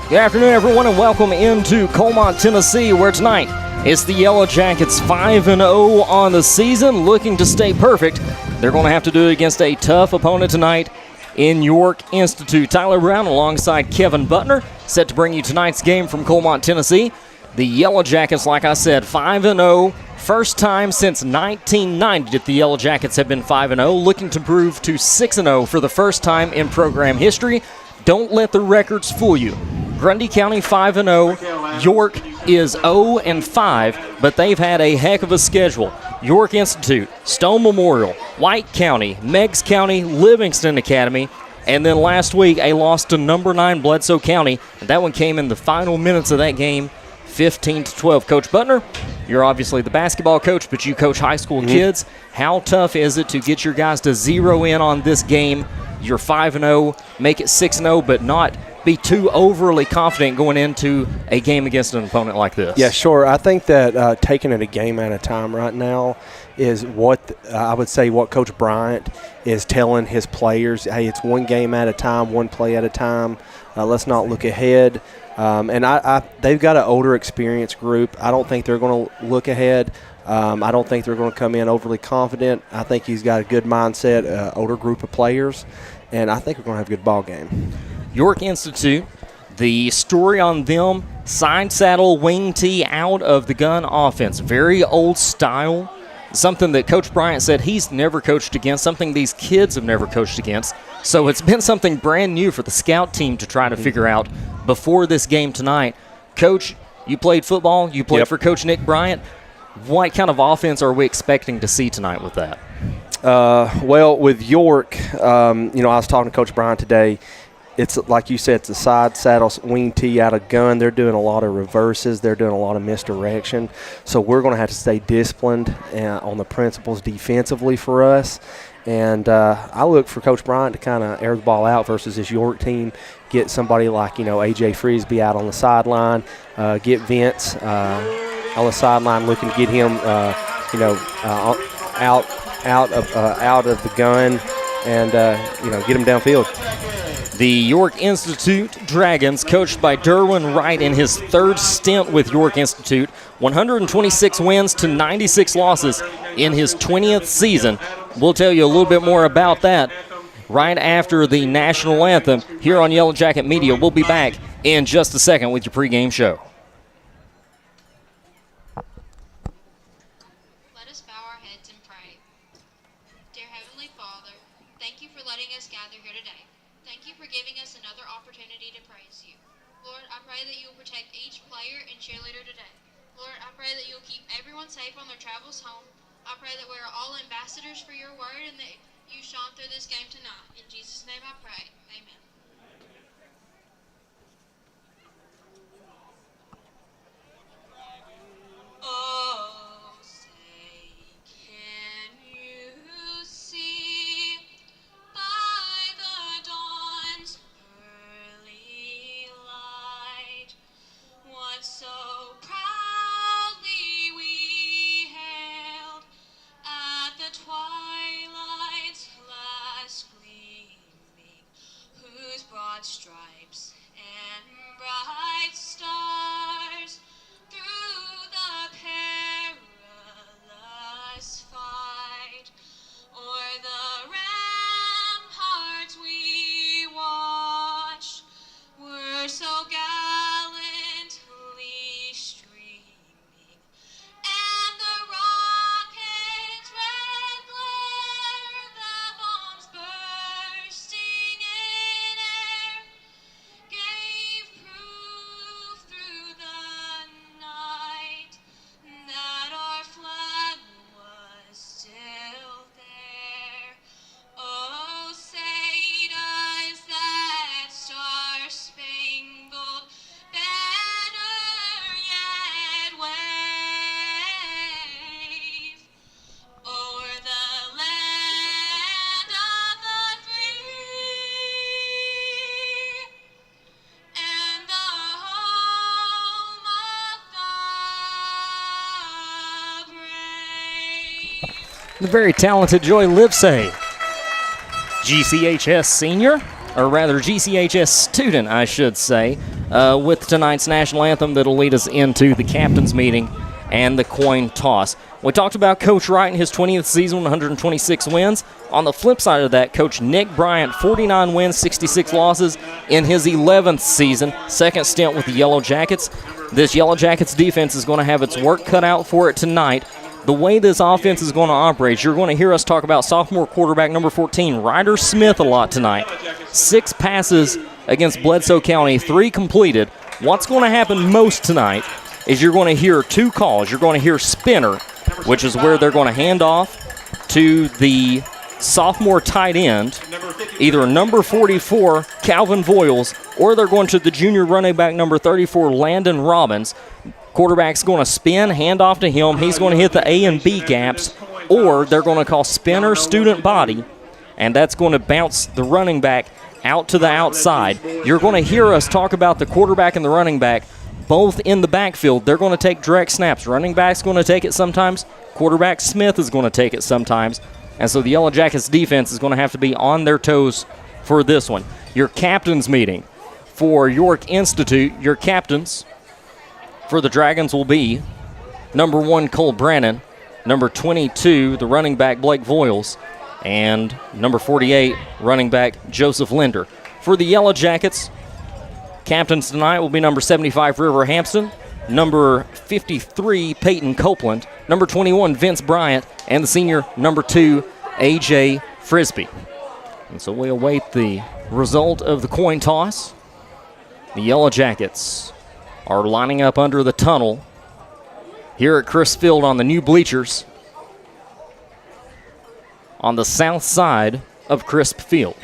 Good afternoon, everyone, and welcome into Colmont, Tennessee, where tonight it's the Yellow Jackets 5-0 on the season, looking to stay perfect. They're going to have to do it against a tough opponent tonight in York Institute. Tyler Brown alongside Kevin Butner, set to bring you tonight's game from Colmont, Tennessee. The Yellow Jackets, like I said, 5-0. First time since 1990 that the Yellow Jackets have been 5-0, looking to improve to 6-0 for the first time in program history. Don't let the records fool you. Grundy County 5-0. York is 0-5, but they've had a heck of a schedule. York Institute, Stone Memorial, White County, Meigs County, Livingston Academy, and then last week a loss to number 9 Bledsoe County. And that one came in the final minutes of that game, 15-12. Coach Butner, you're obviously the basketball coach, but you coach high school kids. How tough is it to get your guys to zero in on this game? You're 5-0, make it 6-0, but not be too overly confident going into a game against an opponent like this. Yeah, sure. I think that taking it a game at a time right now is what I would say what Coach Bryant is telling his players. Hey, it's one game at a time, one play at a time. Let's not look ahead. And they've got an older experienced group. I don't think they're going to look ahead. I don't think they're going to come in overly confident. I think he's got a good mindset, older group of players, and I think we're going to have a good ball game. York Institute, the story on them, side saddle, wing tee, out of the gun offense. Very old style, something that Coach Bryant said he's never coached against, something these kids have never coached against. So it's been something brand new for the scout team to try to figure out before this game tonight. Coach, you played football, you played for Coach Nick Bryant. What kind of offense are we expecting to see tonight with that? Well, with York, I was talking to Coach Bryant today. It's like you said, it's a side saddle, wing tee, out of gun. They're doing a lot of reverses. They're doing a lot of misdirection. So we're going to have to stay disciplined on the principles defensively for us. And I look for Coach Bryant to kind of air the ball out versus this York team. Get somebody like, A.J. Frisbee out on the sideline. Get Vince on the sideline, looking to get him, out of the gun and, get him downfield. The York Institute Dragons, coached by Derwin Wright in his third stint with York Institute, 126 wins to 96 losses in his 20th season. We'll tell you a little bit more about that right after the national anthem here on Yellow Jacket Media. We'll be back in just a second with your pregame show. Let us bow our heads and pray. Dear Heavenly Father, thank you for letting us gather here today. Thank you for giving us another opportunity to praise you. Lord, I pray that you will protect each player and cheerleader today. Lord, I pray that you will keep everyone safe on their travels home. I pray that we are all ambassadors for your word and that you shine through this game tonight. In Jesus' name I pray. Amen. Oh, say, can you see by the dawn's early light what so proudly we hailed at the twilight's last gleaming, whose broad stripes and bright stars through the perilous fight o'er the ramparts we watched were so gallantly streaming, and the rocket's red glare, the bombs bursting in air, gave proof through the night that our flag was still there. Oh, say does that star-spangled banner yet wave o'er the land of the free and the home of the brave? The very talented Joy Livesay GCHS senior, or rather GCHS student, I should say, with tonight's national anthem that'll lead us into the captain's meeting and the coin toss. We talked about Coach Wright in his 20th season, 126 wins. On the flip side of that, Coach Nick Bryant, 49 wins, 66 losses in his 11th season, second stint with the Yellow Jackets. This Yellow Jackets defense is going to have its work cut out for it tonight. The way this offense is going to operate, you're going to hear us talk about sophomore quarterback number 14, Ryder Smith, a lot tonight. 6 passes against Bledsoe County, 3 completed. What's going to happen most tonight is you're going to hear 2 calls. You're going to hear spinner, which is where they're going to hand off to the sophomore tight end, either number 44, Calvin Voiles, or they're going to the junior running back number 34, Landon Robbins. Quarterback's going to spin, hand off to him. He's going to hit the A and B gaps, or they're going to call spinner student body, and that's going to bounce the running back out to the outside. You're going to hear us talk about the quarterback and the running back both in the backfield. They're going to take direct snaps. Running back's going to take it sometimes. Quarterback Smith is going to take it sometimes. And so the Yellow Jackets defense is going to have to be on their toes for this one. Your captain's meeting for York Institute, your captains for the Dragons will be number 1, Cole Brannon, number 22, the running back Blake Voiles, and number 48, running back Joseph Linder. For the Yellow Jackets, captains tonight will be number 75, River Hampson, number 53, Peyton Copeland, number 21, Vince Bryant, and the senior number 2, A.J. Frisbee. And so we await the result of the coin toss. The Yellow Jackets are lining up under the tunnel here at Chris Field on the new bleachers on the south side of Crisp Field.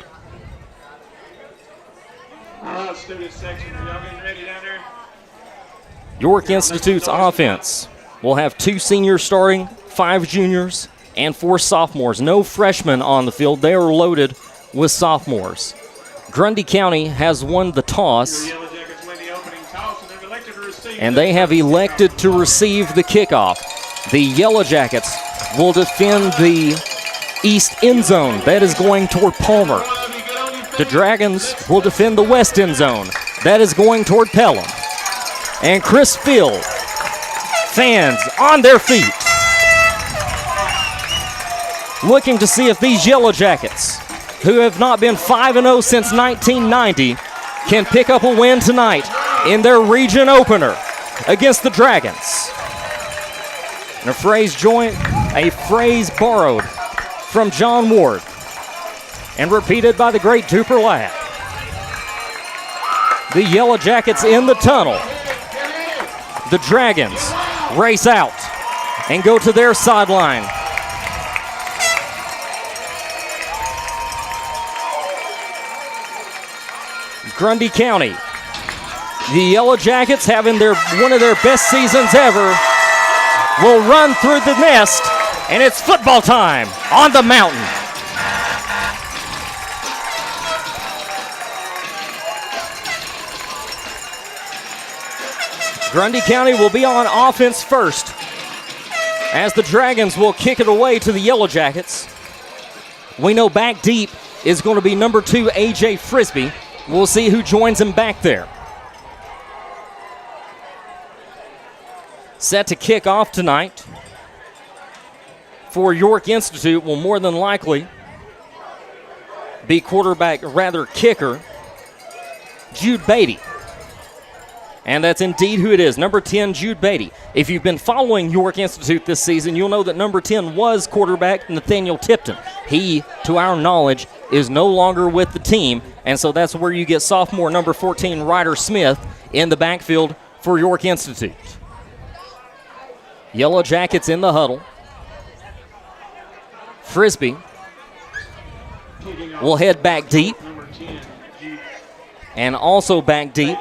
Student section, are y'all getting ready down there? York Institute's offense will have 2 seniors starting, 5 juniors, and 4 sophomores. No freshmen on the field. They are loaded with sophomores. Grundy County has won the toss, and they have elected to receive the kickoff. The Yellow Jackets will defend the east end zone. That is going toward Palmer. The Dragons will defend the west end zone. That is going toward Pelham. And Chris Field, fans on their feet, looking to see if these Yellow Jackets, who have not been 5-0 since 1990, can pick up a win tonight in their region opener against the Dragons. And a phrase borrowed from John Ward and repeated by the great Duper Ladd. The Yellow Jackets in the tunnel. The Dragons race out and go to their sideline. Grundy County. The Yellow Jackets, having one of their best seasons ever, will run through the nest, and it's football time on the mountain. Grundy County will be on offense first, as the Dragons will kick it away to the Yellow Jackets. We know back deep is going to be number 2, A.J. Frisbee. We'll see who joins him back there. Set to kick off tonight for York Institute will more than likely be kicker, Jude Beatty. And that's indeed who it is, number 10, Jude Beatty. If you've been following York Institute this season, you'll know that number 10 was quarterback Nathaniel Tipton. He, to our knowledge, is no longer with the team, and so that's where you get sophomore number 14, Ryder Smith, in the backfield for York Institute. Yellow Jackets in the huddle. Frisbee will head back deep, and also back deep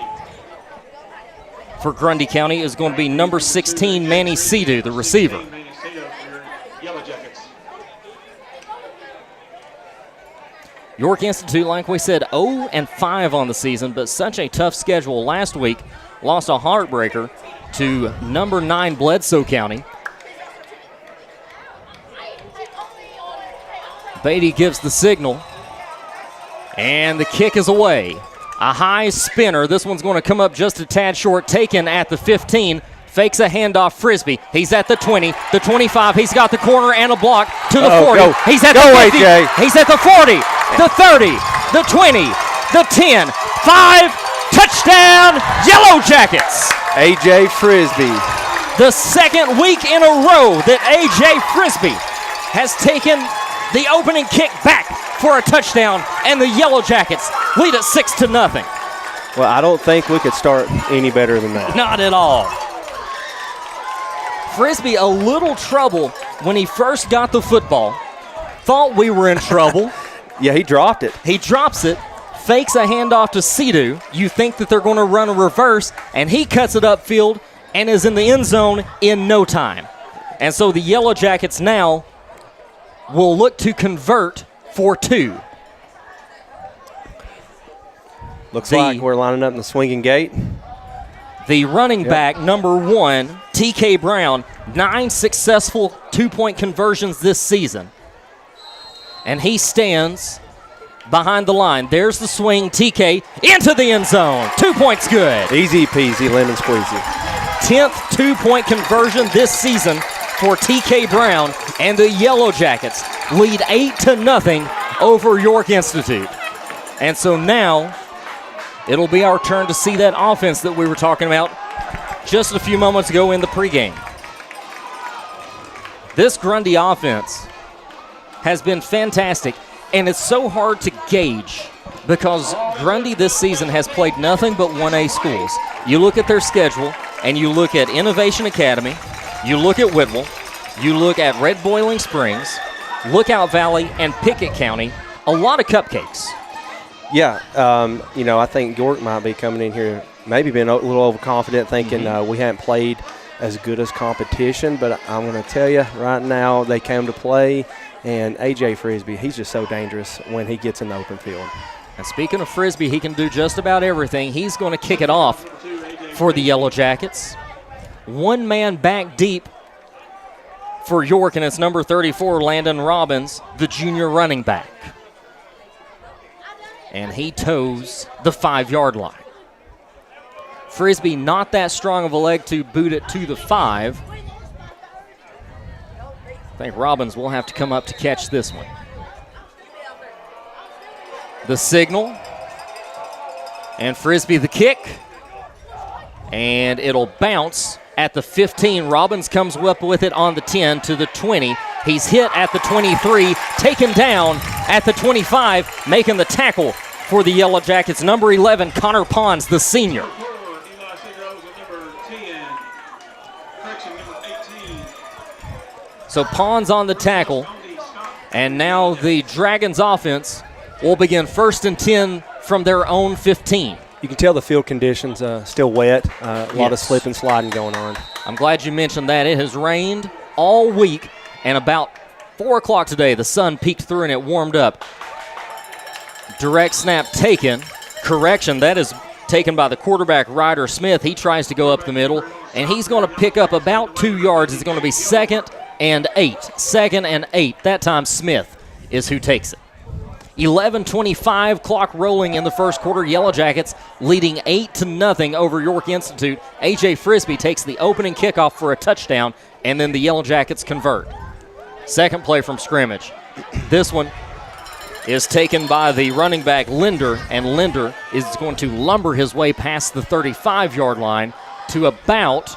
for Grundy County is going to be number 16, Manny Sidhu, the receiver. York Institute, like we said, 0-5 on the season, but such a tough schedule. Last week, lost a heartbreaker to number 9, Bledsoe County. Beatty gives the signal And the kick is away. A high spinner. This one's going to come up just a tad short. Taken at the 15. Fakes a handoff. Frisbee. He's at the 20, the 25. He's got the corner and a block to the 40. Go. He's at go the 50. AJ. He's at the 40, the 30, the 20, the 10. 5. Touchdown, Yellow Jackets. AJ Frisbee. The second week in a row that A.J. Frisbee has taken the opening kick back for a touchdown, and the Yellow Jackets lead it 6-0. Well, I don't think we could start any better than that. Not at all. Frisbee, a little trouble when he first got the football. Thought we were in trouble. Yeah, he dropped it. He drops it, fakes a handoff to Sidu. You think that they're going to run a reverse, and he cuts it upfield and is in the end zone in no time. And so the Yellow Jackets now will look to convert for 2. Looks like we're lining up in the swinging gate. The running back, number 1, TK Brown, 9 successful 2-point conversions this season. And he stands behind the line. There's the swing, TK, into the end zone. 2 points good. Easy peasy, lemon squeezy. 10th 2-point conversion this season for TK Brown, and the Yellow Jackets lead 8-0 over York Institute. And so now it'll be our turn to see that offense that we were talking about just a few moments ago in the pregame. This Grundy offense has been fantastic, and it's so hard to gauge because Grundy this season has played nothing but 1A schools. You look at their schedule, and you look at Innovation Academy, you look at Whitwell, you look at Red Boiling Springs, Lookout Valley, and Pickett County. A lot of cupcakes. Yeah, I think York might be coming in here, maybe being a little overconfident, thinking we haven't played as good as competition. But I'm going to tell you right now, they came to play, and A.J. Frisbee, he's just so dangerous when he gets in the open field. And speaking of Frisbee, he can do just about everything. He's going to kick it off for the Yellow Jackets. One man back deep for York, and it's number 34, Landon Robbins, the junior running back. And he toes the 5-yard line. Frisbee not that strong of a leg to boot it to the 5. I think Robbins will have to come up to catch this one. The signal. And Frisbee the kick. And it'll bounce at the 15. Robbins comes up with it on the 10 to the 20. He's hit at the 23, taken down at the 25, making the tackle for the Yellow Jackets. Number 11, Connor Pons, the senior. So Pons on the tackle, and now the Dragons offense will begin 1st and 10 from their own 15. You can tell the field conditions still wet, a lot of slip and sliding going on. I'm glad you mentioned that. It has rained all week, and about 4 o'clock today, the sun peeked through and it warmed up. Direct snap taken. Correction, that is taken by the quarterback, Ryder Smith. He tries to go up the middle, and he's going to pick up about 2 yards. It's going to be 2nd and 8. 2nd and 8. That time Smith is who takes it. 11:25, clock rolling in the first quarter. Yellow Jackets leading 8-0 over York Institute. A.J. Frisbee takes the opening kickoff for a touchdown, and then the Yellow Jackets convert. Second play from scrimmage. This one is taken by the running back Linder, and Linder is going to lumber his way past the 35-yard line to about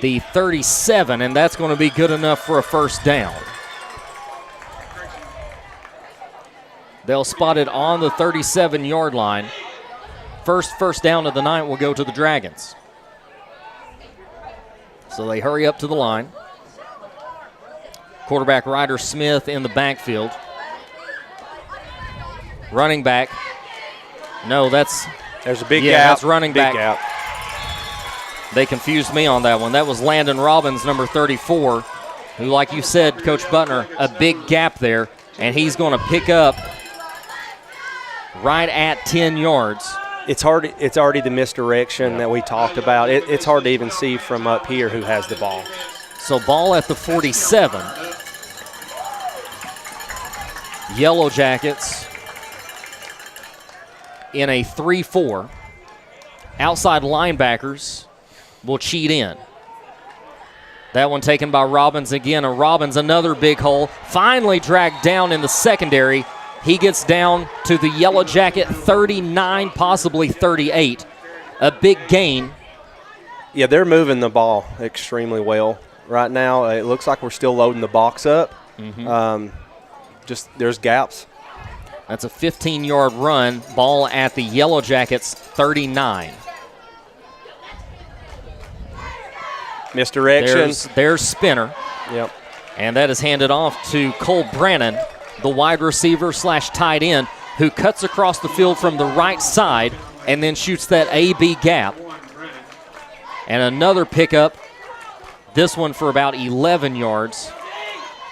the 37, and that's going to be good enough for a first down. They'll spot it on the 37-yard line. First down of the night will go to the Dragons. So they hurry up to the line. Quarterback Ryder Smith in the backfield. Running back. No, there's a big gap. That's running big back. Gap. They confused me on that one. That was Landon Robbins, number 34, who, like you said, Coach Butner, a big gap there, and he's going to pick up right at 10 yards. It's already the misdirection that we talked about. It's hard to even see from up here who has the ball. So ball at the 47. Yellow Jackets in a 3-4. Outside linebackers will cheat in. That one taken by Robbins again, and Robbins another big hole. Finally dragged down in the secondary. He gets down to the Yellow Jacket 39, possibly 38. A big gain. Yeah, they're moving the ball extremely well right now. It looks like we're still loading the box up. Just there's gaps. That's a 15-yard run. Ball at the Yellow Jackets 39. Misdirection. There's Spinner. Yep. And that is handed off to Cole Brannon, the wide receiver / tight end, who cuts across the field from the right side and then shoots that A-B gap. And another pickup, this one for about 11 yards,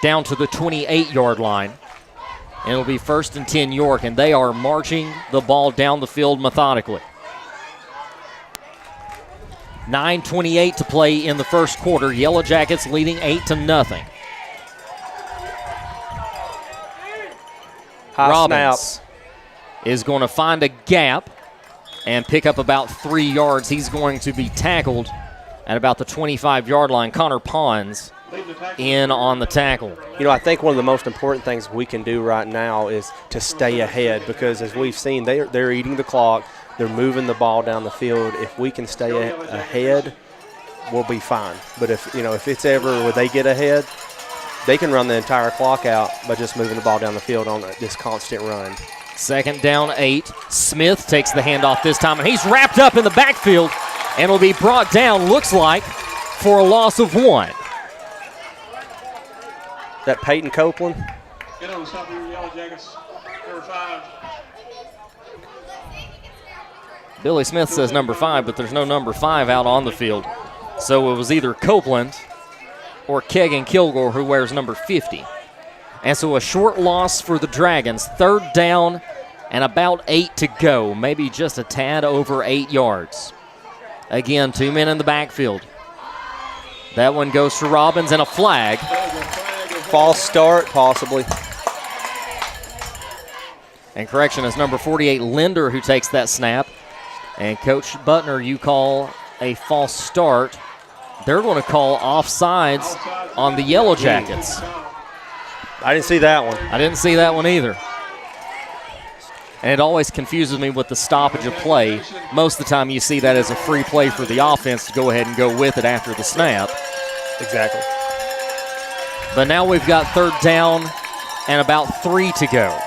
down to the 28-yard line. And it'll be 1st and 10 York, and they are marching the ball down the field methodically. 9:28 to play in the first quarter. Yellow Jackets leading 8-0. Robbins is going to find a gap and pick up about 3 yards. He's going to be tackled at about the 25-yard line. Connor Pons in on the tackle. You know, I think one of the most important things we can do right now is to stay ahead, because as we've seen, they're eating the clock. They're moving the ball down the field. If we can stay ahead, we'll be fine. But if it's ever where they get ahead, they can run the entire clock out by just moving the ball down the field on this constant run. 2nd down 8. Smith takes the handoff this time, and he's wrapped up in the backfield and will be brought down, looks like, for a loss of 1. That Peyton Copeland? Get on the top of your Yellow Jackets, number 5. Billy Smith says number 5, but there's no number 5 out on the field. So it was either Copeland or Kegan Kilgore, who wears number 50. And so a short loss for the Dragons. 3rd down and about 8 to go. Maybe just a tad over 8 yards. Again, 2 men in the backfield. That one goes to Robbins and a flag. False start, possibly. And correction, is number 48, Linder, who takes that snap. And Coach Butner, you call a false start. They're going to call offsides on the Yellow Jackets. I didn't see that one. I didn't see that one either. And it always confuses me with the stoppage of play. Most of the time you see that as a free play for the offense to go ahead and go with it after the snap. Exactly. But now we've got 3rd down and about 3 to go.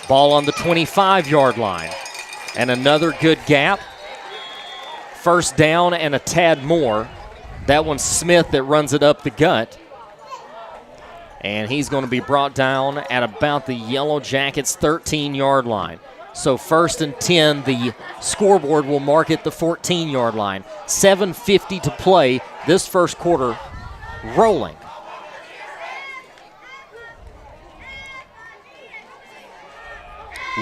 Ball on the 25-yard line. And another good gap. 1st down and a tad more. That one's Smith that runs it up the gut. And he's going to be brought down at about the Yellow Jackets' 13-yard line. So 1st and 10, the scoreboard will mark it the 14-yard line. 7:50 to play this first quarter, rolling.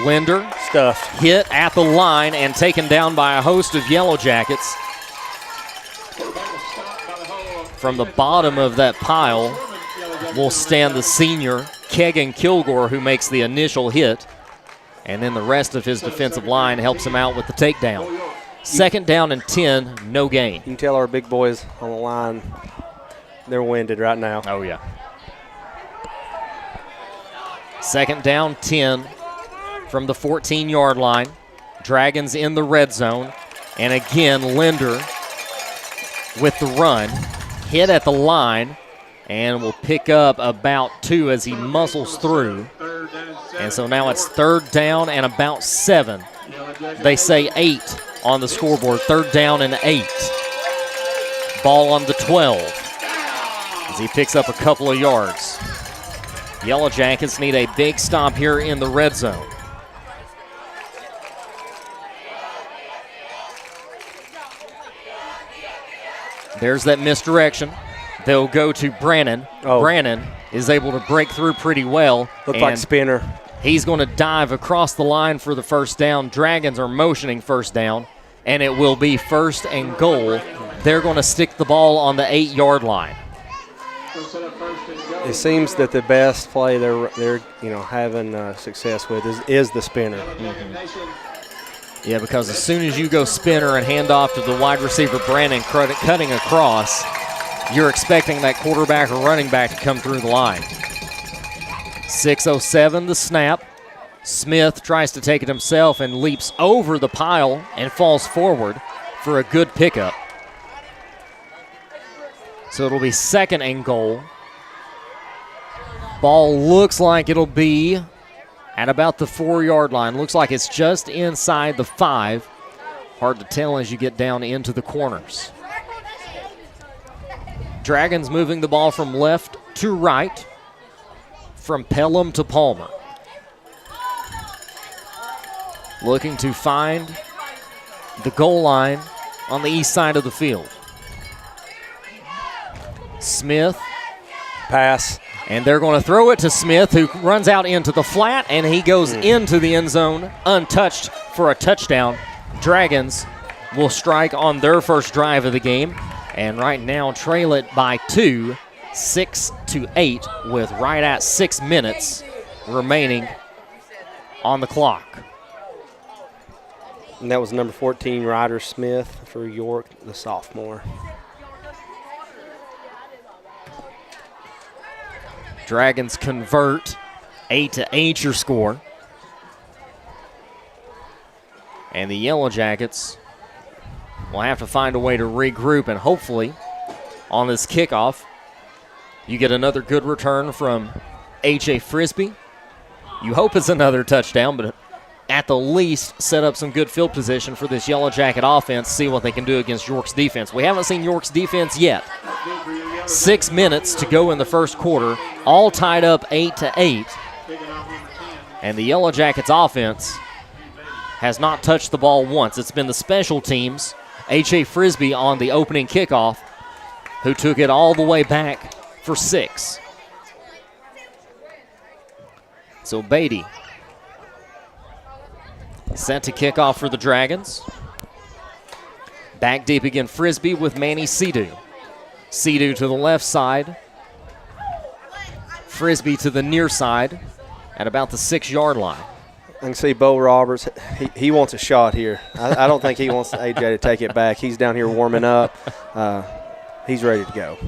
Linder Stuffed. hit at the line and taken down by a host of Yellow Jackets. From the bottom of that pile will stand the senior, Kegan Kilgore, who makes the initial hit. And then the rest of his defensive line helps him out with the takedown. 2nd down and 10, no gain. You can tell our big boys on the line, they're winded right now. Oh, yeah. 2nd down, 10 from the 14-yard line. Dragons in the red zone. And again, Linder with the run. Hit at the line and will pick up about 2 as he muscles through. And so now it's 3rd down and about 7. They say 8 on the scoreboard. 3rd down and 8. Ball on the 12 as he picks up a couple of yards. Yellow Jackets need a big stop here in the red zone. There's that misdirection. They'll go to Brannon. Oh. Brannon is able to break through pretty well. Looked like Spinner. He's going to dive across the line for the 1st down. Dragons are motioning 1st down, and it will be 1st and goal. They're going to stick the ball on the 8-yard line. We'll set up 1st and goal. it seems that the best play they're having success with is the spinner. Yeah, because as soon as you go spinner and hand off to the wide receiver Brandon cutting across, you're expecting that quarterback or running back to come through the line. 6:07 the snap. Smith tries to take it himself and leaps over the pile and falls forward for a good pickup. So it'll be 2nd and goal. Ball looks like it'll be at about the 4-yard line. Looks like it's just inside the 5. Hard to tell as you get down into the corners. Dragons moving the ball from left to right, from Pelham to Palmer. Looking to find the goal line on the east side of the field. Smith. Pass. And they're going to throw it to Smith, who runs out into the flat, and he goes into the end zone untouched for a touchdown. Dragons will strike on their first drive of the game, and right now trail it by 2, 6-8, with right at 6 minutes remaining on the clock. And that was number 14, Ryder Smith for York, the sophomore. Dragons convert, 8-8 your score. And the Yellow Jackets will have to find a way to regroup, and hopefully on this kickoff you get another good return from H.A. Frisbee. You hope it's another touchdown, but at the least set up some good field position for this Yellow Jacket offense, see what they can do against York's defense. We haven't seen York's defense yet. 6 minutes to go in the first quarter, all tied up 8-8. And the Yellow Jackets offense has not touched the ball once. It's been the special teams, H.A. Frisbee on the opening kickoff, who took it all the way back for 6. So Beatty set to kick off for the Dragons. Back deep again, Frisbee with Manny Sidhu. Sidhu to the left side. Frisbee to the near side at about the 6-yard line. I can see Bo Roberts. He wants a shot here. I don't think he wants AJ to take it back. He's down here warming up. He's ready to go.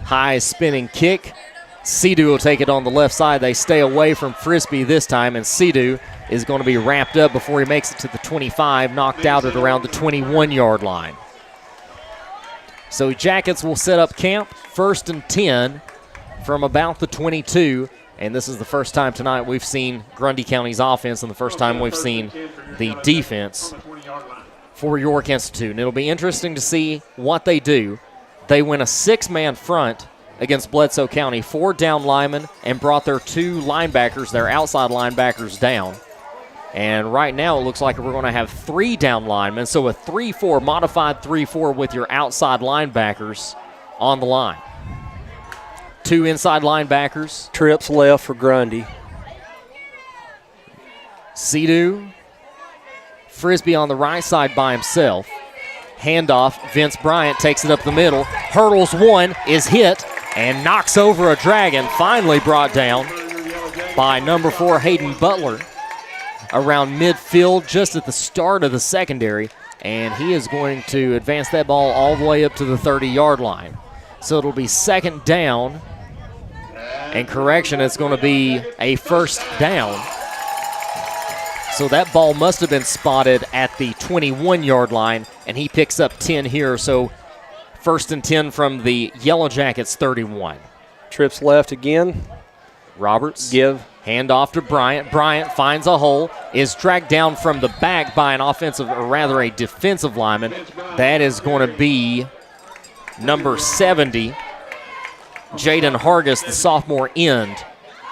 High spinning kick. Sidhu will take it on the left side. They stay away from Frisbee this time, and Sidhu is going to be wrapped up before he makes it to the 25, knocked out at around the 21-yard line. So Jackets will set up camp, 1st and 10 from about the 22, and this is the first time tonight we've seen Grundy County's offense and the first time we've seen the defense for York Institute. And it'll be interesting to see what they do. They win a 6-man front against Bledsoe County, 4 down linemen, and brought their 2 linebackers, their outside linebackers, down. And right now it looks like we're going to have 3 down linemen, so a 3-4, modified 3-4 with your outside linebackers on the line. 2 inside linebackers. Trips left for Grundy. Sidhu, Frisbee on the right side by himself. Handoff, Vince Bryant takes it up the middle, hurdles one, is hit, and knocks over a Dragon, finally brought down by number 4 Hayden Butler around midfield just at the start of the secondary, and he is going to advance that ball all the way up to the 30-yard line. So it'll be 2nd down, and correction, it's going to be a 1st down. So that ball must have been spotted at the 21-yard line, and he picks up 10 here. So 1st and 10 from the Yellow Jackets 31. Trips left again. Roberts. Give. Hand off to Bryant. Bryant finds a hole, is dragged down from the back by an offensive, or rather a defensive lineman. That is going to be number 70, Jaden Hargis, the sophomore end,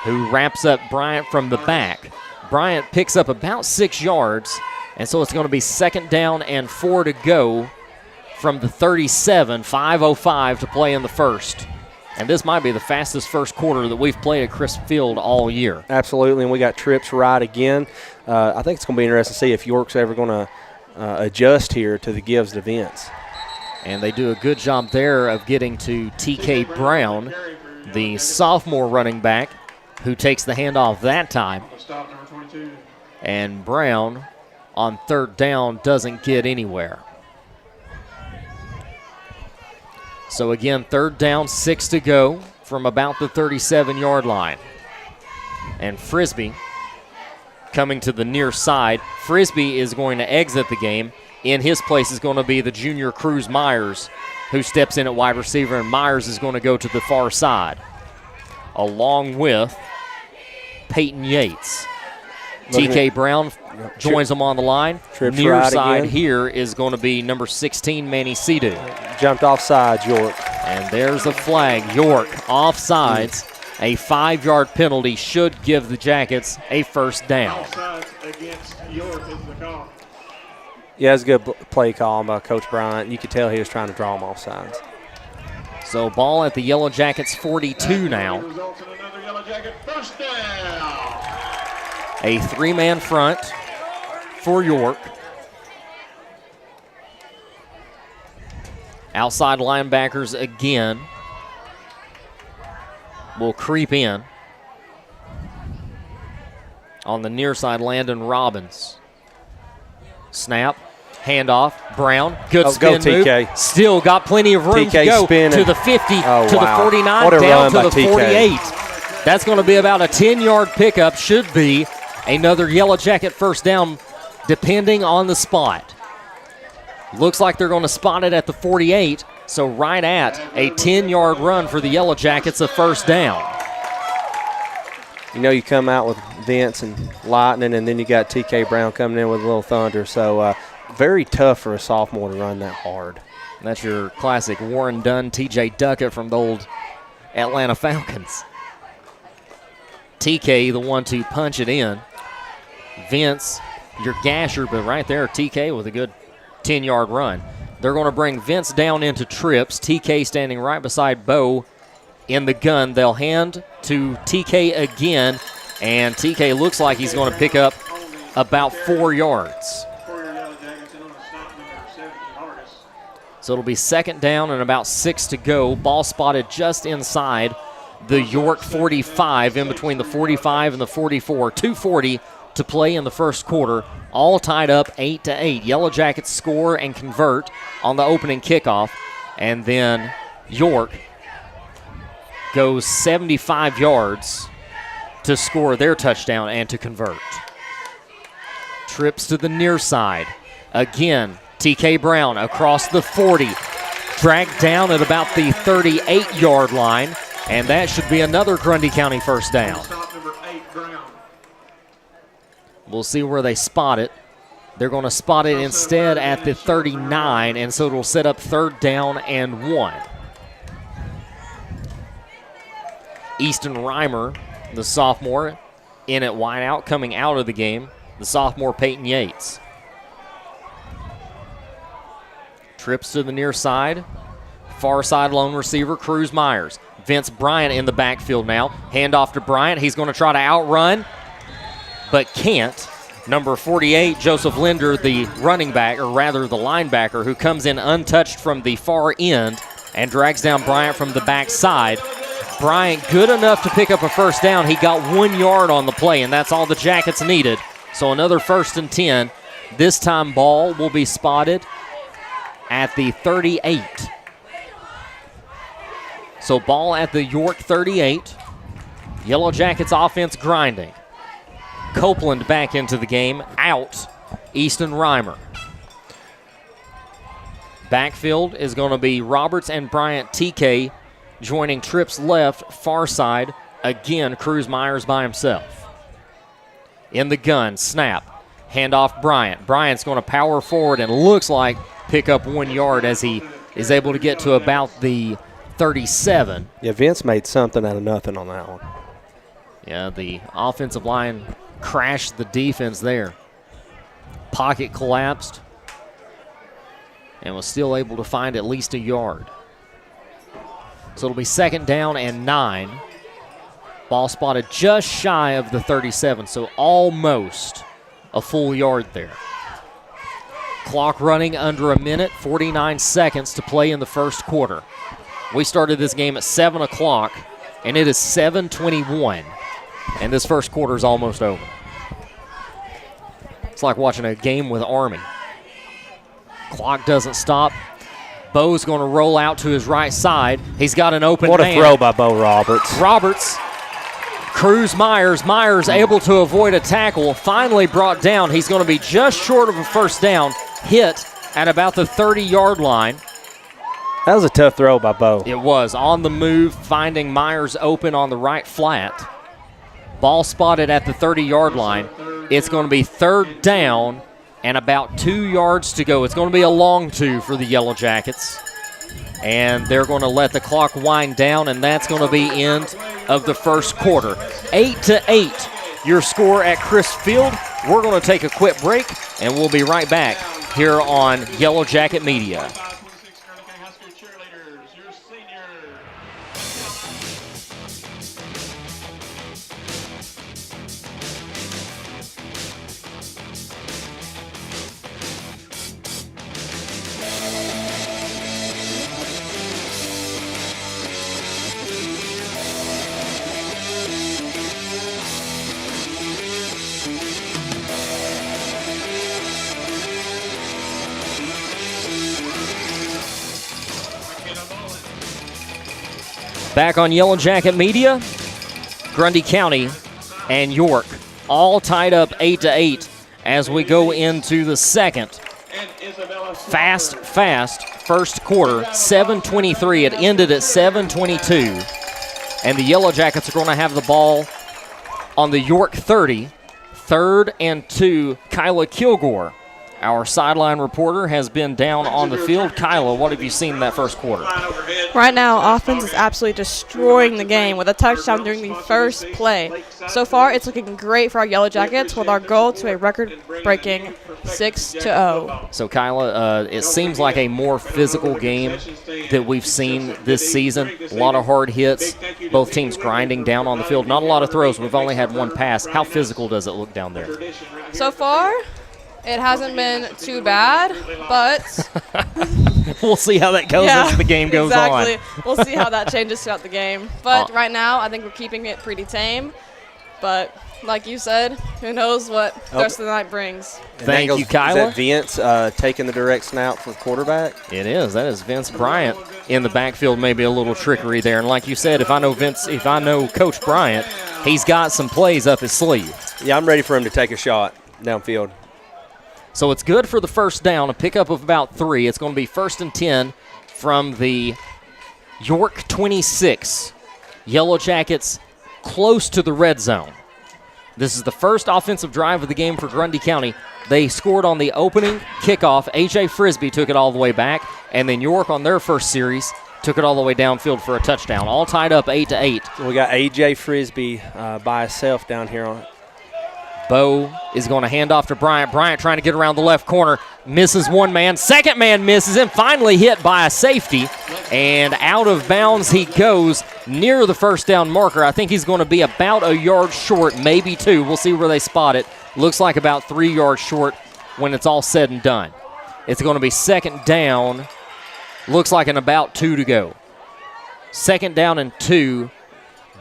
who wraps up Bryant from the back. Bryant picks up about 6 yards, and so it's going to be 2nd down and 4 to go from the 37, 5:05 to play in the first. And this might be the fastest first quarter that we've played at Crisp Field all year. Absolutely, and we got trips right again. I think it's going to be interesting to see if York's ever going to adjust here to the gives to Vince. And they do a good job there of getting to T.K. Brown, the sophomore running back, who takes the handoff that time. Stop number 22. And Brown on third down doesn't get anywhere. So again, third down, 6 to go from about the 37-yard line. And Frisbee coming to the near side. Frisbee is going to exit the game. In his place is going to be the junior Cruz Myers, who steps in at wide receiver, and Myers is going to go to the far side, along with Peyton Yates. TK Brown joins them on the line. Near right side again. here is going to be number 16, Manny Sidhu. Jumped off sides, York. And there's a flag. York offsides. A 5-yard penalty should give the Jackets a first down. Offsides against York is the call. Yeah, it's a good play call by Coach Bryant. You could tell he was trying to draw him off sides. So ball at the Yellow Jackets 42 now. Results in another Yellow Jacket first down. A 3-man front for York. Outside linebackers again will creep in. On the near side, Landon Robbins. Snap, handoff, Brown, good spin go move. TK. Still got plenty of room TK to go spinning. to the 50, Oh, to wow. the 49, What a down run to by the TK. 48. That's going to be about a 10-yard pickup. Should be another Yellow Jacket first down, depending on the spot. Looks like they're going to spot it at the 48, so right at a 10-yard run for the Yellow Jackets, a first down. You know, you come out with Vince and Lightning, and then you got TK Brown coming in with a little thunder. So very tough for a sophomore to run that hard. That's your classic Warren Dunn, TJ Duckett from the old Atlanta Falcons. TK, the one to punch it in. Vince, your gasher, but right there, TK with a good 10-yard run. They're going to bring Vince down into trips. TK standing right beside Bo in the gun. They'll hand to TK again, and TK looks like he's going to pick up about 4 yards. For your Yellow Jackets and on the stop number 7, Hardest. So it'll be second down and about 6 to go. Ball spotted just inside the York 45, in between the 45 and the 44. 2:40 to play in the first quarter. All tied up 8-8. Yellow Jackets score and convert on the opening kickoff. And then York goes 75 yards to score their touchdown and to convert. Trips to the near side. Again, TK Brown across the 40. Dragged down at about the 38-yard line. And that should be another Grundy County first down. Stop number 8, Brown. We'll see where they spot it. They're going to spot it instead at the 39, and so it'll set up third down and 1. Easton Reimer, the sophomore, in at wideout, coming out of the game. The sophomore Peyton Yates. Trips to the near side. Far side lone receiver, Cruz Myers. Vince Bryant in the backfield now. Handoff to Bryant. He's going to try to outrun, but can't. Number 48, Joseph Linder, the running back, or rather the linebacker, who comes in untouched from the far end and drags down Bryant from the backside. Bryant good enough to pick up a first down. He got 1 yard on the play, and that's all the Jackets needed. So another 1st and 10. This time ball will be spotted at the 38. So ball at the York 38. Yellow Jackets offense grinding. Copeland back into the game. Out, Easton Reimer. Backfield is going to be Roberts and Bryant. TK joining trips left, far side. Again, Cruz Myers by himself. In the gun, snap. Handoff Bryant. Bryant's going to power forward and looks like pick up 1 yard as he is able to get to about the 37. Yeah, Vince made something out of nothing on that one. Yeah, the offensive line crashed the defense there. Pocket collapsed and was still able to find at least a yard. So it'll be second down and 9. Ball spotted just shy of the 37, so almost a full yard there. Clock running under a minute, 49 seconds to play in the first quarter. We started this game at 7 o'clock, and it is 7:21, and this first quarter is almost over. It's like watching a game with Army. Clock doesn't stop. Bo's going to roll out to his right side. He's got an open man. What a throw by Bo Roberts. Roberts, Cruz Myers. Myers able to avoid a tackle. Finally brought down. He's going to be just short of a first down. Hit at about the 30-yard line. That was a tough throw by Bo. It was. On the move, finding Myers open on the right flat. Ball spotted at the 30-yard line. It's going to be third down and about 2 yards to go. It's going to be a long two for the Yellow Jackets. And they're going to let the clock wind down, and that's going to be end of the first quarter. 8-8, your score at Chris Field. We're going to take a quick break, and we'll be right back here on Yellow Jacket Media. Back on Yellow Jacket Media, Grundy County and York all tied up 8-8 as we go into the second. Fast first quarter, 7:23. It ended at 7:22. And the Yellow Jackets are going to have the ball on the York 30. 3rd and 2, Kyla Kilgore. Our sideline reporter has been down on the field. Kyla, what have you seen in that first quarter? Right now, offense is absolutely destroying the game with a touchdown during the first play. So far, it's looking great for our Yellow Jackets with our goal to a record-breaking 6-0. So, Kyla, it seems like a more physical game that we've seen this season. A lot of hard hits, both teams grinding down on the field. Not a lot of throws. We've only had one pass. How physical does it look down there? So far, it hasn't been too bad, but we'll see how that goes as the game goes on. Exactly. We'll see how that changes throughout the game. But right now, I think we're keeping it pretty tame. But like you said, who knows what the rest of the night brings. Thank you, Kyla. Is that Vince taking the direct snap from the quarterback? It is. That is Vince Bryant in the backfield. Maybe a little trickery there. And like you said, if I know Coach Bryant, he's got some plays up his sleeve. Yeah, I'm ready for him to take a shot downfield. So it's good for the first down, a pickup of about 3. It's going to be 1st and 10 from the York 26. Yellow Jackets close to the red zone. This is the first offensive drive of the game for Grundy County. They scored on the opening kickoff. A.J. Frisbee took it all the way back, and then York on their first series took it all the way downfield for a touchdown. All tied up 8-8. So we got A.J. Frisbee by himself down here on it. Bo is going to hand off to Bryant. Bryant trying to get around the left corner. Misses one man. Second man misses him. Finally hit by a safety. And out of bounds he goes near the first down marker. I think he's going to be about a yard short, maybe 2. We'll see where they spot it. Looks like about 3 yards short when it's all said and done. It's going to be second down. Looks like an about 2 to go. Second down and 2.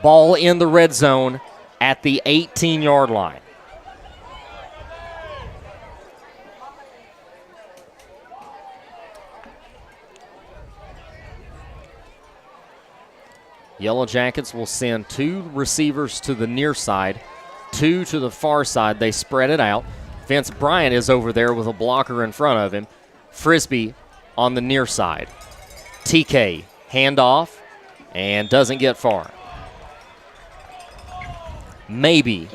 Ball in the red zone at the 18-yard line. Yellow Jackets will send 2 receivers to the near side, 2 to the far side. They spread it out. Vince Bryant is over there with a blocker in front of him. Frisbee on the near side. TK, handoff, and doesn't get far. Maybe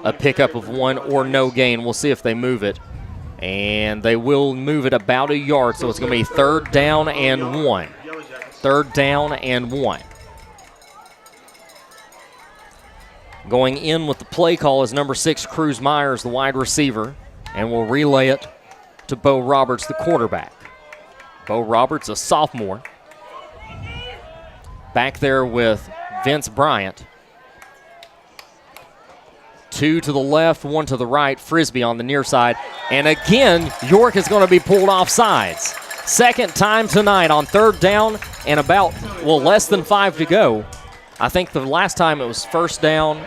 a pickup of 1 or no gain. We'll see if they move it. And they will move it about a yard, so it's going to be 3rd down and 1. 3rd down and 1. Going in with the play call is number 6, Cruz Myers, the wide receiver, and will relay it to Bo Roberts, the quarterback. Bo Roberts, a sophomore. Back there with Vince Bryant. 2 to the left, 1 to the right. Frisbee on the near side. And again, York is going to be pulled off sides. Second time tonight on 3rd down and about, less than 5 to go. I think the last time it was first down,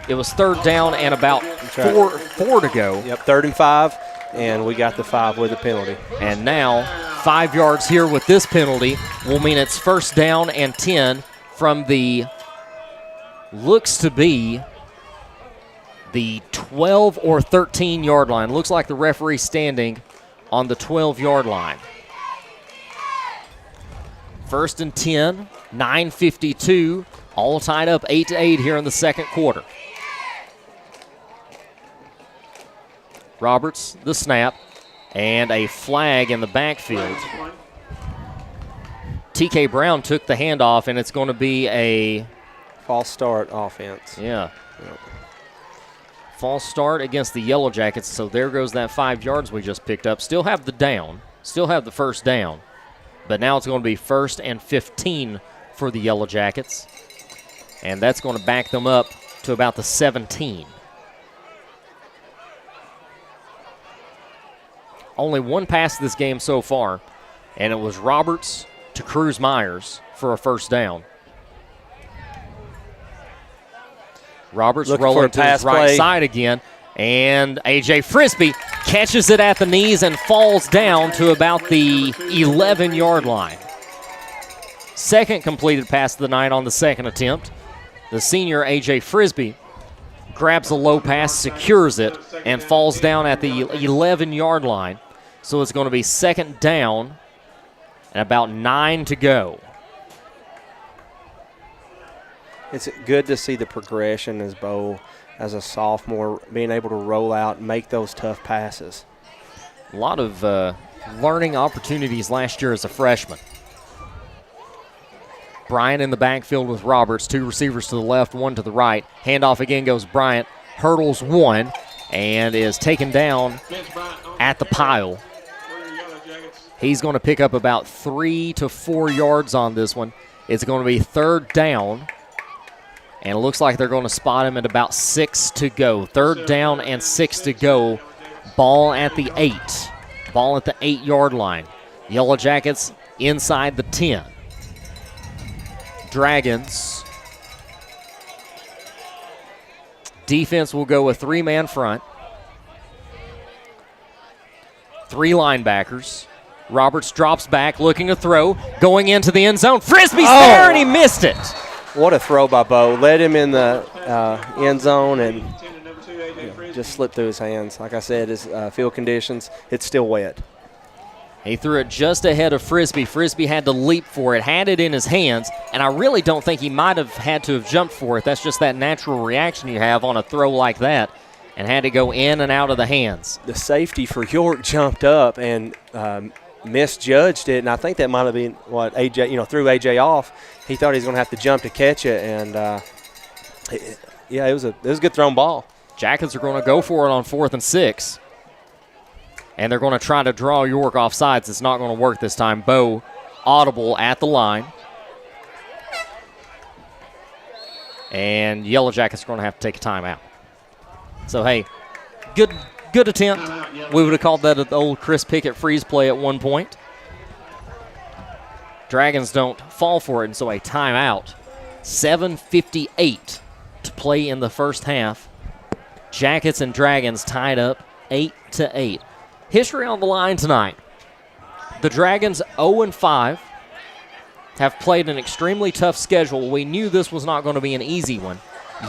it was third down and about four to go. Yep, 3rd and 5, and we got the 5 with a penalty. And now 5 yards here with this penalty will mean it's first down and 10 from the, looks to be the 12 or 13-yard line. Looks like the referee standing on the 12-yard line. First and 10, 9:52, all tied up 8-8 here in the second quarter. Roberts, the snap, and a flag in the backfield. TK Brown took the handoff, and it's going to be a false start offense. Yeah. Yep. False start against the Yellow Jackets, so there goes that 5 yards we just picked up. Still have the down, still have the first down, but now it's going to be 1st and 15 for the Yellow Jackets, and that's going to back them up to about the 17. Only one pass this game so far, and it was Roberts to Cruz Myers for a first down. Roberts rolling to his right side again, and A.J. Frisbee catches it at the knees and falls down to about the 11-yard line. Second completed pass of the night on the second attempt. The senior A.J. Frisbee grabs a low pass, secures it, and falls down at the 11-yard line. So it's going to be second down and about 9 to go. It's good to see the progression as Bo, as a sophomore, being able to roll out and make those tough passes. A lot of learning opportunities last year as a freshman. Bryant in the backfield with Roberts, 2 receivers to the left, 1 to the right. Handoff again goes Bryant, hurdles 1, and is taken down at the pile. He's going to pick up about 3 to 4 yards on this one. It's going to be third down, and it looks like they're going to spot him at about 6 to go. Third down and 6 to go. Ball at the 8. Ball at the 8-yard line. Yellow Jackets inside the 10. Dragons. Defense will go with 3-man front. 3 linebackers. Roberts drops back, looking to throw, going into the end zone. Frisbee's there, and he missed it. What a throw by Bo. Led him in the end zone and just slipped through his hands. Like I said, his field conditions, it's still wet. He threw it just ahead of Frisbee. Frisbee had to leap for it, had it in his hands, and I really don't think he might have had to have jumped for it. That's just that natural reaction you have on a throw like that, and had to go in and out of the hands. The safety for York jumped up and misjudged it, and I think that might have been what AJ, threw AJ off. He thought he was going to have to jump to catch it, and it was a good thrown ball. Jackets are going to go for it on 4th and 6, and they're going to try to draw York off sides. It's not going to work this time. Bo audible at the line, and Yellow Jackets are going to have to take a timeout. So hey, good attempt. We would have called that an old Chris Pickett freeze play at one point. Dragons don't fall for it, and so a timeout. 7:58 to play in the first half. Jackets and Dragons tied up 8-8. History on the line tonight. The Dragons 0-5 have played an extremely tough schedule. We knew this was not going to be an easy one.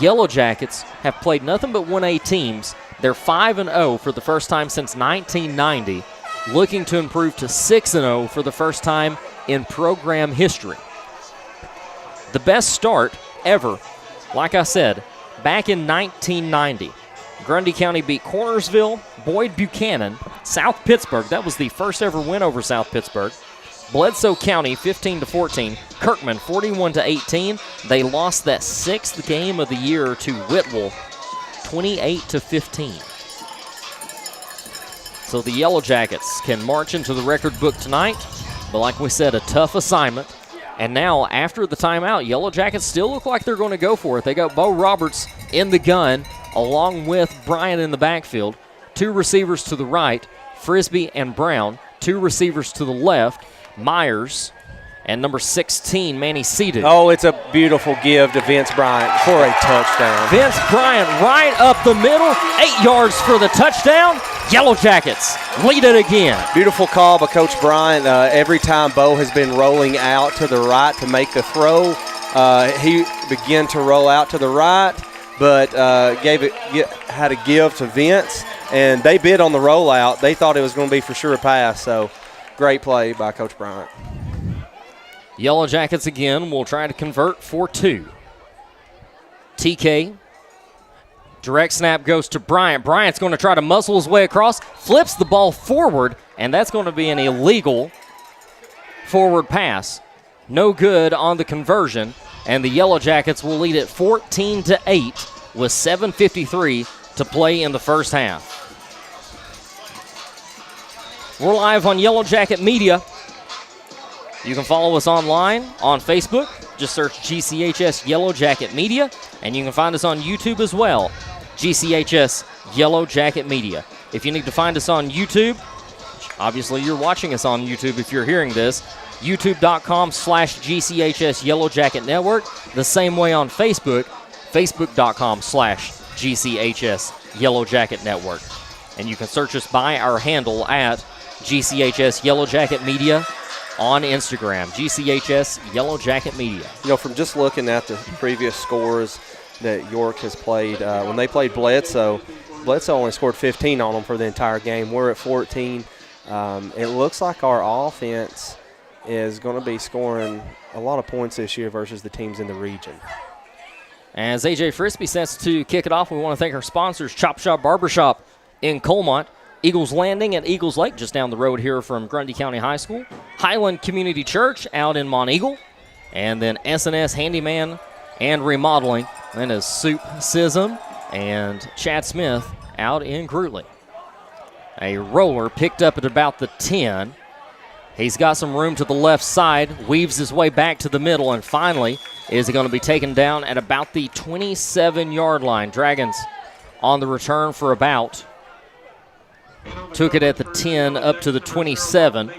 Yellow Jackets have played nothing but 1A teams. They're 5-0 for the first time since 1990, looking to improve to 6-0 for the first time in program history. The best start ever, like I said, back in 1990. Grundy County beat Cornersville, Boyd Buchanan, South Pittsburgh. That was the first ever win over South Pittsburgh. Bledsoe County 15-14, Kirkman 41-18. They lost that 6th game of the year to Whitwell 28-15. So the Yellow Jackets can march into the record book tonight, but like we said, a tough assignment. And now after the timeout, Yellow Jackets still look like they're going to go for it. They got Bo Roberts in the gun along with Bryant in the backfield. 2 receivers to the right, Frisbee and Brown. 2 receivers to the left, Myers and number 16, Manny Seeded. Oh, it's a beautiful give to Vince Bryant for a touchdown. Vince Bryant right up the middle, 8 yards for the touchdown. Yellow Jackets lead it again. Beautiful call by Coach Bryant. Every time Bo has been rolling out to the right to make the throw, he began to roll out to the right, but had a give to Vince, and they bid on the rollout. They thought it was going to be for sure a pass, so great play by Coach Bryant. Yellow Jackets again will try to convert for 2. TK, direct snap goes to Bryant. Bryant's going to try to muscle his way across, flips the ball forward, and that's going to be an illegal forward pass. No good on the conversion, and the Yellow Jackets will lead it 14-8 with 7:53 to play in the first half. We're live on Yellow Jacket Media. You can follow us online on Facebook. Just search GCHS Yellow Jacket Media, and you can find us on YouTube as well, GCHS Yellow Jacket Media. If you need to find us on YouTube, obviously you're watching us on YouTube if you're hearing this, youtube.com/GCHS Yellow Jacket Network. The same way on Facebook, facebook.com/GCHS Yellow Jacket Network. And you can search us by our handle at GCHS Yellow Jacket Media on Instagram, GCHS Yellow Jacket Media. You know, from just looking at the previous scores that York has played, when they played Bledsoe only scored 15 on them for the entire game. We're at 14. It looks like our offense is going to be scoring a lot of points this year versus the teams in the region. As A.J. Frisbee sets to kick it off, we want to thank our sponsors, Chop Shop Barbershop in Colmont, Eagles Landing at Eagles Lake, just down the road here from Grundy County High School, Highland Community Church out in Monteagle, and then S&S Handyman and Remodeling, and as Soup Sism and Chad Smith out in Grootley. A roller picked up at about the 10. He's got some room to the left side, weaves his way back to the middle, and finally is going to be taken down at about the 27-yard line. Dragons on the return for about. Took it at the 10 up to the 27.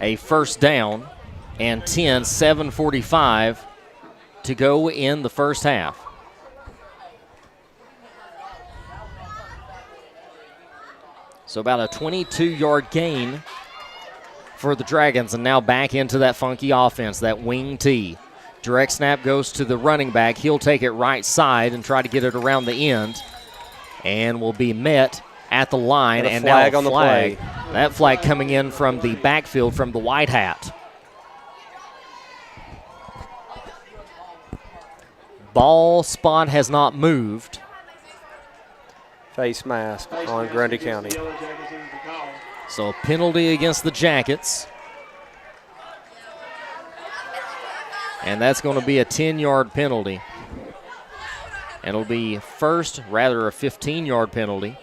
A first down and 10, 7:45 to go in the first half. So about a 22-yard gain for the Dragons, and now back into that funky offense, that wing T. Direct snap goes to the running back. He'll take it right side and try to get it around the end, and will be met at the line. And now a flag on the play. That flag coming in from the backfield from the white hat. Ball spot has not moved. Face mask on Grundy County. So a penalty against the Jackets. And that's going to be a 10-yard penalty. And it'll be a 15-yard penalty.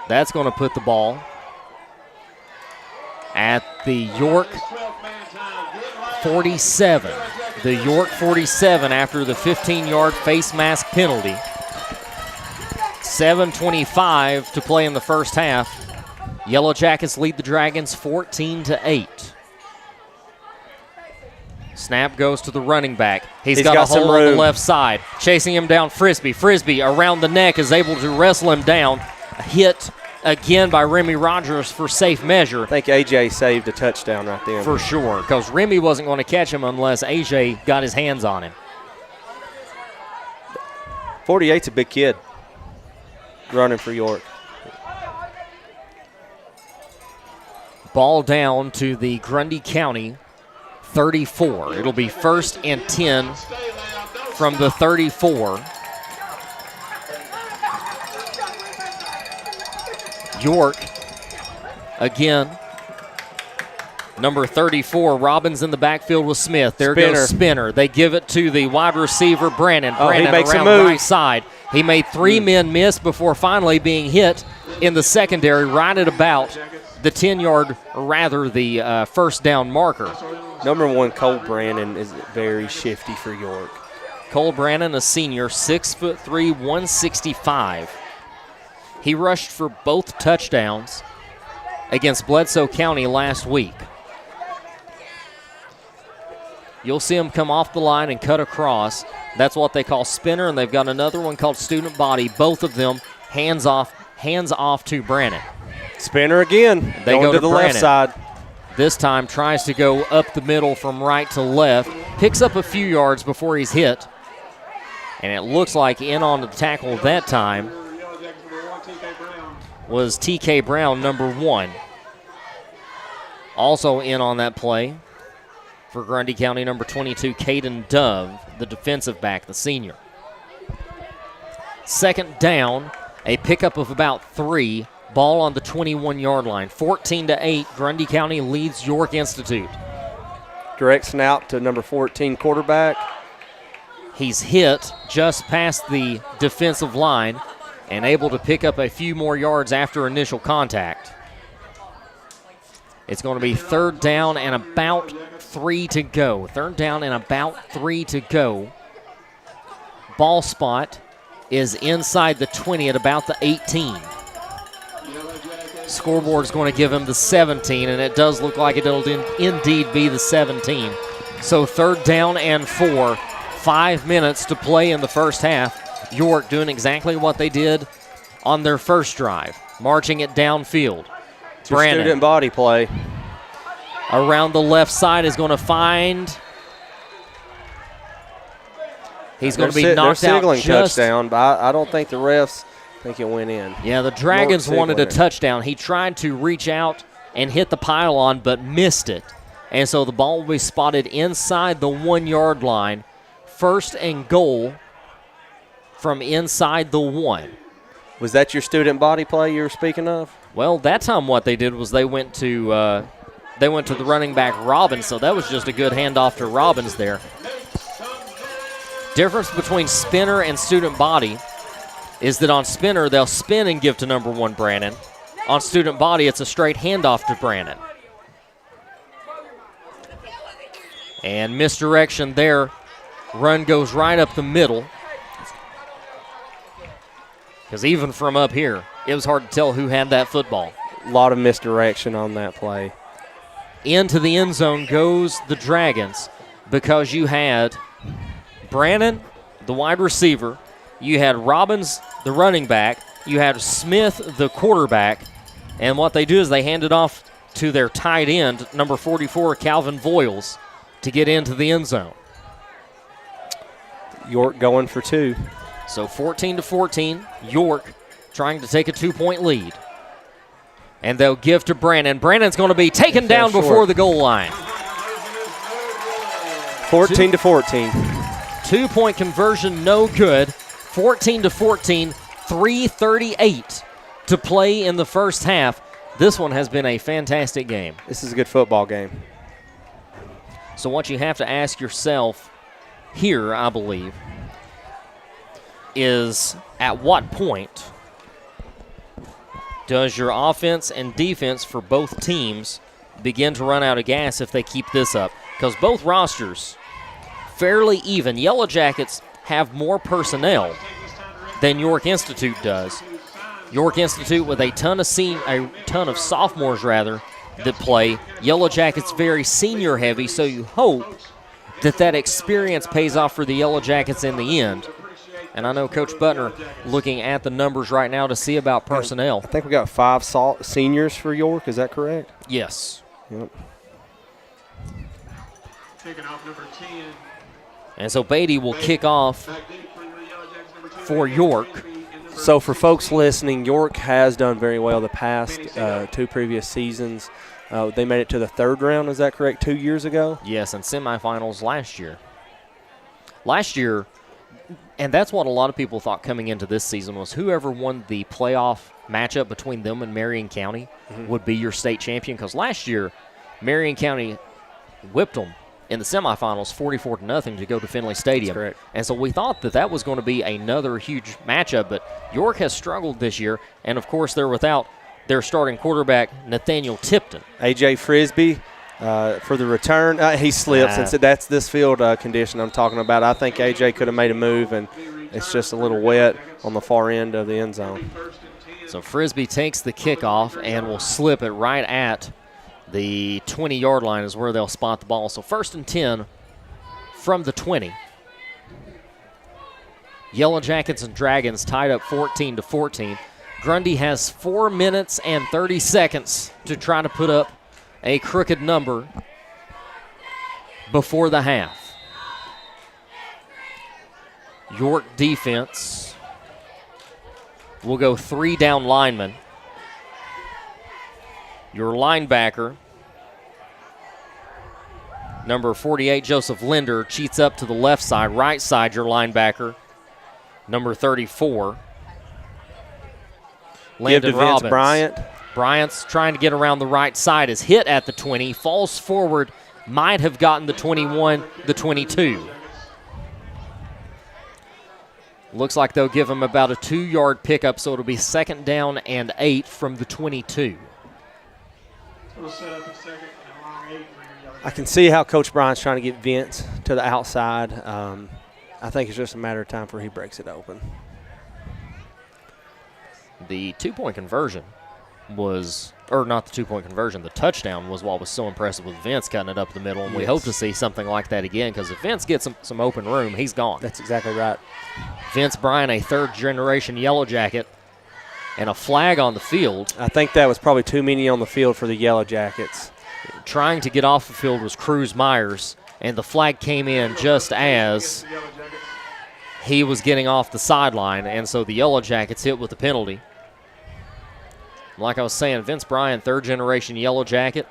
That's going to put the ball at the York 47. The York 47 after the 15-yard face mask penalty. 7:25 to play in the first half. Yellow Jackets lead the Dragons 14-8. Snap goes to the running back. He's got a hole on the left side. Chasing him down, Frisbee. Frisbee around the neck is able to wrestle him down. Hit again by Remy Rogers for safe measure. I think A.J. saved a touchdown right there. For sure, because Remy wasn't going to catch him unless A.J. got his hands on him. 48's a big kid running for York. Ball down to the Grundy County 34. It'll be 1st and 10 from the 34. York again. Number 34, Robbins in the backfield with Smith. There goes Spinner. They give it to the wide receiver, Brandon. Brandon he makes around a move. Right side. He made 3 men miss before finally being hit in the secondary right at about the 10-yard, rather the first down marker. Number 1, Cole Brandon, is very shifty for York. Cole Brandon, a senior, 6'3", 165. He rushed for both touchdowns against Bledsoe County last week. You'll see them come off the line and cut across. That's what they call spinner, and they've got another one called student body. Both of them hands off to Brannon. Spinner again. They go to the left side. This time tries to go up the middle from right to left. Picks up a few yards before he's hit. And it looks like in on the tackle that time was TK Brown, number 1. Also in on that play for Grundy County, number 22, Caden Dove, the defensive back, the senior. Second down, a pickup of about 3, ball on the 21-yard line. 14-8, Grundy County leads York Institute. Direct snap to number 14 quarterback. He's hit just past the defensive line and able to pick up a few more yards after initial contact. It's going to be third down and about 3 to go. Third down and about 3 to go. Ball spot is inside the 20 at about the 18. Scoreboard is going to give him the 17, and it does look like it'll indeed be the 17. So third down and 4. 5 minutes to play in the first half. York doing exactly what they did on their first drive, marching it downfield. Brannon, student body play. Around the left side is going to find. He's going to be knocked they're out. Signaling touchdown, but I don't think the refs think it went in. Yeah, the Dragons wanted a touchdown. He tried to reach out and hit the pylon, but missed it. And so the ball will be spotted inside the 1-yard line. First and goal from inside the 1. Was that your student body play you were speaking of? Well, that time what they did was they went to the running back Robbins, so that was just a good handoff to Robbins there. Difference between spinner and student body is that on spinner they'll spin and give to number 1 Brannon. On student body it's a straight handoff to Brannon. And misdirection there. Run goes right up the middle. Because even from up here, it was hard to tell who had that football. A lot of misdirection on that play. Into the end zone goes the Dragons because you had Brannon, the wide receiver. You had Robbins, the running back. You had Smith, the quarterback. And what they do is they hand it off to their tight end, number 44, Calvin Voiles, to get into the end zone. York going for 2. So 14-14, York trying to take a 2-point lead. And they'll give to Brannon. Brannon's going to be taken down before the goal line. 14-14. 2-point conversion, no good. 14-14, 3:38 to play in the first half. This one has been a fantastic game. This is a good football game. So what you have to ask yourself here, I believe, is at what point does your offense and defense for both teams begin to run out of gas if they keep this up? Because both rosters, fairly even. Yellow Jackets have more personnel than York Institute does. York Institute with a ton of sophomores that play. Yellow Jackets very senior heavy, so you hope that experience pays off for the Yellow Jackets in the end. And I know Coach Butner looking at the numbers right now to see about personnel. I think we got 5 seniors for York. Is that correct? Yes. Yep. Taking off number 10. And so Beatty will kick off for York. So for folks listening, York has done very well the past 2 previous seasons. They made it to the 3rd round, is that correct, 2 years ago? Yes, and semifinals last year. Last year, and that's what a lot of people thought coming into this season, was whoever won the playoff matchup between them and Marion County would be your state champion. Because last year, Marion County whipped them in the semifinals 44-0 to go to Finley Stadium. That's correct. And so we thought that was going to be another huge matchup, but York has struggled this year, and of course they're without their starting quarterback, Nathaniel Tipton. A.J. Frisbee for the return. He slips, and so that's this field condition I'm talking about. I think A.J. could have made a move, and it's just a little wet on the far end of the end zone. So Frisbee takes the kickoff and will slip it right at the 20-yard line is where they'll spot the ball. So 1st and 10 from the 20. Yellow Jackets and Dragons tied up 14-14. Grundy has 4 minutes and 30 seconds to try to put up a crooked number before the half. York defense will go 3 down linemen. Your linebacker, number 48, Joseph Linder, cheats up to the left side. Right side, your linebacker, number 34, Landon Robbins. Bryant. Bryant's trying to get around the right side, is hit at the 20, falls forward, might have gotten the 21, the 22. Looks like they'll give him about a 2-yard pickup, so it'll be 2nd down and 8 from the 22. I can see how Coach Bryant's trying to get Vince to the outside. I think it's just a matter of time before he breaks it open. The 2-point conversion was, or not the 2-point conversion, the touchdown was what was so impressive with Vince cutting it up the middle, and we hope to see something like that again, because if Vince gets some open room, he's gone. That's exactly right. Vince Bryant, a 3rd-generation Yellow Jacket, and a flag on the field. I think that was probably too many on the field for the Yellow Jackets. Trying to get off the field was Cruz Myers, and the flag came in just as he was getting off the sideline, and so the Yellow Jackets hit with the penalty. Like I was saying, Vince Bryant, 3rd-generation Yellow Jacket,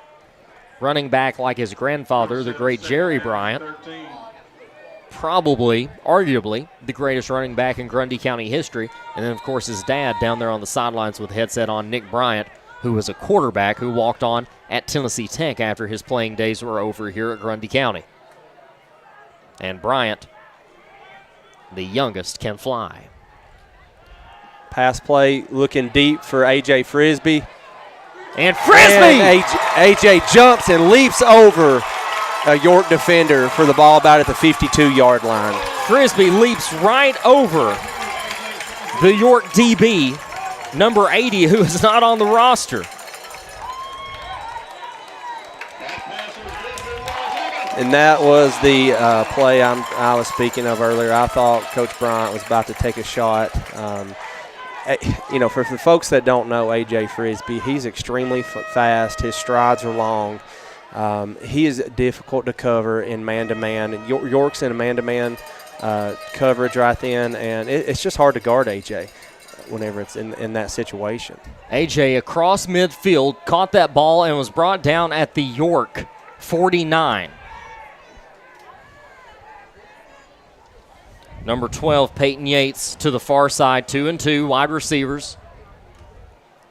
running back like his grandfather, the great Jerry Bryant. Probably, arguably, the greatest running back in Grundy County history. And then, of course, his dad down there on the sidelines with the headset on, Nick Bryant, who was a quarterback who walked on at Tennessee Tech after his playing days were over here at Grundy County. And Bryant, the youngest, can fly. Pass play looking deep for A.J. Frisbee. And Frisbee! And A.J. jumps and leaps over a York defender for the ball about at the 52-yard line. Frisbee leaps right over the York DB, number 80, who is not on the roster. And that was the play I was speaking of earlier. I thought Coach Bryant was about to take a shot. For the folks that don't know A.J. Frisbee, he's extremely fast. His strides are long. He is difficult to cover in man-to-man. York's in a man-to-man coverage right then, and it's just hard to guard A.J. whenever it's in that situation. A.J. across midfield, caught that ball and was brought down at the York 49. Number 12, Peyton Yates to the far side, 2-2, wide receivers.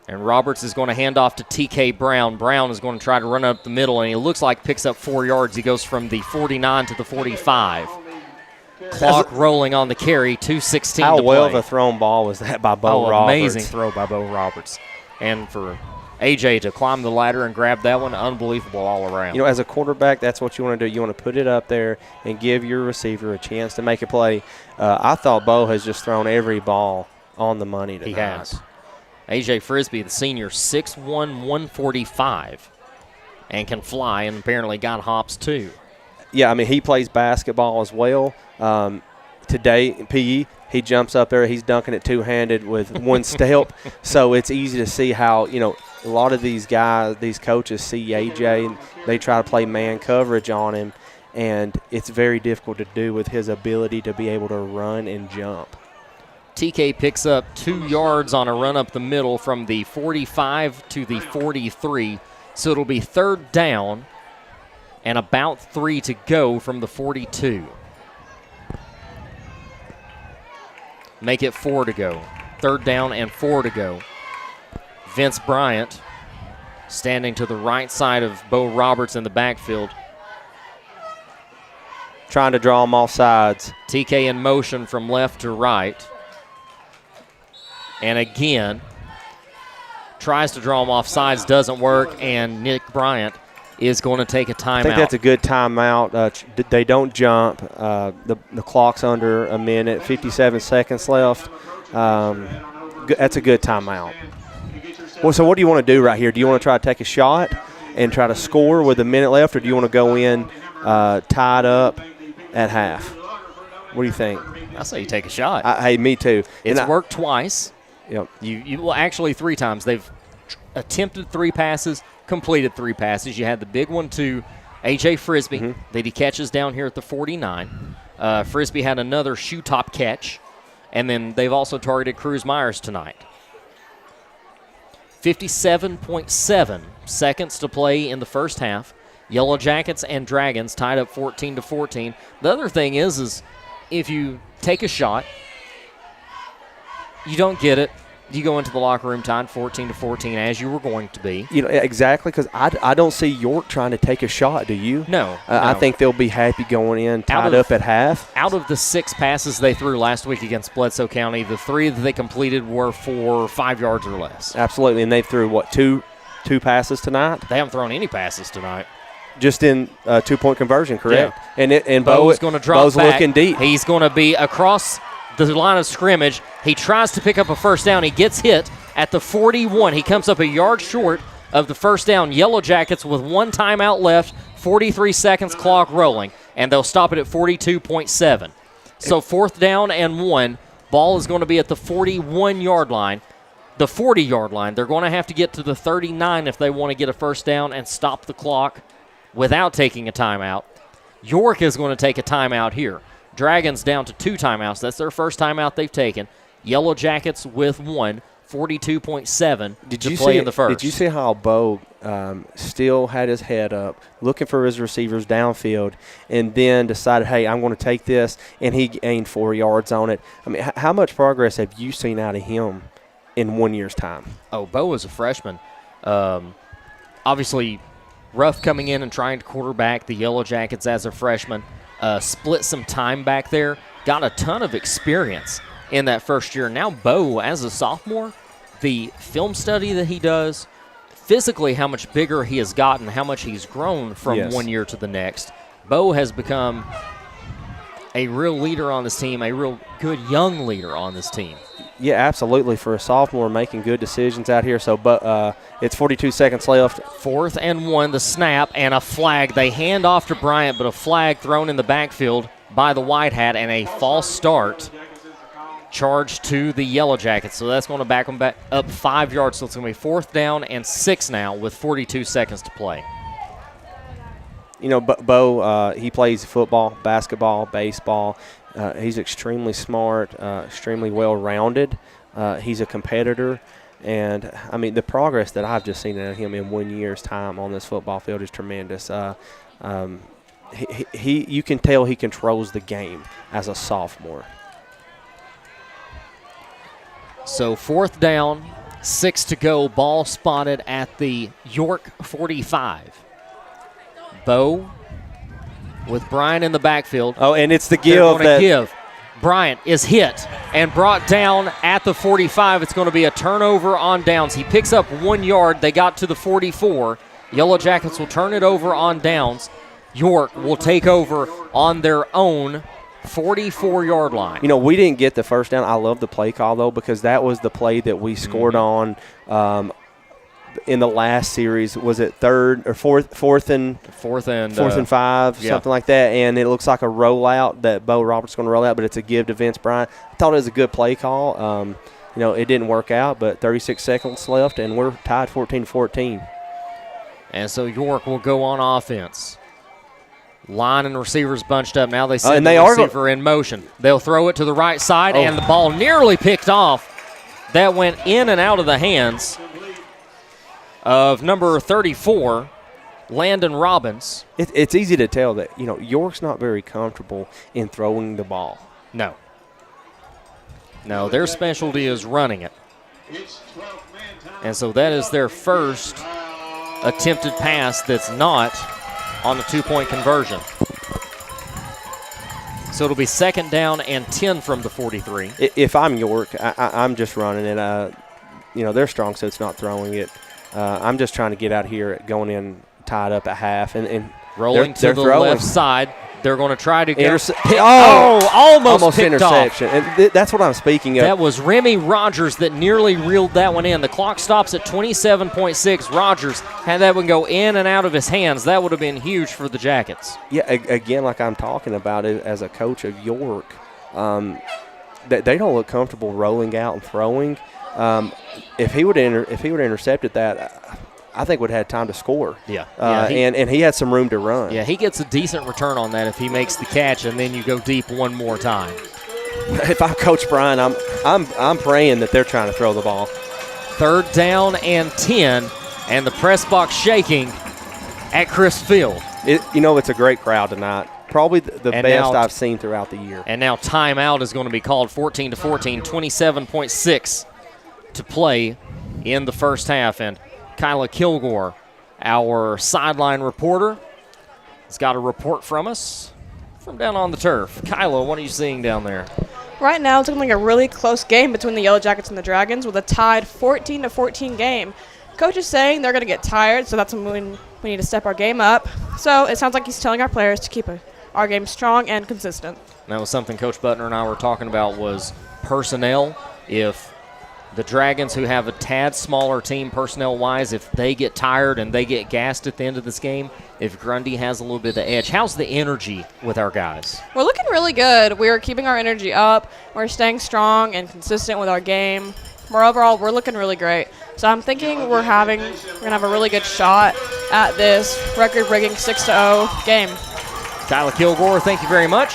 And Roberts is going to hand off to T.K. Brown. Brown is going to try to run up the middle, and he looks like picks up 4 yards. He goes from the 49 to the 45. Clock rolling on the carry, 2:16 to play. How well of a thrown ball was that by Bo Roberts? Amazing throw by Bo Roberts. And for A.J. to climb the ladder and grab that one, unbelievable all around. As a quarterback, that's what you want to do. You want to put it up there and give your receiver a chance to make a play. I thought Bo has just thrown every ball on the money tonight. He has. A.J. Frisbee, the senior, 6'1", 145, and can fly, and apparently got hops too. Yeah, he plays basketball as well. Today in PE, he jumps up there. He's dunking it two-handed with one step. So it's easy to see how, a lot of these guys, these coaches see A.J. and they try to play man coverage on him, and it's very difficult to do with his ability to be able to run and jump. TK picks up 2 yards on a run up the middle from the 45 to the 43. So it'll be 3rd down and about 3 to go from the 42. Make it 4 to go. 3rd down and 4 to go. Vince Bryant standing to the right side of Bo Roberts in the backfield. Trying to draw him off sides. TK in motion from left to right. And again, tries to draw him off sides, doesn't work, and Nick Bryant is going to take a timeout. I think that's a good timeout. They don't jump. The clock's under a minute, 57 seconds left. Good that's a good timeout. Well, so what do you want to do right here? Do you want to try to take a shot and try to score with a minute left, or do you want to go in tied up at half? What do you think? I say you take a shot. Hey, me too. It's worked twice. Yep. Well, actually 3 times. They've attempted 3 passes, completed 3 passes. You had the big one to A.J. Frisbee that he catches down here at the 49. Frisbee had another shoe top catch, and then they've also targeted Cruz Myers tonight. 57.7 seconds to play in the first half. Yellow Jackets and Dragons tied up 14-14. The other thing is if you take a shot, you don't get it, you go into the locker room tied 14-14 as you were going to be. Exactly, because I don't see York trying to take a shot, do you? No. I think they'll be happy going in tied up at half. Out of the 6 passes they threw last week against Bledsoe County, the 3 that they completed were for 5 yards or less. Absolutely, and they threw, two passes tonight? They haven't thrown any passes tonight. Just in 2-point conversion, correct? Yeah. And Bo's going to drop Bo's back. Looking deep. He's going to be across the line of scrimmage. He tries to pick up a first down. He gets hit at the 41. He comes up a yard short of the first down. Yellow Jackets with 1 timeout left, 43 seconds clock rolling, and they'll stop it at 42.7. So 4th down and 1. Ball is going to be at the 41-yard line. The 40-yard line. They're going to have to get to the 39 if they want to get a first down and stop the clock without taking a timeout. York is going to take a timeout here. Dragons down to 2 timeouts. That's their first timeout they've taken. Yellow Jackets with 1, 42.7 to play in the first. Did you see how Bo still had his head up, looking for his receivers downfield, and then decided, hey, I'm going to take this, and he gained 4 yards on it? I mean, how much progress have you seen out of him in 1 year's time? Oh, Bo was a freshman. Obviously, rough coming in and trying to quarterback the Yellow Jackets as a freshman. Split some time back there. Got a ton of experience in that first year. Now Bo, as a sophomore, the film study that he does, physically how much bigger he has gotten, how much he's grown from 1 year to the next. Bo has become a real leader on this team, a real good young leader on this team. Yeah, absolutely. For a sophomore, making good decisions out here. So, it's 42 seconds left. 4th and 1, the snap, and a flag. They hand off to Bryant, but a flag thrown in the backfield by the White Hat, and a false start charge to the Yellow Jackets. So that's going to back them back up 5 yards. So it's going to be 4th down and 6 now with 42 seconds to play. Bo, he plays football, basketball, baseball. He's extremely smart, extremely well-rounded. He's a competitor. And, I mean, the progress that I've just seen in him in 1 year's time on this football field is tremendous. You can tell he controls the game as a sophomore. So 4th down, 6 to go. Ball spotted at the York 45. Bo with Bryant in the backfield. Oh, and it's the give. Bryant is hit and brought down at the 45. It's going to be a turnover on downs. He picks up 1 yard. They got to the 44. Yellow Jackets will turn it over on downs. York will take over on their own 44-yard line. We didn't get the first down. I love the play call, though, because that was the play that we scored on in the last series. Was it fourth and 5, something like that? And it looks like a rollout that Bo Roberts is going to roll out, but it's a give to Vince Bryant. I thought it was a good play call. It didn't work out, but 36 seconds left, and we're tied 14-14. And so York will go on offense. Line and receivers bunched up. Now they send the receiver in motion. They'll throw it to the right side, and the ball nearly picked off. That went in and out of the hands of number 34, Landon Robbins. It's easy to tell that, York's not very comfortable in throwing the ball. No, their specialty is running it. And so that is their first attempted pass that's not on the 2-point conversion. So it'll be 2nd down and 10 from the 43. If I'm York, I'm just running it. Their strong suit's not throwing it. I'm just trying to get out here going in tied up at half. And rolling to the left side. They're going to try to go. Almost Almost picked interception. off. And that's what I'm speaking of. That was Remy Rogers that nearly reeled that one in. The clock stops at 27.6. Rogers had that one go in and out of his hands. That would have been huge for the Jackets. Yeah, again, like I'm talking about it as a coach of York, they don't look comfortable rolling out and throwing. If he would have intercepted that, I think would have had time to score. Yeah. And he had some room to run. Yeah, he gets a decent return on that if he makes the catch, and then you go deep one more time. If I'm Coach Bryan, I'm praying that they're trying to throw the ball. 3rd down and 10, and the press box shaking at Chris Field. It's a great crowd tonight. Probably the And best now- I've seen throughout the year. And now timeout is going to be called. 14-14, 27.6 to play in the first half. And Kyla Kilgore, our sideline reporter, has got a report from us from down on the turf. Kyla, what are you seeing down there? Right now, it's looking like a really close game between the Yellow Jackets and the Dragons with a tied 14-14 game. Coach is saying they're going to get tired, so that's when we need to step our game up. So it sounds like he's telling our players to keep our game strong and consistent. That was something Coach Butner and I were talking about was personnel. If the Dragons, who have a tad smaller team personnel-wise, if they get tired and they get gassed at the end of this game, if Grundy has a little bit of the edge, how's the energy with our guys? We're looking really good. We're keeping our energy up. We're staying strong and consistent with our game. Overall, we're looking really great. So I'm thinking we're going to have a really good shot at this record-breaking 6-0 game. Kyla Kilgore, thank you very much.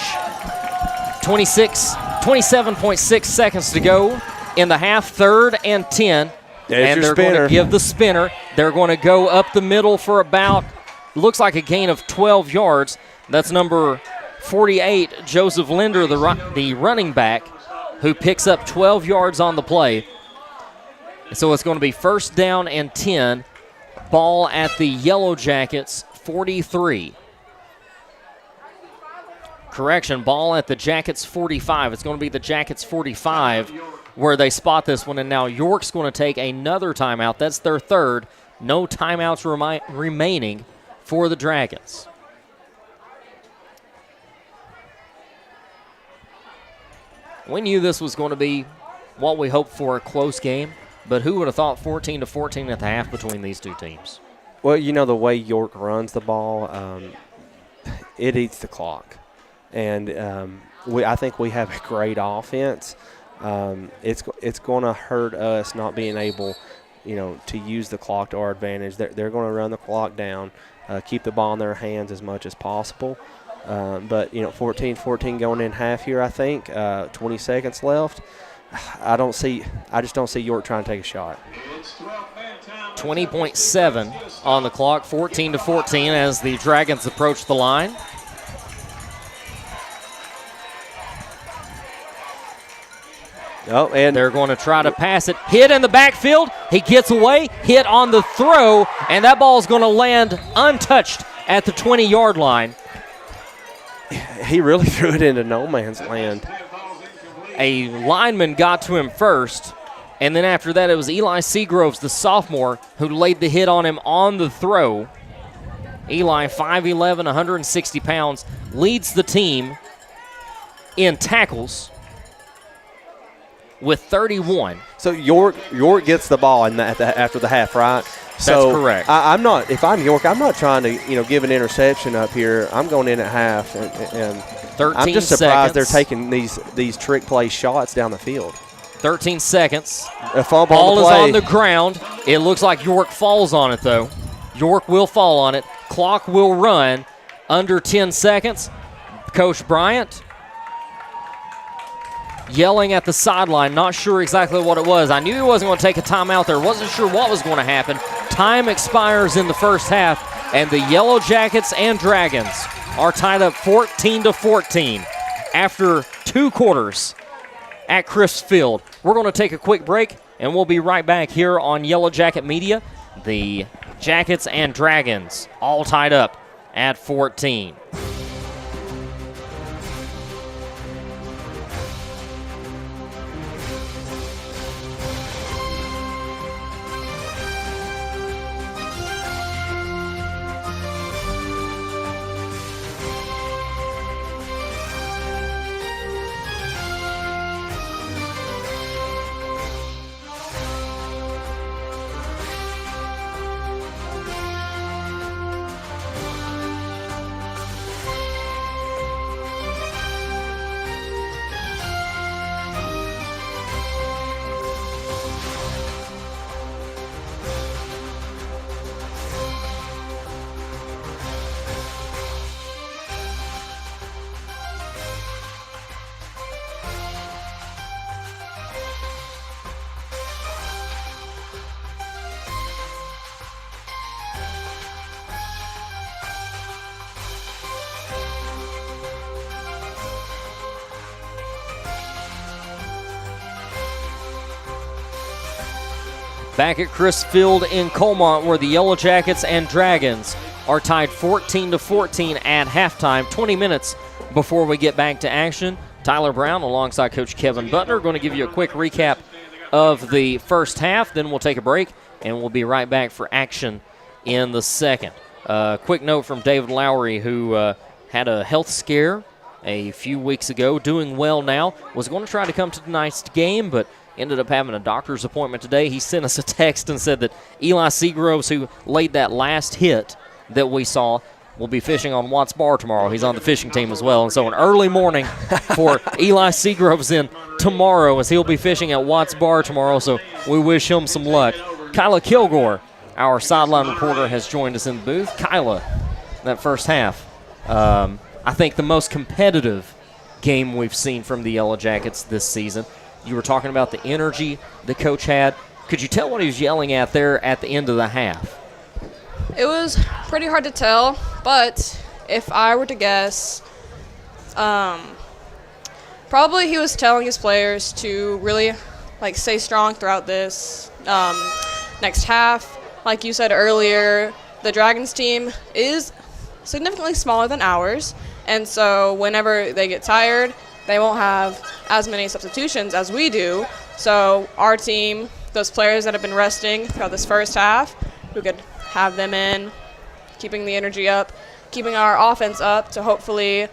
27.6 seconds to go in the half, 3rd and 10. And they're going to give the spinner. They're going to go up the middle for about, looks like a gain of 12 yards. That's number 48, Joseph Linder, the running back, who picks up 12 yards on the play. So it's going to be 1st down and 10. Ball at the Yellow Jackets, 43. Correction, ball at the Jackets 45. It's going to be the Jackets 45 where they spot this one, and now York's going to take another timeout. That's their 3rd. No timeouts remaining for the Dragons. We knew this was going to be what we hoped for, a close game, but who would have thought 14-14 at the half between these two teams? Well, the way York runs the ball, it eats the clock. And I think we have a great offense. It's going to hurt us not being able, to use the clock to our advantage. They're going to run the clock down, keep the ball in their hands as much as possible. But 14-14 going in half here, I think. 20 seconds left. I just don't see York trying to take a shot. 20.7 on the clock, 14-14 as the Dragons approach the line. Oh, and they're going to try to pass it. Hit in the backfield. He gets away. Hit on the throw, and that ball is going to land untouched at the 20-yard line. He really threw it into no man's land. A lineman got to him first, and then after that it was Eli Seagroves, the sophomore, who laid the hit on him on the throw. Eli, 5'11", 160 pounds, leads the team in tackles with 31. So York gets the ball after the half, right? That's correct. I'm not. If I'm York, I'm not trying to give an interception up here. I'm going in at half, and 13 I'm just surprised seconds. they're taking these trick play shots down the field. 13 seconds. A fumble ball on the is play. on the ground. It looks like York falls on it, though. York will fall on it. Clock will run under 10 seconds. Coach Bryant yelling at the sideline, not sure exactly what it was. I knew he wasn't going to take a timeout there. Wasn't sure what was going to happen. Time expires in the first half, and the Yellow Jackets and Dragons are tied up 14-14 after 2 quarters at Chris Field. We're going to take a quick break, and we'll be right back here on Yellow Jacket Media. The Jackets and Dragons all tied up at 14. back at Chris Field in Colmont, where the Yellow Jackets and Dragons are tied 14-14 at halftime. 20 minutes before we get back to action. Tyler Brown alongside Coach Kevin Butler going to give you a quick recap of the first half. Then we'll take a break, and we'll be right back for action in the second. Quick note from David Lowry, who had a health scare a few weeks ago, doing well now. Was going to try to come to tonight's game, but ended up having a doctor's appointment today. He sent us a text and said that Eli Seagroves, who laid that last hit that we saw, will be fishing on Watts Bar tomorrow. He's on the fishing team as well. And so an early morning for Eli Seagroves in tomorrow, as he'll be fishing at Watts Bar tomorrow. So we wish him some luck. Kyla Kilgore, our sideline reporter, has joined us in the booth. Kyla, that first half, I think the most competitive game we've seen from the Yellow Jackets this season. You were talking about the energy the coach had. Could you tell what he was yelling at there at the end of the half? It was pretty hard to tell, but if I were to guess, probably he was telling his players to really stay strong throughout this next half. Like you said earlier, the Dragons team is significantly smaller than ours, and so whenever they get tired, they won't have as many substitutions as we do. So our team, those players that have been resting throughout this first half, we could have them in, keeping the energy up, keeping our offense up to hopefully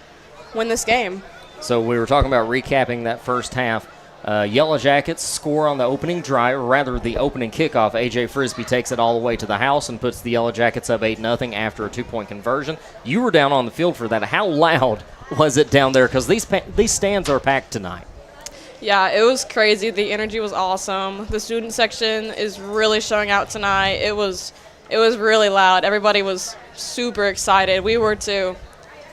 win this game. So we were talking about recapping that first half. Yellow Jackets score on the opening drive, or rather the opening kickoff. A.J. Frisbee takes it all the way to the house and puts the Yellow Jackets up 8-0 after a 2-point conversion. You were down on the field for that. How loud was it down there? Because these stands are packed tonight. Yeah, it was crazy. The energy was awesome. The student section is really showing out tonight. It was really loud. Everybody was super excited. We were too.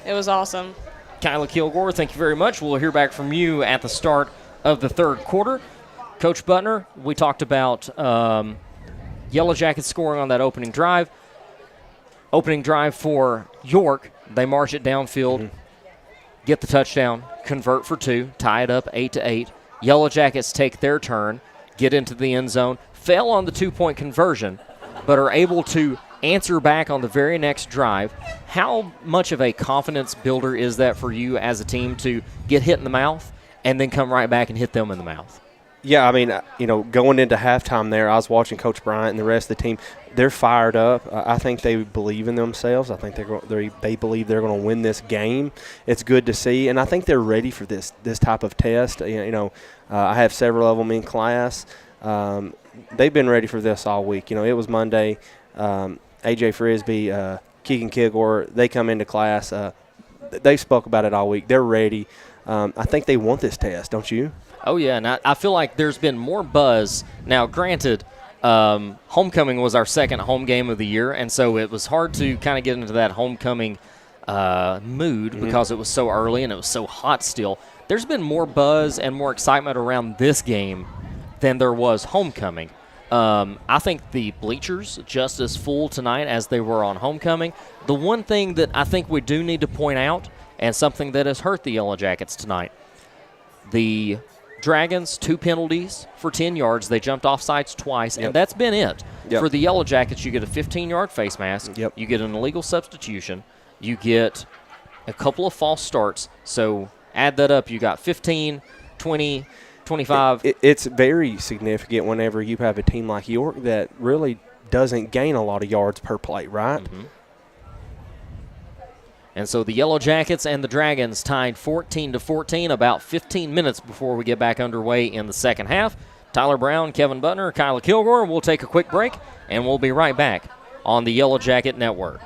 It was awesome. Kyla Kilgore, thank you very much. We'll hear back from you at the start of the third quarter. Coach Butner, we talked about Yellow Jackets scoring on that opening drive. Opening drive for York. They march it downfield, get the touchdown, convert for two, tie it up 8-8. Yellow Jackets take their turn, get into the end zone, fail on the 2-point conversion, but are able to answer back on the very next drive. How much of a confidence builder is that for you as a team to get hit in the mouth and then come right back and hit them in the mouth? Yeah, I mean, going into halftime there, I was watching Coach Bryant and the rest of the team. They're fired up. I think they believe in themselves. I think they believe they're going to win this game. It's good to see, and I think they're ready for this type of test. I have several of them in class. They've been ready for this all week. It was Monday. A.J. Frisbee, Keegan Kilgore, they come into class. They spoke about it all week. They're ready. I think they want this test, don't you? Oh, yeah, and I feel like there's been more buzz. Now, granted, homecoming was our second home game of the year, and so it was hard to kind of get into that homecoming mood because it was so early and it was so hot still. There's been more buzz and more excitement around this game than there was homecoming. I think the bleachers just as full tonight as they were on homecoming. The one thing that I think we do need to point out, and something that has hurt the Yellow Jackets tonight, the Dragons, 2 penalties for 10 yards. They jumped off sides twice, and that's been it. For the Yellow Jackets, you get a 15-yard face mask. You get an illegal substitution. You get a couple of false starts. So add that up. You got 15, 20, 25. It's very significant whenever you have a team like York that really doesn't gain a lot of yards per play, right? And so the Yellow Jackets and the Dragons tied 14-14 about 15 minutes before we get back underway in the second half. Tyler Brown, Kevin Butner, Kyla Kilgore. We'll take a quick break, and we'll be right back on the Yellow Jacket Network.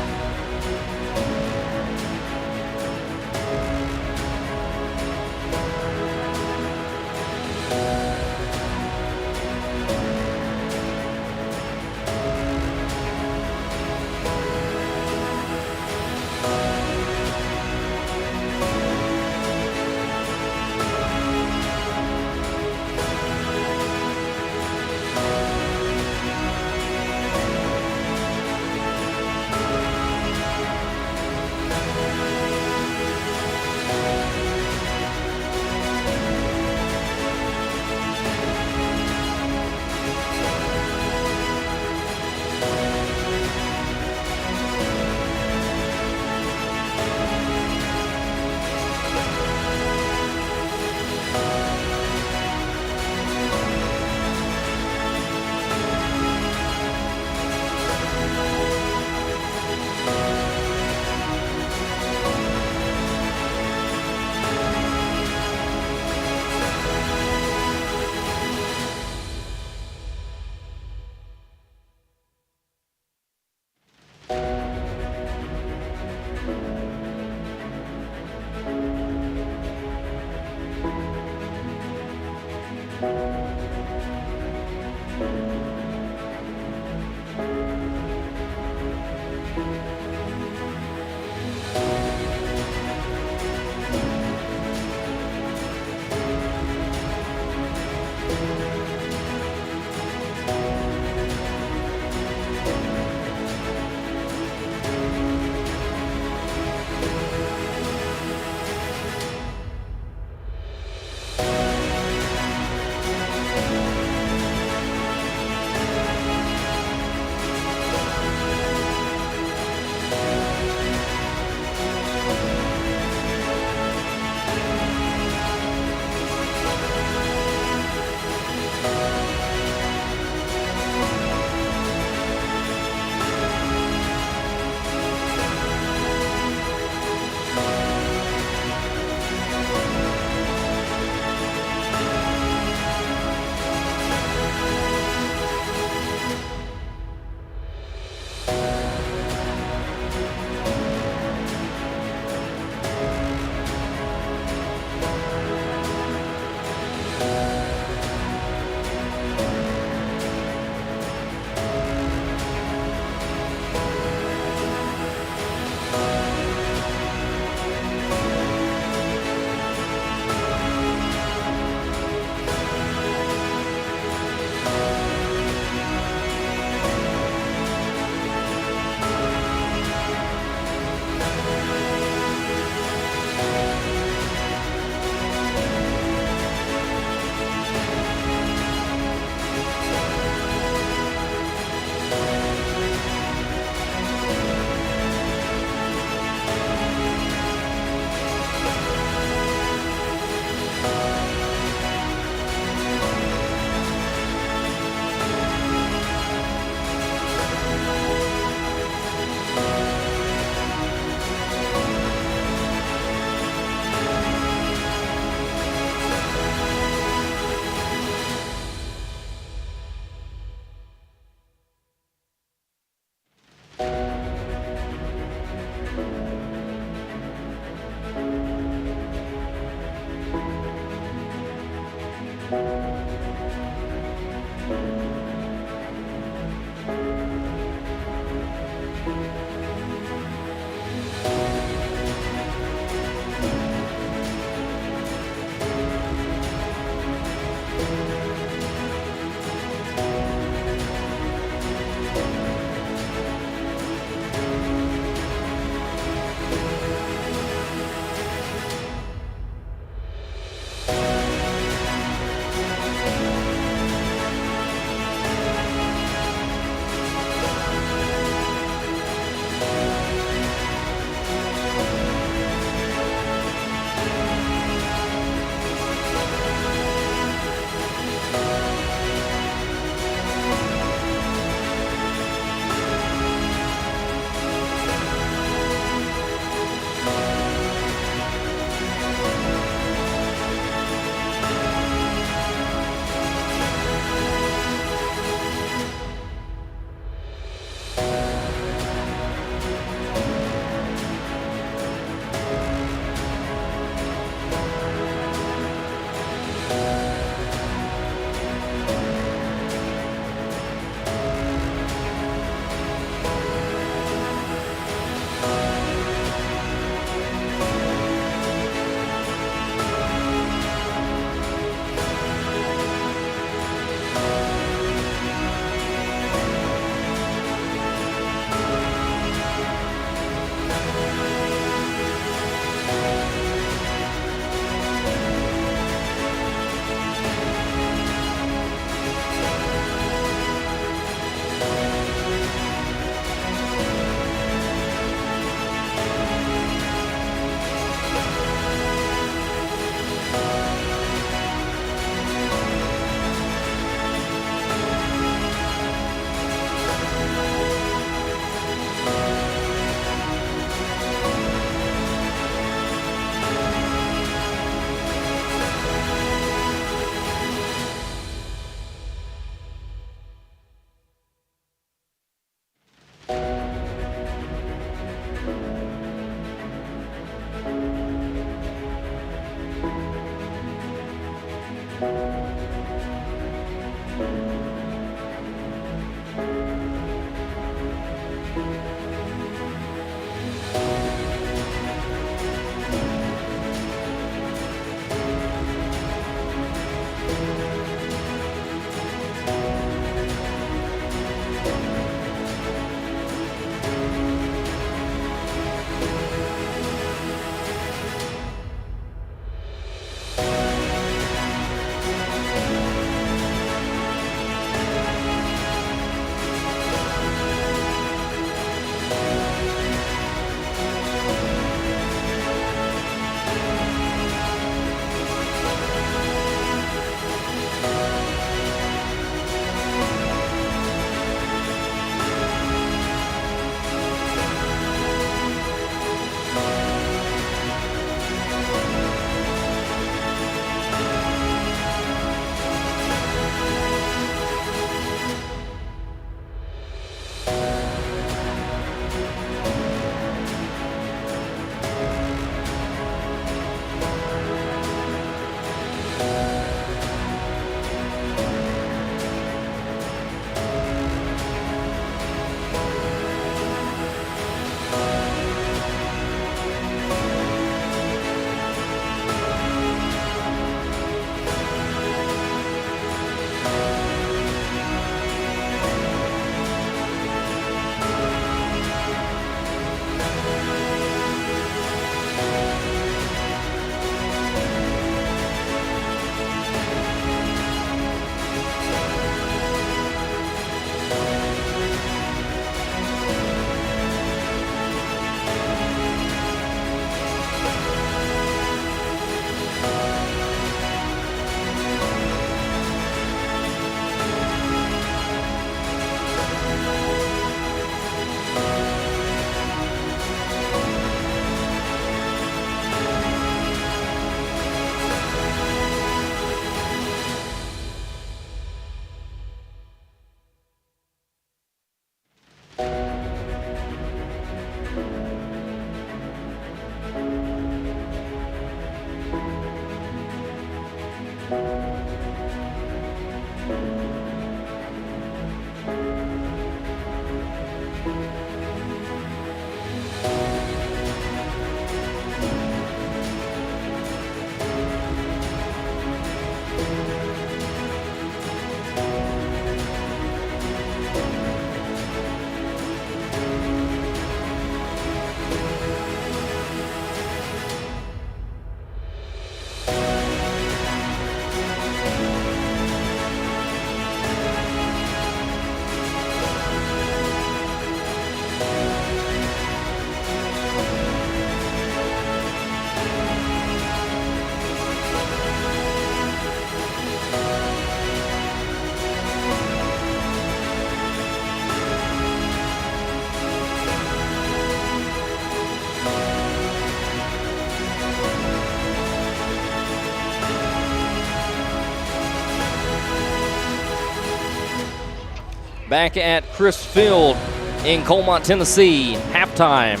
back at Chris Field in Colmont, Tennessee. Halftime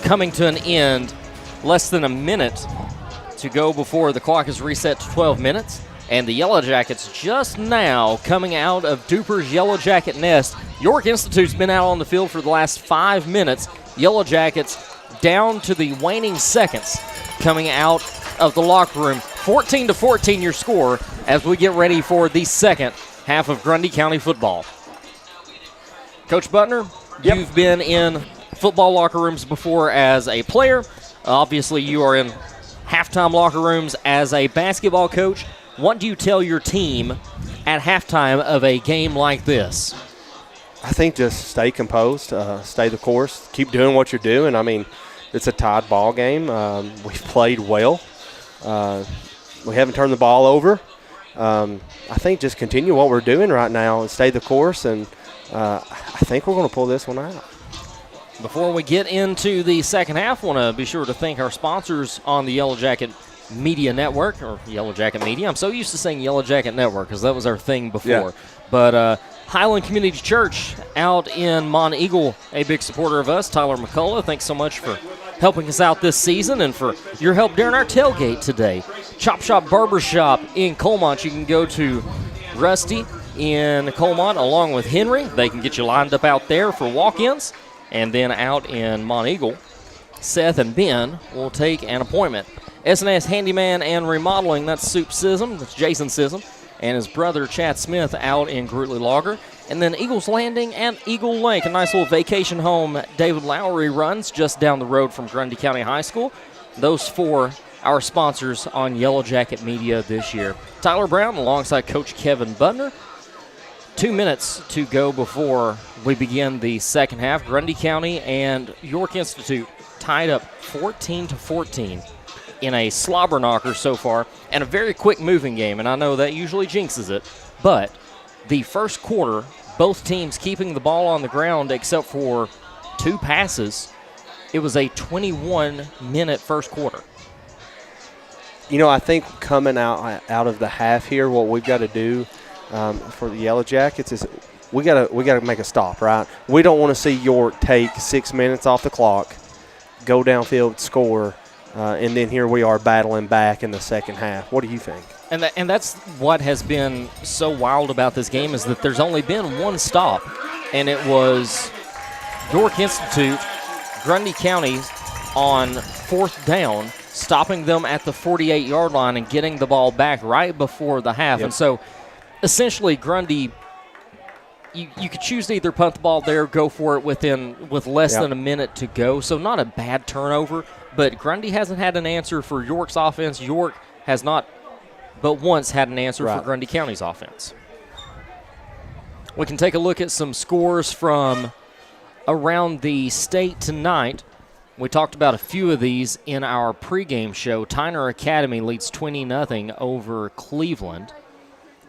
coming to an end. Less than a minute to go before the clock is reset to 12 minutes. And the Yellow Jackets just now coming out of Duper's Yellow Jacket nest. York Institute's been out on the field for the last 5 minutes. Yellow Jackets down to the waning seconds coming out of the locker room. 14-14 your score as we get ready for the second half of Grundy County football. Coach Butner, you've been in football locker rooms before as a player. Obviously, you are in halftime locker rooms as a basketball coach. What do you tell your team at halftime of a game like this? I think just stay composed, stay the course, keep doing what you're doing. I mean, it's a tied ball game. We've played well. We haven't turned the ball over. I think just continue what we're doing right now and stay the course, and I think we're going to pull this one out. Before we get into the second half, I want to be sure to thank our sponsors on the Yellow Jacket Media Network, or Yellow Jacket Media. I'm so used to saying Yellow Jacket Network because that was our thing before. Yeah. But Highland Community Church out in Mont Eagle, a big supporter of us. Tyler McCullough, thanks so much for helping us out this season and for your help during our tailgate today. Chop Shop Barbershop in Colmont. You can go to Rusty in Colmont along with Henry. They can get you lined up out there for walk-ins. And then out in Mont Eagle, Seth and Ben will take an appointment. S&S Handyman and Remodeling, that's Soup Sism, that's Jason Sism, and his brother Chad Smith out in Grootley Logger. And then Eagles Landing and Eagle Lake, a nice little vacation home David Lowry runs just down the road from Grundy County High School. Those four our sponsors on Yellow Jacket Media this year. Tyler Brown alongside Coach Kevin Butner. 2 minutes to go before we begin the second half. Grundy County and York Institute tied up 14-14 in a slobber knocker so far and a very quick moving game, and I know that usually jinxes it, but the first quarter, both teams keeping the ball on the ground except for 2 passes. It was a 21-minute first quarter. You know, I think coming out of the half here, what we've got to do for the Yellow Jackets is we gotta make a stop, right? We don't want to see York take 6 minutes off the clock, go downfield, score, and then here we are battling back in the second half. What do you think? And that's what has been so wild about this game is that there's only been one stop, and it was York Institute, Grundy County on 4th down, stopping them at the 48-yard line and getting the ball back right before the half. Yep. And so essentially Grundy, you could choose to either punt the ball there, go for it with less than a minute to go. So not a bad turnover, but Grundy hasn't had an answer for York's offense. York has not but once had an answer for Grundy County's offense. We can take a look at some scores from around the state tonight. We talked about a few of these in our pregame show. Tyner Academy leads 20-0 over Cleveland.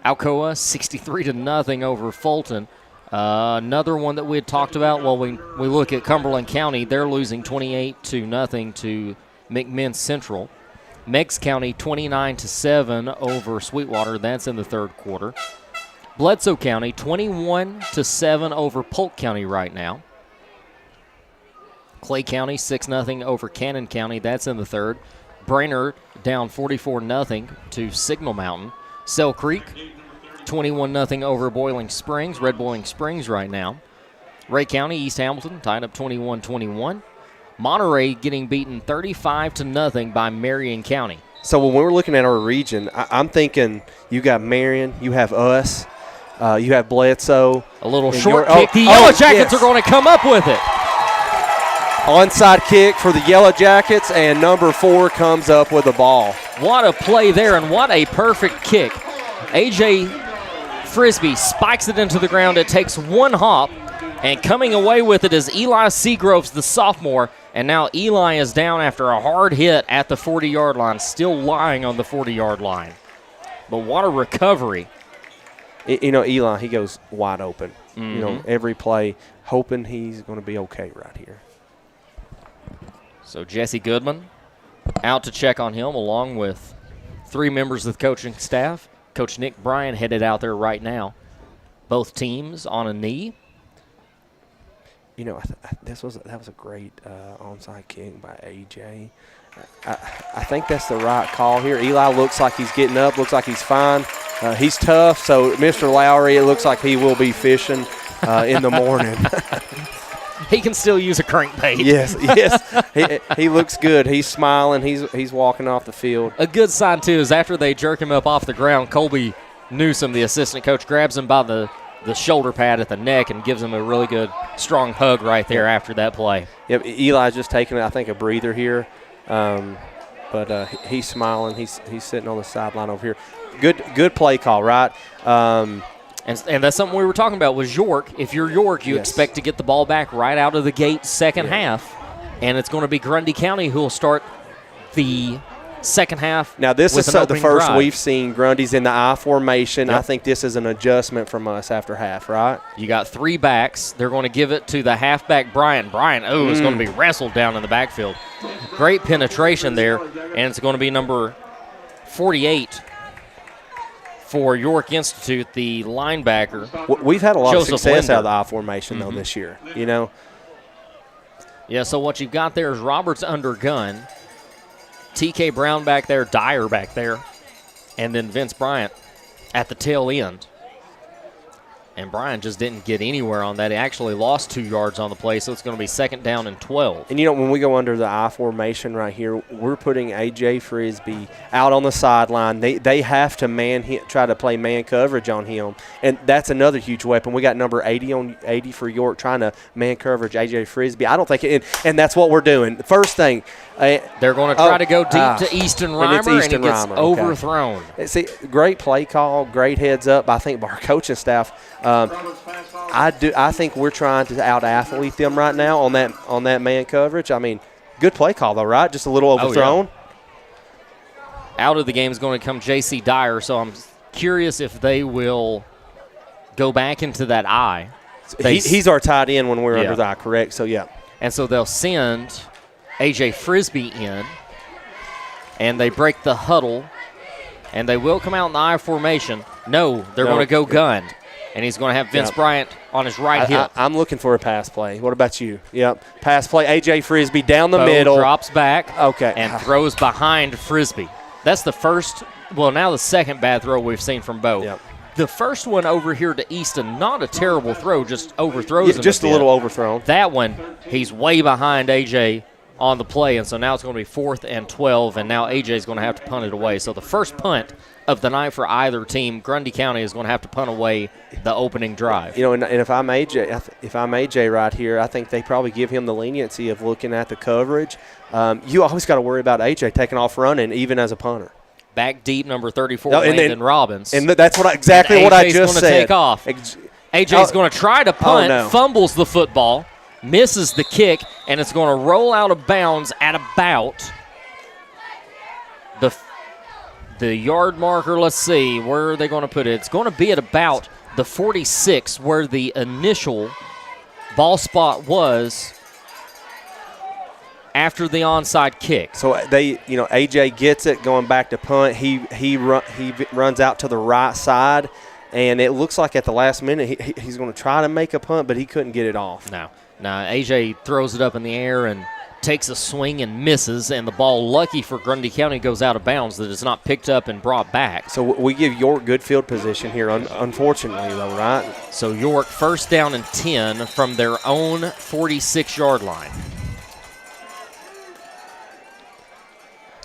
Alcoa 63-0 over Fulton. Another one that we had talked about, well, we look at Cumberland County. They're losing 28-0 to McMinn Central. Meigs County 29-7 over Sweetwater. That's in the third quarter. Bledsoe County 21-7 over Polk County right now. Clay County 6-0 over Cannon County. That's in the third. Brainerd down 44-0 to Signal Mountain. Sell Creek 21-0 over Boiling Springs. Red Boiling Springs right now. Ray County, East Hamilton tied up 21-21. Monterey getting beaten 35-0 by Marion County. So when we're looking at our region, I'm thinking you got Marion, you have us, you have Bledsoe. A little short kick. The Yellow Jackets are going to come up with it. Onside kick for the Yellow Jackets, and number 4 comes up with the ball. What a play there, and what a perfect kick. A.J. Frisbee spikes it into the ground. It takes one hop, and coming away with it is Eli Seagroves, the sophomore. And now Eli is down after a hard hit at the 40-yard line, still lying on the 40-yard line. But what a recovery. You know, Eli, he goes wide open. Mm-hmm. You know, every play, hoping he's going to be okay right here. So Jesse Goodman out to check on him along with 3 members of the coaching staff. Coach Nick Bryan headed out there right now. both teams on a knee. You know, that was a great onside kick by AJ. I think that's the right call here. Eli looks like he's getting up, looks like he's fine. He's tough, so Mr. Lowry, it looks like he will be fishing in the morning. He can still use a crankbait. Yes. He looks good. He's smiling. He's walking off the field. A good sign, too, is after they jerk him up off the ground, Colby Newsom, the assistant coach, grabs him by the shoulder pad at the neck and gives him a really good, strong hug right there after that play. Yep, Eli's just taking, I think, a breather here. But he's smiling. He's sitting on the sideline over here. Good play call, right? And that's something we were talking about was York. If you're York, you expect to get the ball back right out of the gate second half. And it's going to be Grundy County who will start the second half. Now, this is the first drive. we've seen Grundy's in the I formation. Yep. I think this is an adjustment from us after half, right? You got 3 backs. They're going to give it to the halfback, Bryant. Bryant, is going to be wrestled down in the backfield. Great penetration there, and it's going to be number 48 for York Institute, the linebacker. We've had a lot Joseph of success Linder. out of the I formation, though, this year, you know. Yeah, so what you've got there is Roberts under gun, TK Brown back there, Dyer back there, and then Vince Bryant at the tail end. And Bryant just didn't get anywhere on that. He actually lost 2 yards on the play, so it's going to be 2nd down and 12. And, you know, when we go under the I formation right here, we're putting A.J. Frisbee out on the sideline. They have to try to play man coverage on him, and that's another huge weapon. We got number 80 on 80 for York trying to man coverage A.J. Frisbee. I don't think and that's what we're doing. First thing. They're going to try to go deep to Easton Reimer, and he gets overthrown. See, great play call, great heads up, I think, by our coaching staff. I think we're trying to out-athlete them right now on that man coverage. I mean, good play call, though, right? Just a little overthrown. Out of the game is going to come J.C. Dyer, so I'm curious if they will go back into that I. He's our tight end when we're under the I, correct? So, yeah. And so they'll send A.J. Frisbee in, and they break the huddle, and they will come out in the I formation. No, they're going to go gun. And he's going to have Vince Bryant on his right hip. I'm looking for a pass play. What about you? Yep. Pass play. A.J. Frisbee down the middle. Drops back. Okay. And throws behind Frisbee. That's the first, now the second bad throw we've seen from Bo. Yep. The first one over here to Easton, not a terrible throw, just overthrows him. Just a little overthrown. That one, he's way behind A.J. on the play, and so now it's going to be 4th and 12, and now A.J. is going to have to punt it away. So the first punt of the night for either team, Grundy County is going to have to punt away the opening drive. You know, and if I'm AJ right here, I think they probably give him the leniency of looking at the coverage. You always got to worry about AJ taking off running, even as a punter. Back deep, number 34, Landon Robbins. And that's exactly what I just said. Take off. AJ's going to try to punt, fumbles the football, misses the kick, and it's going to roll out of bounds at about the yard marker. Let's see, where are they going to put it? It's going to be at about the 46, where the initial ball spot was after the onside kick. So AJ gets it going back to punt. He runs out to the right side, and it looks like at the last minute he's going to try to make a punt, but he couldn't get it off. No, AJ throws it up in the air and takes a swing and misses, and the ball, lucky for Grundy County, goes out of bounds that it's not picked up and brought back. So we give York good field position here, unfortunately, though, right? So York 1st down and 10 from their own 46-yard line.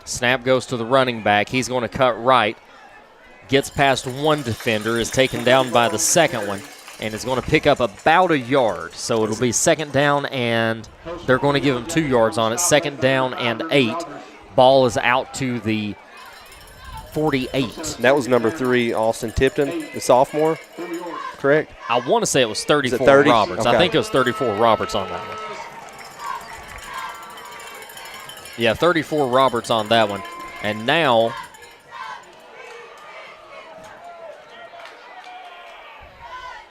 Snap goes to the running back. He's going to cut right. Gets past one defender, is taken down by the second one, and is going to pick up about a yard. So it'll be 2nd down, and they're going to give him 2 yards on it. 2nd down and 8. Ball is out to the 48. That was number 3, Austin Tipton, the sophomore, correct? I want to say it was 34 Roberts. Okay. I think it was 34 Roberts on that one. Yeah, 34 Roberts on that one. And now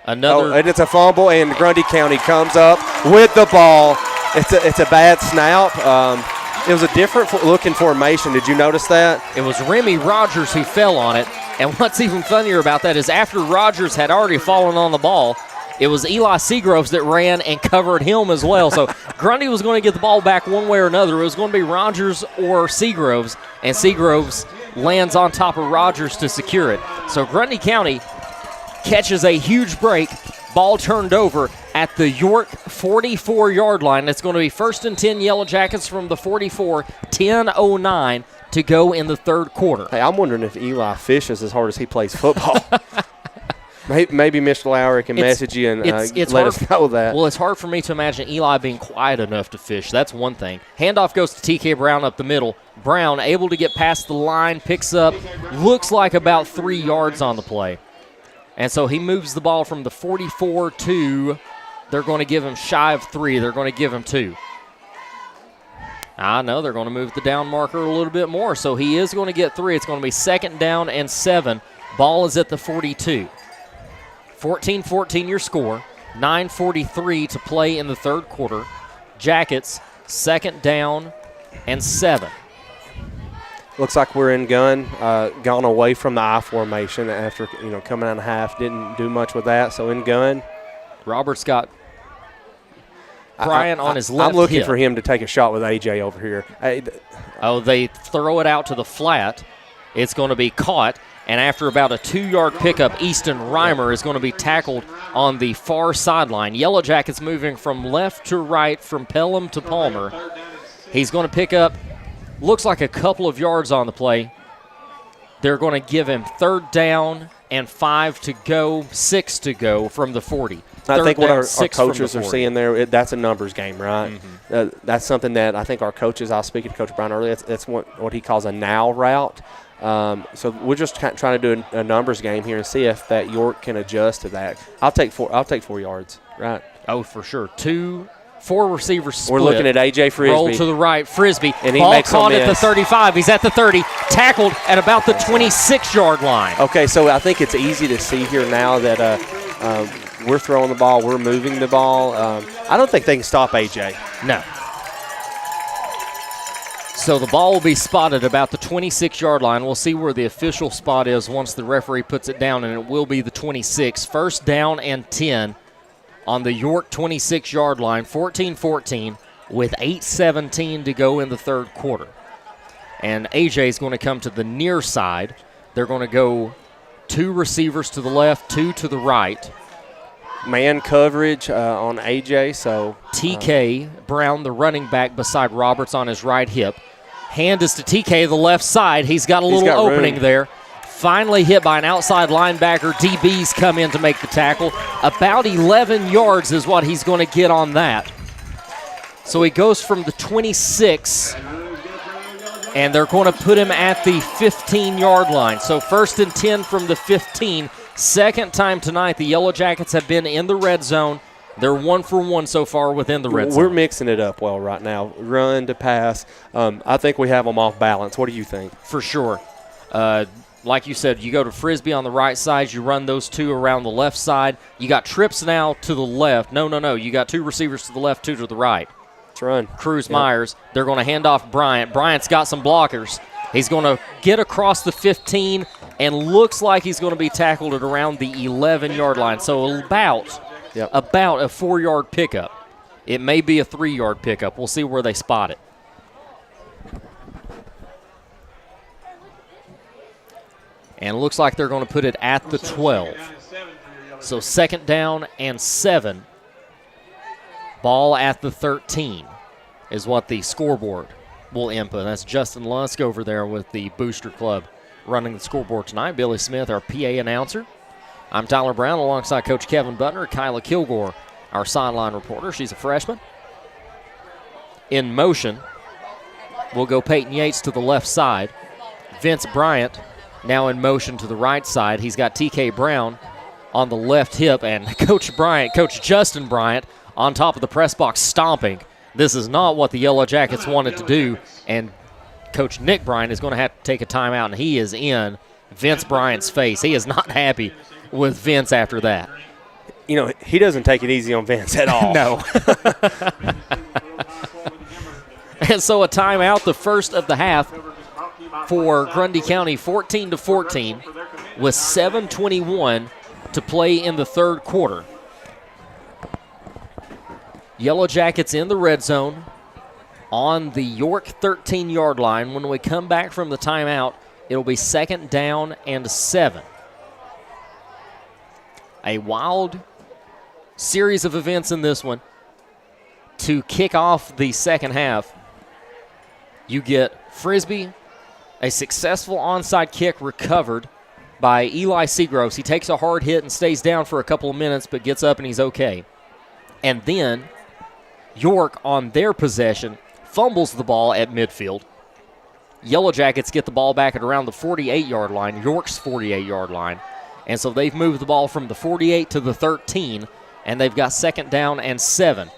another. And it's a fumble, and Grundy County comes up with the ball. It's a bad snap. It was a different looking formation. Did you notice that? It was Remy Rogers who fell on it. And what's even funnier about that is after Rogers had already fallen on the ball, it was Eli Seagroves that ran and covered him as well. So Grundy was going to get the ball back one way or another. It was going to be Rogers or Seagroves, and Seagroves lands on top of Rogers to secure it. So Grundy County catches a huge break. Ball turned over at the York 44-yard line. It's going to be 1st and 10 Yellow Jackets from the 44, 10:09 to go in the third quarter. Hey, I'm wondering if Eli fishes as hard as he plays football. Maybe Mr. Lowry can message you and let us know that. Well, it's hard for me to imagine Eli being quiet enough to fish. That's one thing. Handoff goes to TK Brown up the middle. Brown able to get past the line, picks up, looks like about 3 yards on the play. And so he moves the ball from the 44 to, they're going to give him shy of 3. They're going to give him 2. I know they're going to move the down marker a little bit more. So he is going to get 3. It's going to be 2nd down and 7. Ball is at the 42. 14-14 your score. 9:43 to play in the third quarter. Jackets, 2nd down and 7. Looks like we're in gun, gone away from the I formation after coming out of half. Didn't do much with that, so in gun. Roberts got Bryant on his left I'm looking hip. for him to take a shot with AJ over here. They throw it out to the flat. It's going to be caught. And after about a 2-yard pickup, Easton Reimer is going to be tackled on the far sideline. Yellow Jackets moving from left to right, from Pelham to Palmer. He's going to pick up, looks like a couple of yards on the play. They're going to give him 3rd down and 5 to go, 6 to go from the 40. I think what our coaches are seeing there, that's a numbers game, right? Mm-hmm. That's something that I think our coaches, I was speaking to Coach Brown earlier, that's what he calls a now route. So we're just trying to do a numbers game here and see if that York can adjust to that. I'll take 4 yards, right? Oh, for sure. 4 receivers split. We're looking at A.J. Frisbee. Roll to the right. Frisbee. And he ball makes caught a at the miss. 35. He's at the 30. Tackled at about the 26-yard line. Okay, so I think it's easy to see here now that we're throwing the ball, we're moving the ball. I don't think they can stop A.J. No. So the ball will be spotted about the 26-yard line. We'll see where the official spot is once the referee puts it down, and it will be the 26. 1st down and 10 on the York 26-yard line, 14-14 with 8:17 to go in the third quarter. And A.J. is going to come to the near side. They're going to go 2 receivers to the left, 2 to the right. Man coverage on A.J., so. TK Brown, the running back, beside Roberts on his right hip. Hand is to TK, the left side. He's got a little opening there. Finally hit by an outside linebacker. DBs come in to make the tackle. About 11 yards is what he's going to get on that. So he goes from the 26, and they're going to put him at the 15-yard line. So 1st and 10 from the 15. Second time tonight the Yellow Jackets have been in the red zone. They're 1 for 1 so far within the red zone. We're mixing it up well right now. Run to pass. I think we have them off balance. What do you think? For sure. Like you said, you go to Frisbee on the right side. You run those 2 around the left side. You got trips now to the left. No. You got 2 receivers to the left, 2 to the right. Let's run. Cruz Myers. They're going to hand off Bryant. Bryant's got some blockers. He's going to get across the 15 and looks like he's going to be tackled at around the 11-yard line. So about a 4-yard pickup. It may be a 3-yard pickup. We'll see where they spot it. And it looks like they're going to put it at the 12. So 2nd down and 7. Ball at the 13 is what the scoreboard will input. That's Justin Lusk over there with the Booster Club running the scoreboard tonight. Billy Smith, our PA announcer. I'm Tyler Brown alongside Coach Kevin Butner. Kyla Kilgore, our sideline reporter. She's a freshman. In motion, we'll go Peyton Yates to the left side. Vince Bryant now in motion to the right side. He's got TK Brown on the left hip, and Coach Justin Bryant, on top of the press box stomping. This is not what the Yellow Jackets wanted to do, and Coach Nick Bryant is going to have to take a timeout, and he is in Vince Bryant's face. He is not happy with Vince after that. He doesn't take it easy on Vince at all. No. And so a timeout, the first of the half for Grundy County, 14-14. with 7:21 to play in the third quarter. Yellow Jackets in the red zone on the York 13-yard line. When we come back from the timeout, it'll be 2nd down and 7. A wild series of events in this one. To kick off the second half, you get Frisbee, a successful onside kick recovered by Eli Seagroves. He takes a hard hit and stays down for a couple of minutes, but gets up and he's okay. And then York, on their possession, fumbles the ball at midfield. Yellow Jackets get the ball back at around the 48-yard line, York's 48-yard line. And so they've moved the ball from the 48 to the 13, and they've got 2nd down and 7.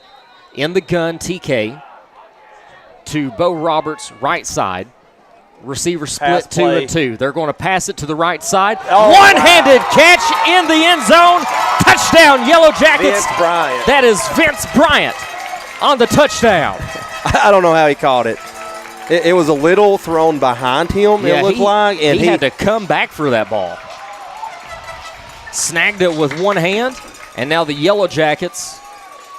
In the gun, TK to Bo Roberts, right side. Receiver split 2 and 2. They're going to pass it to the right side. One-handed catch in the end zone. Touchdown, Yellow Jackets. Vince Bryant. That is Vince Bryant on the touchdown. I don't know how he caught it. It was a little thrown behind him, it looked like. And he had to come back for that ball. Snagged it with one hand, and now the Yellow Jackets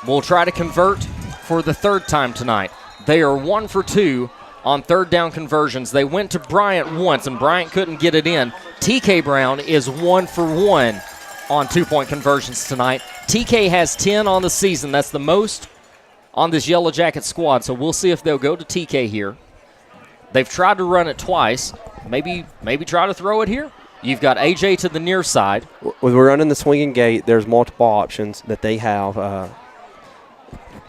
will try to convert for the third time tonight. They are 1 for 2 on third down conversions. They went to Bryant once, and Bryant couldn't get it in. TK Brown is 1 for 1 on 2-point conversions tonight. TK has 10 on the season. That's the most on this Yellow Jacket squad, so we'll see if they'll go to TK here. They've tried to run it twice. Maybe try to throw it here. You've got AJ to the near side. When we're running the swinging gate, there's multiple options that they have.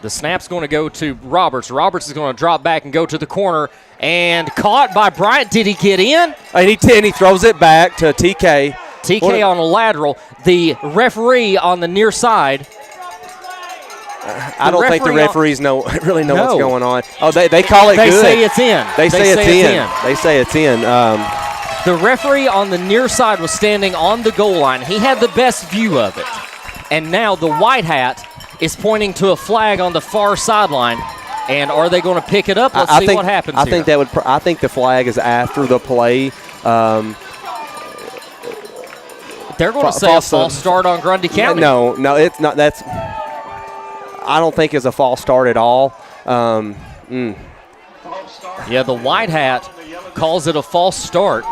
The snap's going to go to Roberts. Roberts is going to drop back and go to the corner, and caught by Bryant. Did he get in? And he throws it back to TK. TK on a lateral. The referee on the near side. I don't think the referees really know what's going on. Oh, they call it good. They say it's in. They say it's in. They say it's in. The referee on the near side was standing on the goal line. He had the best view of it. And now the white hat is pointing to a flag on the far sideline. And are they going to pick it up? Let's see what happens here. I think the flag is after the play. They're going to say a false start on Grundy County. No, it's not. I don't think it's a false start at all. Yeah, the white hat calls it a false start.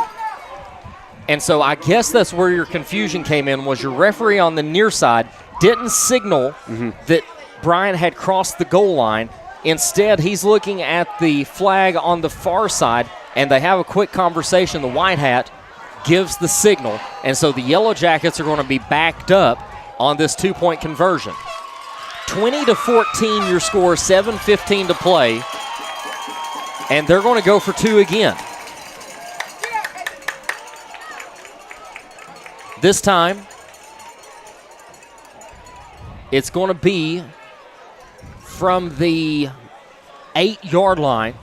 And so I guess that's where your confusion came in, was your referee on the near side didn't signal that Bryant had crossed the goal line. Instead, he's looking at the flag on the far side, and they have a quick conversation. The white hat gives the signal, and so the Yellow Jackets are going to be backed up on this 2-point conversion. 20-14 your score, 7:15 to play, and they're going to go for 2 again. This time, it's going to be from the 8-yard line.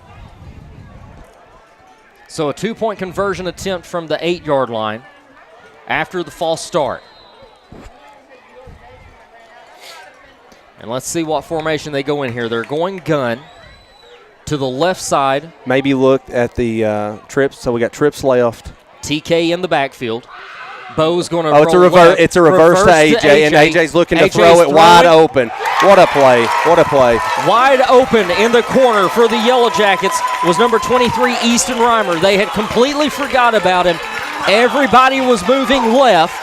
So a 2-point conversion attempt from the 8-yard line after the false start. And let's see what formation they go in here. They're going gun to the left side. Maybe look at the trips. So we got trips left. TK in the backfield. Bo's going to it's a reverse. It's a reverse to AJ, and AJ's looking to throw it wide open. What a play! What a play! Wide open in the corner for the Yellow Jackets was number 23, Easton Reimer. They had completely forgot about him. Everybody was moving left.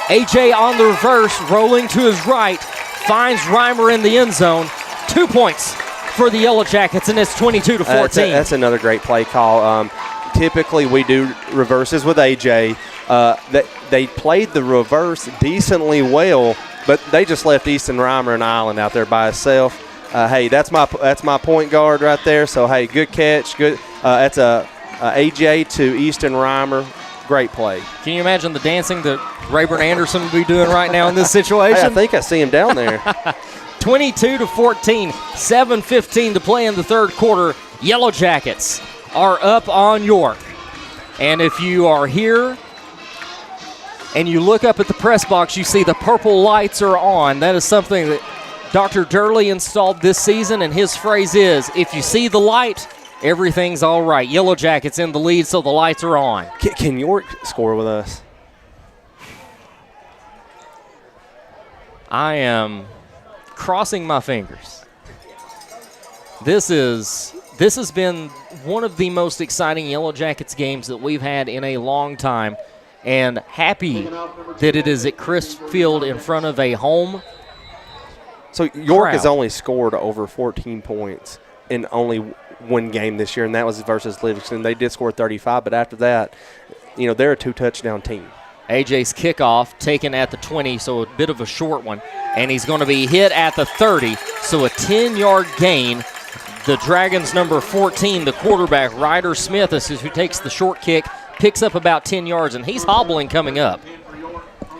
AJ on the reverse, rolling to his right, finds Reimer in the end zone. 2 points for the Yellow Jackets, and it's 22-14. That's another great play call. Typically, we do reverses with AJ. They played the reverse decently well, but they just left Easton Reimer an island out there by himself. Hey, that's my point guard right there. So hey, good catch. Good. That's a AJ to Easton Reimer. Great play. Can you imagine the dancing that Rayburn Anderson would be doing right now in this situation? Hey, I think I see him down there. 22-14, 7:15 to play in the third quarter. Yellow Jackets are up on York. And if you are here and you look up at the press box, you see the purple lights are on. That is something that Dr. Durley installed this season, and his phrase is, if you see the light, everything's all right. Yellow Jackets in the lead, so the lights are on. Can York score with us? I am crossing my fingers. This has been one of the most exciting Yellow Jackets games that we've had in a long time, and happy that it is at Crisp Field in front of a home. So York crowd. has only scored over 14 points in only one game this year, and that was versus Livingston. They did score 35, but after that, they're a 2-touchdown team. AJ's kickoff taken at the 20, so a bit of a short one, and he's going to be hit at the 30, so a 10-yard gain. The Dragons' number 14, the quarterback, Ryder Smith, is who takes the short kick, picks up about 10 yards, and he's hobbling coming up.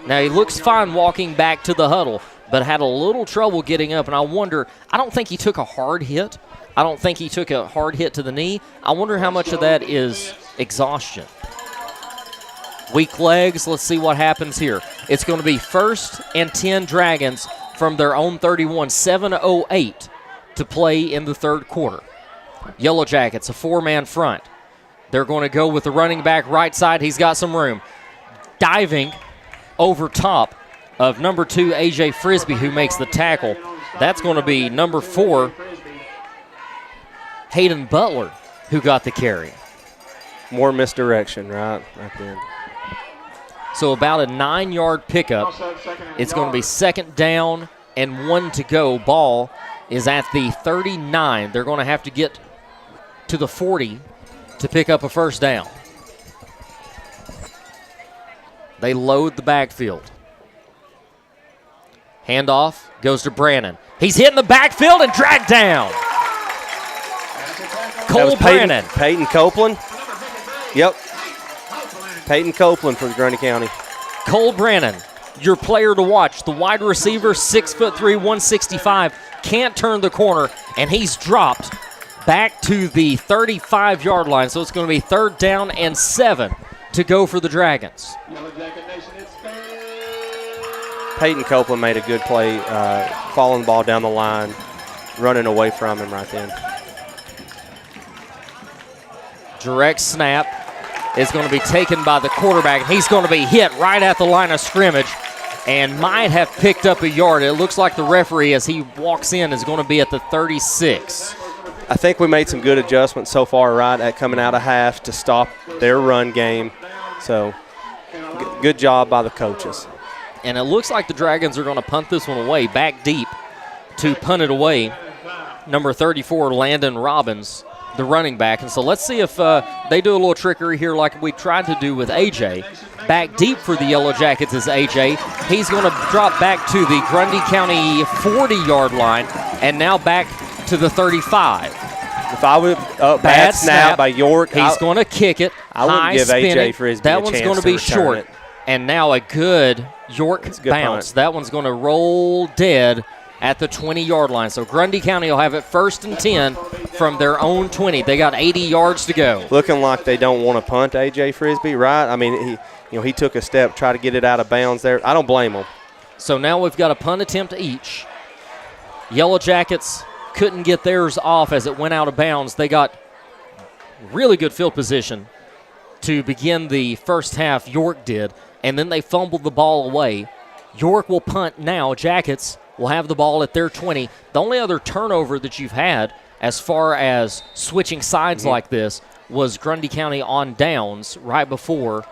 Now, he looks fine walking back to the huddle, but had a little trouble getting up, and I don't think he took a hard hit. I don't think he took a hard hit to the knee. I wonder how much of that is exhaustion. Weak legs, let's see what happens here. It's going to be 1st and 10 Dragons from their own 31, 7:08 to play in the third quarter. Yellow Jackets, a 4-man front. They're going to go with the running back right side. He's got some room. Diving over top of number 2, A.J. Frisbee, who makes the tackle. That's going to be number 4, Hayden Butler, who got the carry. More misdirection, right there. So about a 9-yard pickup. It's going to be 2nd down and 1 to go. Ball is at the 39. They're going to have to get to the 40 to pick up a 1st down. They load the backfield. Handoff goes to Brannon. He's hit in the backfield and dragged down. Cole Brannon. Peyton Copeland. Yep. Peyton Copeland for Grundy County. Cole Brannon, your player to watch. The wide receiver, 6'3", 165, can't turn the corner, and he's dropped back to the 35-yard line. So it's going to be 3rd down and 7 to go for the Dragons. Peyton Copeland made a good play, following the ball down the line, running away from him right then. Direct snap is going to be taken by the quarterback, and he's going to be hit right at the line of scrimmage and might have picked up a yard. It looks like the referee, as he walks in, is going to be at the 36. I think we made some good adjustments so far, right, at coming out of half to stop their run game. So good job by the coaches. And it looks like the Dragons are going to punt this one away, back deep to punt it away. Number 34, Landon Robbins, the running back. And so let's see if they do a little trickery here like we tried to do with A.J. Back deep for the Yellow Jackets is A.J. He's going to drop back to the Grundy County 40-yard line and now back to the 35. If I would bad snap by York, he's going to kick it. I wouldn't give A.J. Frisbee that a one's chance going to be short. it. And now a good York bounce. Punt. That one's going to roll dead at the 20-yard line. So Grundy County will have it 1st and 10 from their own 20. They got 80 yards to go. Looking like they don't want to punt A.J. Frisbee, right? I mean, he took a step, try to get it out of bounds there. I don't blame him. So now we've got a punt attempt each. Yellow Jackets couldn't get theirs off as it went out of bounds. They got really good field position to begin the first half, York did, and then they fumbled the ball away. York will punt now. Jackets will have the ball at their 20. The only other turnover that you've had as far as switching sides like this was Grundy County on downs right before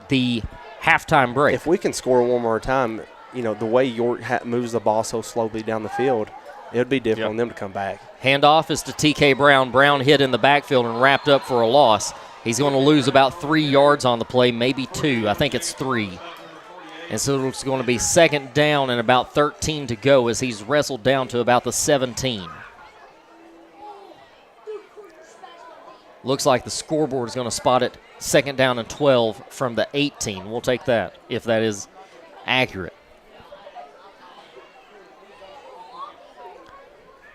the halftime break. If we can score one more time, the way York moves the ball so slowly down the field, it would be difficult on them to come back. Handoff is to T.K. Brown. Brown hit in the backfield and wrapped up for a loss. He's going to lose about 3 yards on the play, maybe 2. I think it's 3. And so it's going to be 2nd down and about 13 to go as he's wrestled down to about the 17. Looks like the scoreboard is going to spot it 2nd down and 12 from the 18. We'll take that if that is accurate.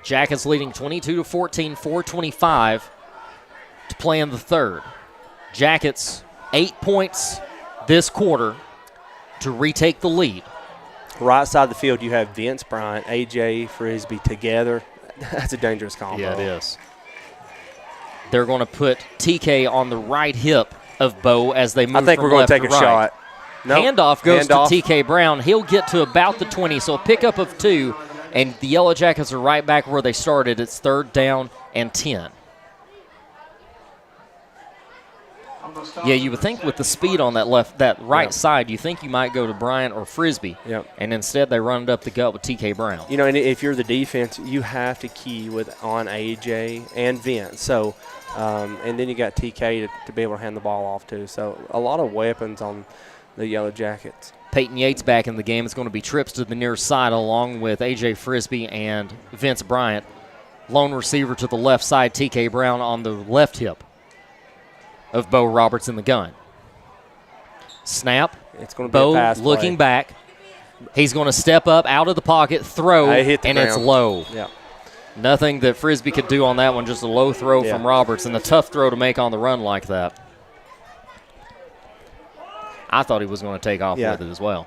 Jackets leading 22-14, 4:25 to play in the third. Jackets 8 points this quarter to retake the lead. Right side of the field, you have Vince Bryant, A.J. Frisbee together. That's a dangerous combo. Yeah, it is. They're going to put TK on the right hip of Bo as they move I think from we're going left to take a right. shot. Handoff goes Handoff. to TK Brown. He'll get to about the 20, so a pickup of 2, and the Yellow Jackets are right back where they started. It's 3rd down and 10. Yeah, you would think with the speed on that right side, you think you might go to Bryant or Frisbee. Yep. And instead they run it up the gut with TK Brown. You know, and if you're the defense, you have to key on AJ and Vince. So, and then you got TK to be able to hand the ball off to. So a lot of weapons on the Yellow Jackets. Peyton Yates back in the game. It's going to be trips to the near side along with AJ Frisbee and Vince Bryant. Lone receiver to the left side, TK Brown on the left hip of Bo Roberts in the gun. Snap. It's going to be Bo a pass looking play. back. He's going to step up out of the pocket, throw, Hit the and ground. it's low. Yeah. Nothing that Frisbee could do on that one, just a low throw from Roberts, and a tough throw to make on the run like that. I thought he was going to take off with it as well.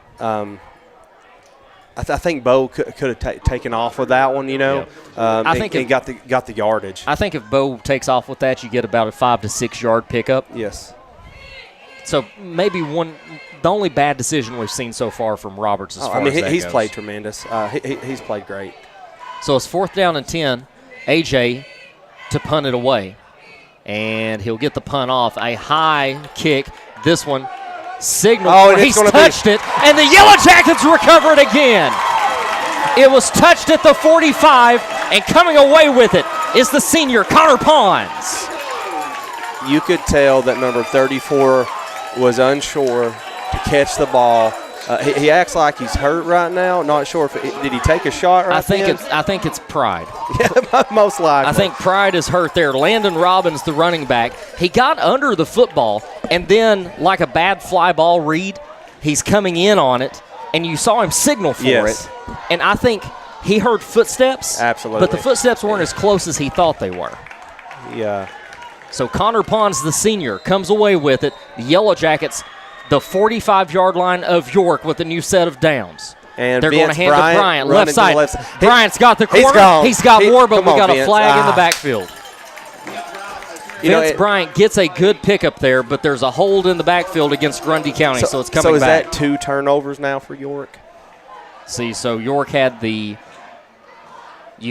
I think Bo could have taken off with that one, you know. I think he got the yardage. I think if Bo takes off with that, you get about a 5 to 6 yard pickup. Yes. So maybe the only bad decision we've seen so far from Roberts as far as that he's goes. played tremendous. He's played great. So it's 4th down and 10. AJ to punt it away. And he'll get the punt off. A high kick. This one signal. He's touched it. And the Yellow Jackets recover it again. It was touched at the 45. And coming away with it is the senior, Connor Pons. You could tell that number 34 was unsure to catch the ball. He acts like he's hurt right now. Not sure did he take a shot right I think it's pride. Yeah, most likely. I think pride is hurt there. Landon Robbins, the running back, he got under the football, and then like a bad fly ball read, he's coming in on it, and you saw him signal for it. And I think he heard footsteps. Absolutely. But the footsteps weren't as close as he thought they were. Yeah. So Connor Pons, the senior, comes away with it. The Yellow Jackets, the 45-yard line of York with a new set of downs. And they're going to hand Bryant to Bryant, left side. Bryant's got the corner. He's got more, but we got Vince. a flag in the backfield. Vince Bryant gets a good pickup there, but there's a hold in the backfield against Grundy County, so it's coming back. So is that 2 turnovers now for York? See, so York had you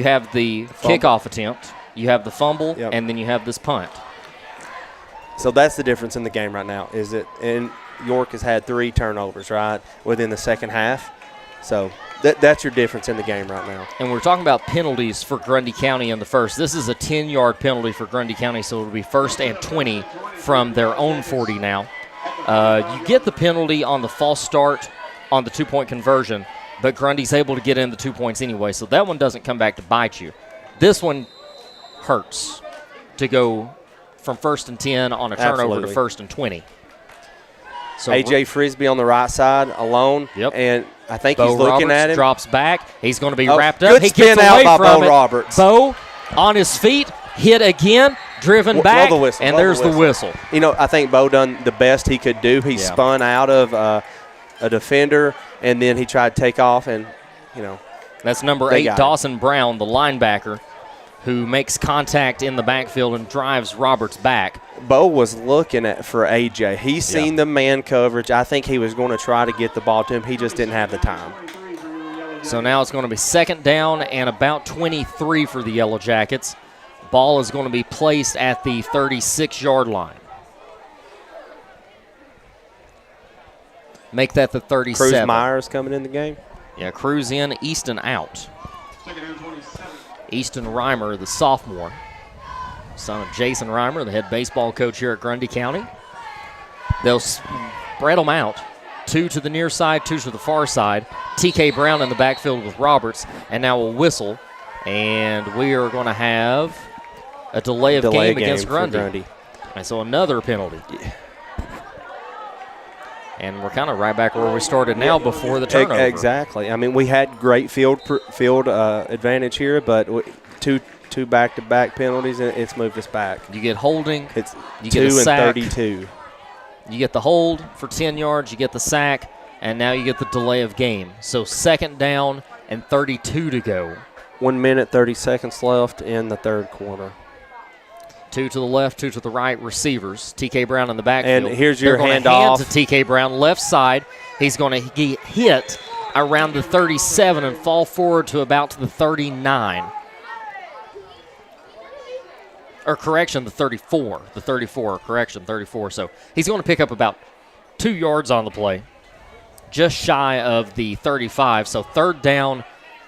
have the kickoff attempt, you have the fumble, and then you have this punt. So that's the difference in the game right now, is it? And York has had 3 turnovers, right, within the second half. So that's your difference in the game right now. And we're talking about penalties for Grundy County in the first. This is a 10-yard penalty for Grundy County, so it'll be 1st and 20 from their own 40 now. You get the penalty on the false start on the 2-point conversion, but Grundy's able to get in the 2 points anyway, so that one doesn't come back to bite you. This one hurts to go from 1st and 10 on a turnover to 1st and 20. So AJ Frisbee on the right side alone. Yep. And I think Bo he's looking Roberts at him. Drops back. He's going to be wrapped up. Good He spin gets out away by from Bo it. Roberts. Bo on his feet, hit again, driven back, Blow the whistle, and blow there's the the whistle. You know, I think Bo done the best he could do. He spun out of a defender, and then he tried to take off, and, you know. That's number 8, Dawson Brown, the linebacker, who makes contact in the backfield and drives Roberts back. Bo was looking for AJ. He's seen the man coverage. I think he was going to try to get the ball to him. He just didn't have the time. So now it's going to be 2nd down and about 23 for the Yellow Jackets. Ball is going to be placed at the 36-yard line. Make that the 37. Cruz Myers coming in the game. Yeah, Cruz in, Easton out. Easton Reimer, the sophomore, son of Jason Reimer, the head baseball coach here at Grundy County. They'll spread them out. 2 to the near side, 2 to the far side. TK Brown in the backfield with Roberts, and now a whistle. And we are going to have a delay of game against Grundy. And so another penalty. Yeah. And we're kind of right back where we started now before the turnover. Exactly. I mean, we had great field advantage here, but two back-to-back penalties, and it's moved us back. You get holding. You get a sack. 32. You get the hold for 10 yards. You get the sack, and now you get the delay of game. So 2nd down and 32 to go. 1 minute, 30 seconds left in the third quarter. 2 to the left, 2 to the right receivers. TK Brown in the backfield. And here's your handoff. Hand to TK Brown, left side. He's going to get hit around the 37 and fall forward to about the 39. Or correction, the 34. The 34, correction, 34. So he's going to pick up about 2 yards on the play, just shy of the 35. So 3rd down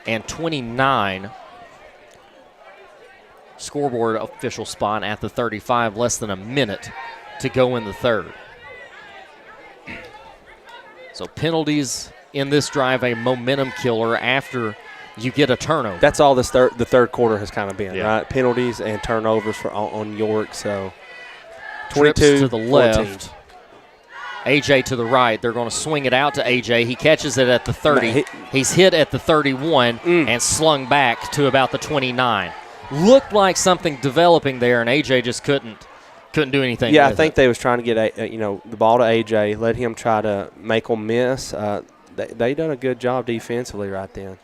and 29. Scoreboard official spot at the 35, less than a minute to go in the 3rd. So penalties in this drive, a momentum killer after you get a turnover. That's all the third quarter has kind of been, right? Penalties and turnovers on York. So 22 to the left. AJ to the right. They're going to swing it out to AJ. He catches it at the 30. He's hit at the 31 and slung back to about the 29. Looked like something developing there, and AJ just couldn't do anything. Yeah, I think they was trying to get the ball to AJ, let him try to make them miss. They done a good job defensively right then.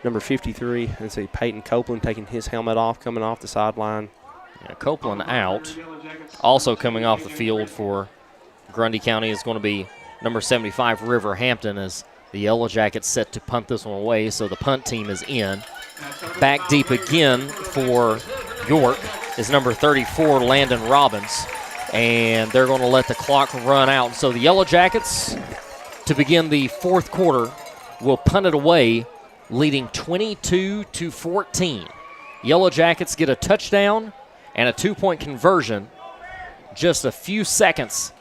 Number 53, let's see, Peyton Copeland taking his helmet off, coming off the sideline. Yeah, Copeland out. Also coming off the field for Grundy County is going to be number 75, River Hampton, as the Yellow Jackets set to punt this one away, so the punt team is in. Back deep again for York is number 34, Landon Robbins, and they're going to let the clock run out. So the Yellow Jackets, to begin the 4th quarter, will punt it away, leading 22-14. Yellow Jackets get a touchdown and a 2-point conversion just a few seconds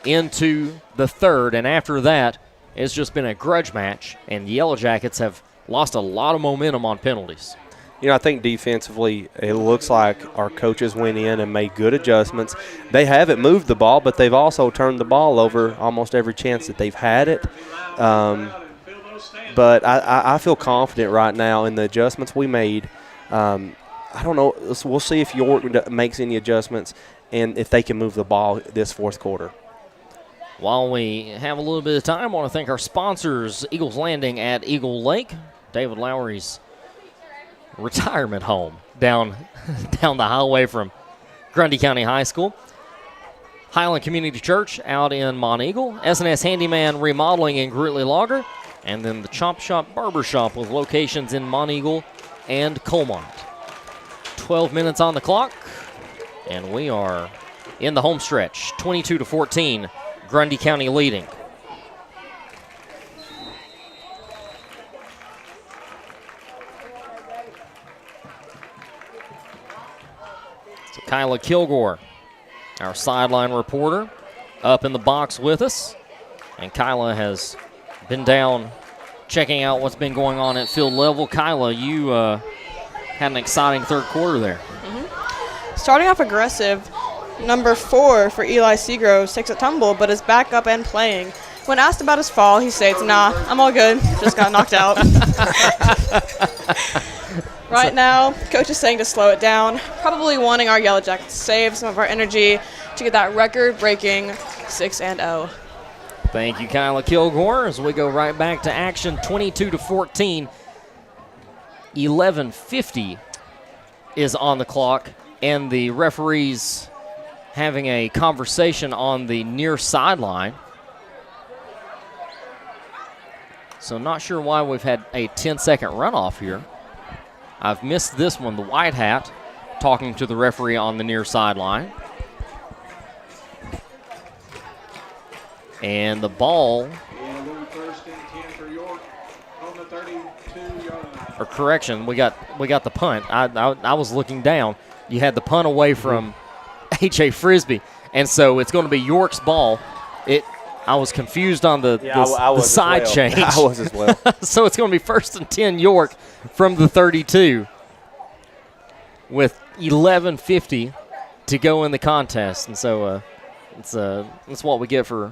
into the 3rd, and after that, it's just been a grudge match, and the Yellow Jackets have lost a lot of momentum on penalties. I think defensively it looks like our coaches went in and made good adjustments. They haven't moved the ball, but they've also turned the ball over almost every chance that they've had it. But I feel confident right now in the adjustments we made. I don't know. We'll see if York makes any adjustments and if they can move the ball this 4th quarter. While we have a little bit of time, I want to thank our sponsors, Eagles Landing at Eagle Lake, David Lowry's retirement home down the highway from Grundy County High School, Highland Community Church out in Monteagle, S&S Handyman Remodeling in Grutley Logger, and then the Chop Shop Barber Shop with locations in Monteagle and Colmont. 12 minutes on the clock, and we are in the home stretch, 22-14. Grundy County leading. So Kyla Kilgore, our sideline reporter, up in the box with us. And Kyla has been down checking out what's been going on at field level. Kyla, you had an exciting 3rd quarter there. Starting off aggressive, number 4 for Eli Seagroves takes a tumble but is back up and playing. When asked about his fall, he states, "Nah, I'm all good. Just got knocked out." Right now, coach is saying to slow it down, probably wanting our Yellow Jackets to save some of our energy to get that record-breaking 6-0. Thank you, Kyla Kilgore, as we go right back to action, 22-14. 11:50 is on the clock, and the referees having a conversation on the near sideline. So not sure why we've had a 10-second runoff here. I've missed this one, the white hat talking to the referee on the near sideline. And the ball, or correction, we got the punt. I was looking down. You had the punt away from H.A. Frisbee, and so it's going to be York's ball. I was confused on the side change. I was as well. So it's going to be 1st and 10 York from the 32 with 11:50 to go in the contest. And so it's what we get for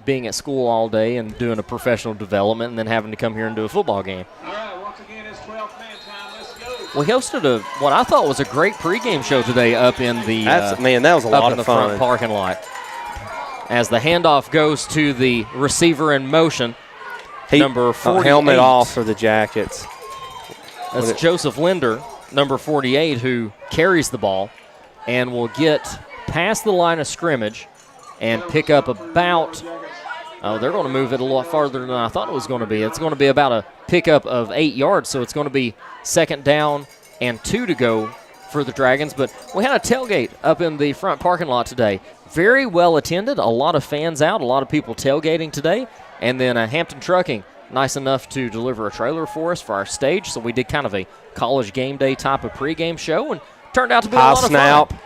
being at school all day and doing a professional development and then having to come here and do a football game. All right, once again, it's 12th man time. Let's go. We hosted what I thought was a great pregame show today up in the that was a lot of fun. Front parking lot. As the handoff goes to the receiver in motion, number 48. Helmet off for the Jackets. That's Joseph Linder. number 48, who carries the ball and will get past the line of scrimmage and pick up about, they're going to move it a lot farther than I thought it was going to be. It's going to be about a pickup of 8 yards, so it's going to be 2nd down and 2 to go for the Dragons. But we had a tailgate up in the front parking lot today. Very well attended, a lot of fans out, a lot of people tailgating today. And then Hampton Trucking, nice enough to deliver a trailer for us for our stage. So we did kind of a college game day type of pregame show, and turned out to be a lot of fun.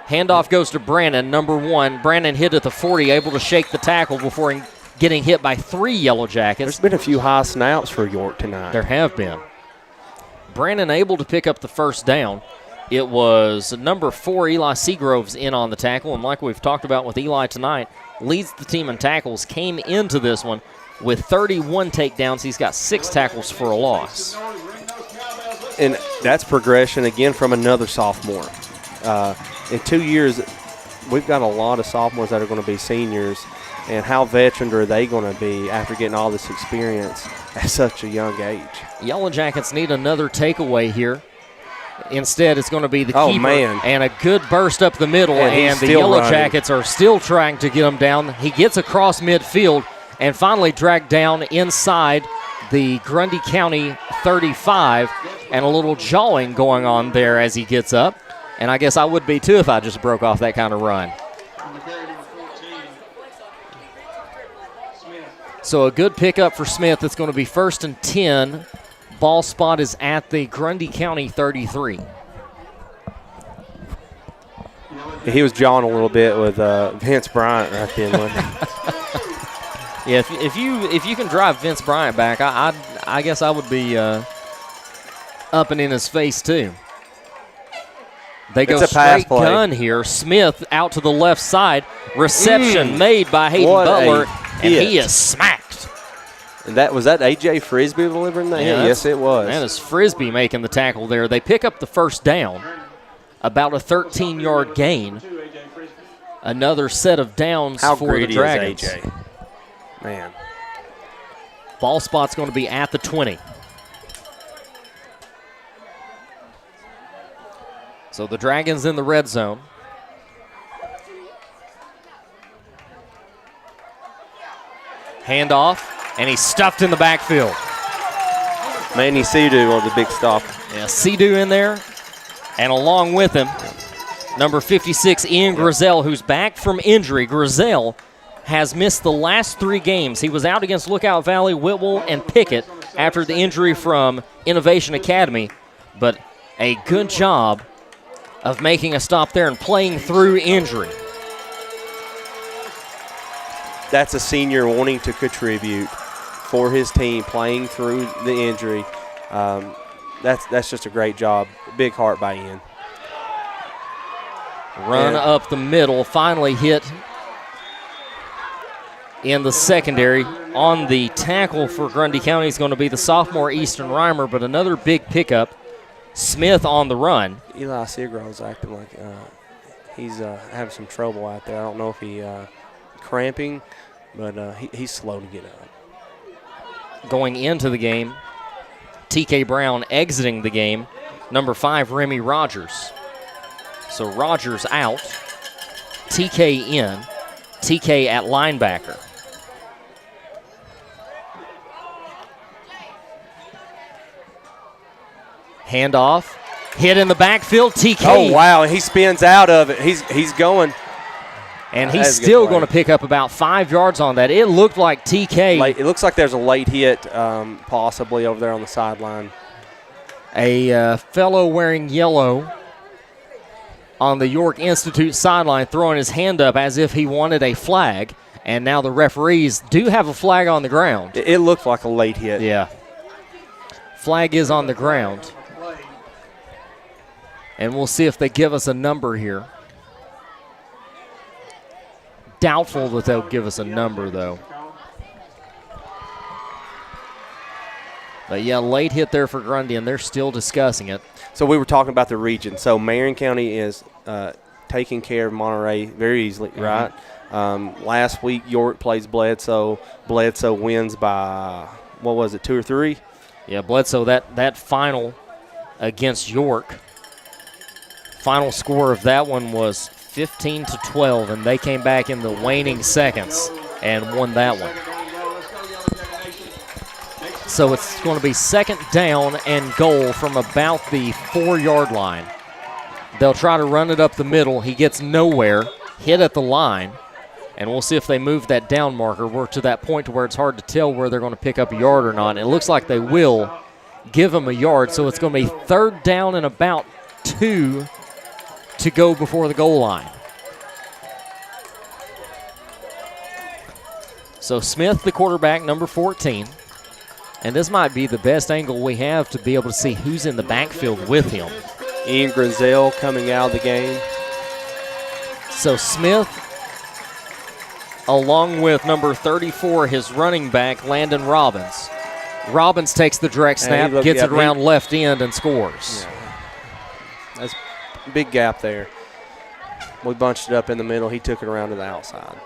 Handoff goes to Brandon, number 1. Brandon hit at the 40, able to shake the tackle before getting hit by 3 Yellow Jackets. There's been a few high snaps for York tonight. There have been. Brandon able to pick up the 1st down. It was number 4, Eli Seagroves, in on the tackle, and like we've talked about with Eli tonight, leads the team in tackles, came into this one with 31 takedowns. He's got 6 tackles for a loss. And that's progression, again, from another sophomore. In 2 years, we've got a lot of sophomores that are going to be seniors, and how veteran are they going to be after getting all this experience at such a young age? Yellow Jackets need another takeaway here. Instead, it's going to be the keeper. Man. And a good burst up the middle, and the Yellow Jackets are still trying to get him down. He gets across midfield and finally dragged down inside the Grundy County 35, and a little jawing going on there as he gets up. And I guess I would be too if I just broke off that kind of run. So a good pickup for Smith. It's going to be 1st and 10. Ball spot is at the Grundy County 33. He was jawing a little bit with Vince Bryant right then. Yeah, if you can drive Vince Bryant back, I guess I would be up and in his face too. They go straight gun here. Smith out to the left side. Reception made by Hayden Butler, and he is smacked. And was that A.J. Frisbee delivering that? Yeah, yes, it was. That is Frisbee making the tackle there. They pick up the 1st down, about a 13-yard gain. Another set of downs for the Dragons. How greedy is A.J.? Man. Ball spot's going to be at the 20. So the Dragons in the red zone. Handoff. And he's stuffed in the backfield. Manny Sidhu on the big stop. Yeah, Sidhu in there. And along with him, number 56, Ian Grizel, who's back from injury. Grizel has missed the last 3 games. He was out against Lookout Valley, Whitwell, and Pickett after the injury from Innovation Academy. But a good job of making a stop there and playing through injury. That's a senior wanting to contribute for his team, playing through the injury. That's just a great job. Big heart by Ian. Run up the middle, finally hit in the secondary. On the tackle for Grundy County is going to be the sophomore Easton Reimer, but another big pickup. Smith on the run. Eli Seagrove's acting like he's having some trouble out there. I don't know if he cramping, but he's slow to get up. Going into the game, TK Brown exiting the game, number 5, Remy Rogers. So Rogers out, TK in, TK at linebacker. Handoff, hit in the backfield, TK. Oh, wow, he spins out of it. He's going. And he's still going to pick up about 5 yards on that. It looked like TK. It looks like there's a late hit possibly over there on the sideline. A fellow wearing yellow on the York Institute sideline throwing his hand up as if he wanted a flag. And now the referees do have a flag on the ground. It looked like a late hit. Yeah. Flag is on the ground. And we'll see if they give us a number here. Doubtful that they'll give us a number, though. But, yeah, late hit there for Grundy, and they're still discussing it. So we were talking about the region. So Marion County is taking care of Monterey very easily, right? Last week, York plays Bledsoe. Bledsoe wins by, 2 or 3? Yeah, Bledsoe, that final against York. Final score of that one was 15-12, and they came back in the waning seconds and won that one. So it's going to be second down and goal from about the 4-yard line. They'll try to run it up the middle. He gets nowhere, hit at the line, and we'll see if they move that down marker. We're to that point to where it's hard to tell where they're going to pick up a yard or not. And it looks like they will give him a yard, so it's going to be third down and about 2 to go before the goal line. So Smith, the quarterback, number 14. And this might be the best angle we have to be able to see who's in the backfield with him. Ian Grizel coming out of the game. So Smith, along with number 34, his running back, Landon Robbins. Robbins takes the direct snap, gets it around left end, and scores. Yeah. That's a big gap there. We bunched it up in the middle. He took it around to the outside.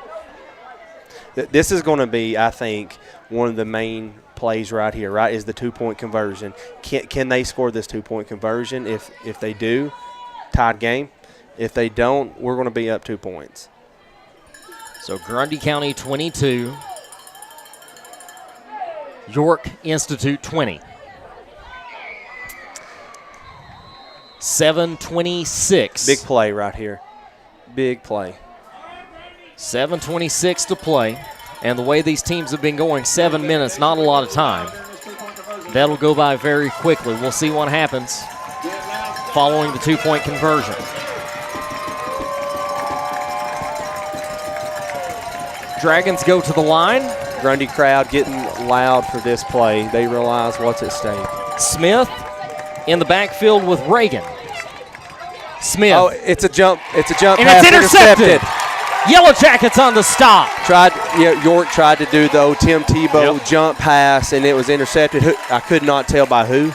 This is going to be, I think, one of the main plays right here, right, is the 2-point conversion. Can they score this 2-point conversion? If they do, tied game. If they don't, we're going to be up 2 points. So Grundy County 22, York Institute 20. 7:26. Big play right here. Big play. 7:26 to play. And the way these teams have been going, 7 minutes, not a lot of time. That'll go by very quickly. We'll see what happens following the 2-point conversion. Dragons go to the line. Grundy crowd getting loud for this play. They realize what's at stake. Smith in the backfield with Reagan. Smith. Oh, it's a jump. It's a jump and pass. It's intercepted. Yellow Jackets on the stop. York tried to do the Tim Tebow jump pass, and it was intercepted. I could not tell by who.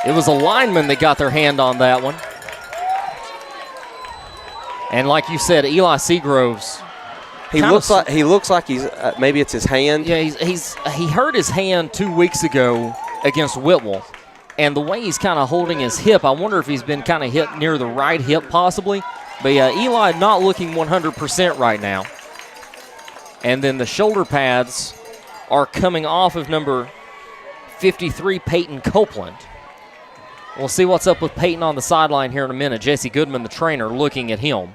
It was a lineman that got their hand on that one. And like you said, Eli Seagroves. He looks like he's maybe it's his hand. Yeah, he hurt his hand 2 weeks ago against Whitwell. And the way he's kind of holding his hip, I wonder if he's been kind of hit near the right hip possibly. But yeah, Eli not looking 100% right now. And then the shoulder pads are coming off of number 53, Peyton Copeland. We'll see what's up with Peyton on the sideline here in a minute. Jesse Goodman, the trainer, looking at him.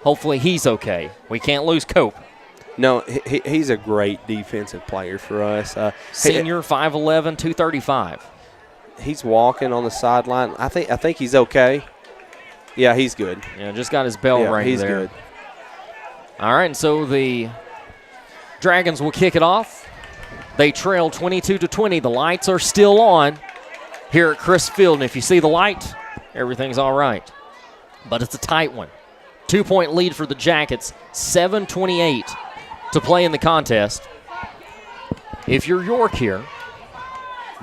Hopefully he's okay. We can't lose Cope. No, he's a great defensive player for us. Senior, 5'11", 235. He's walking on the sideline. I think he's okay. Yeah, he's good. Yeah, just got his bell ring there. He's good. All right, and so the Dragons will kick it off. They trail 22-20. The lights are still on here at Chris Field, and if you see the light, everything's all right. But it's a tight one. 2-point lead for the Jackets, 7:28 to play in the contest. If you're York here,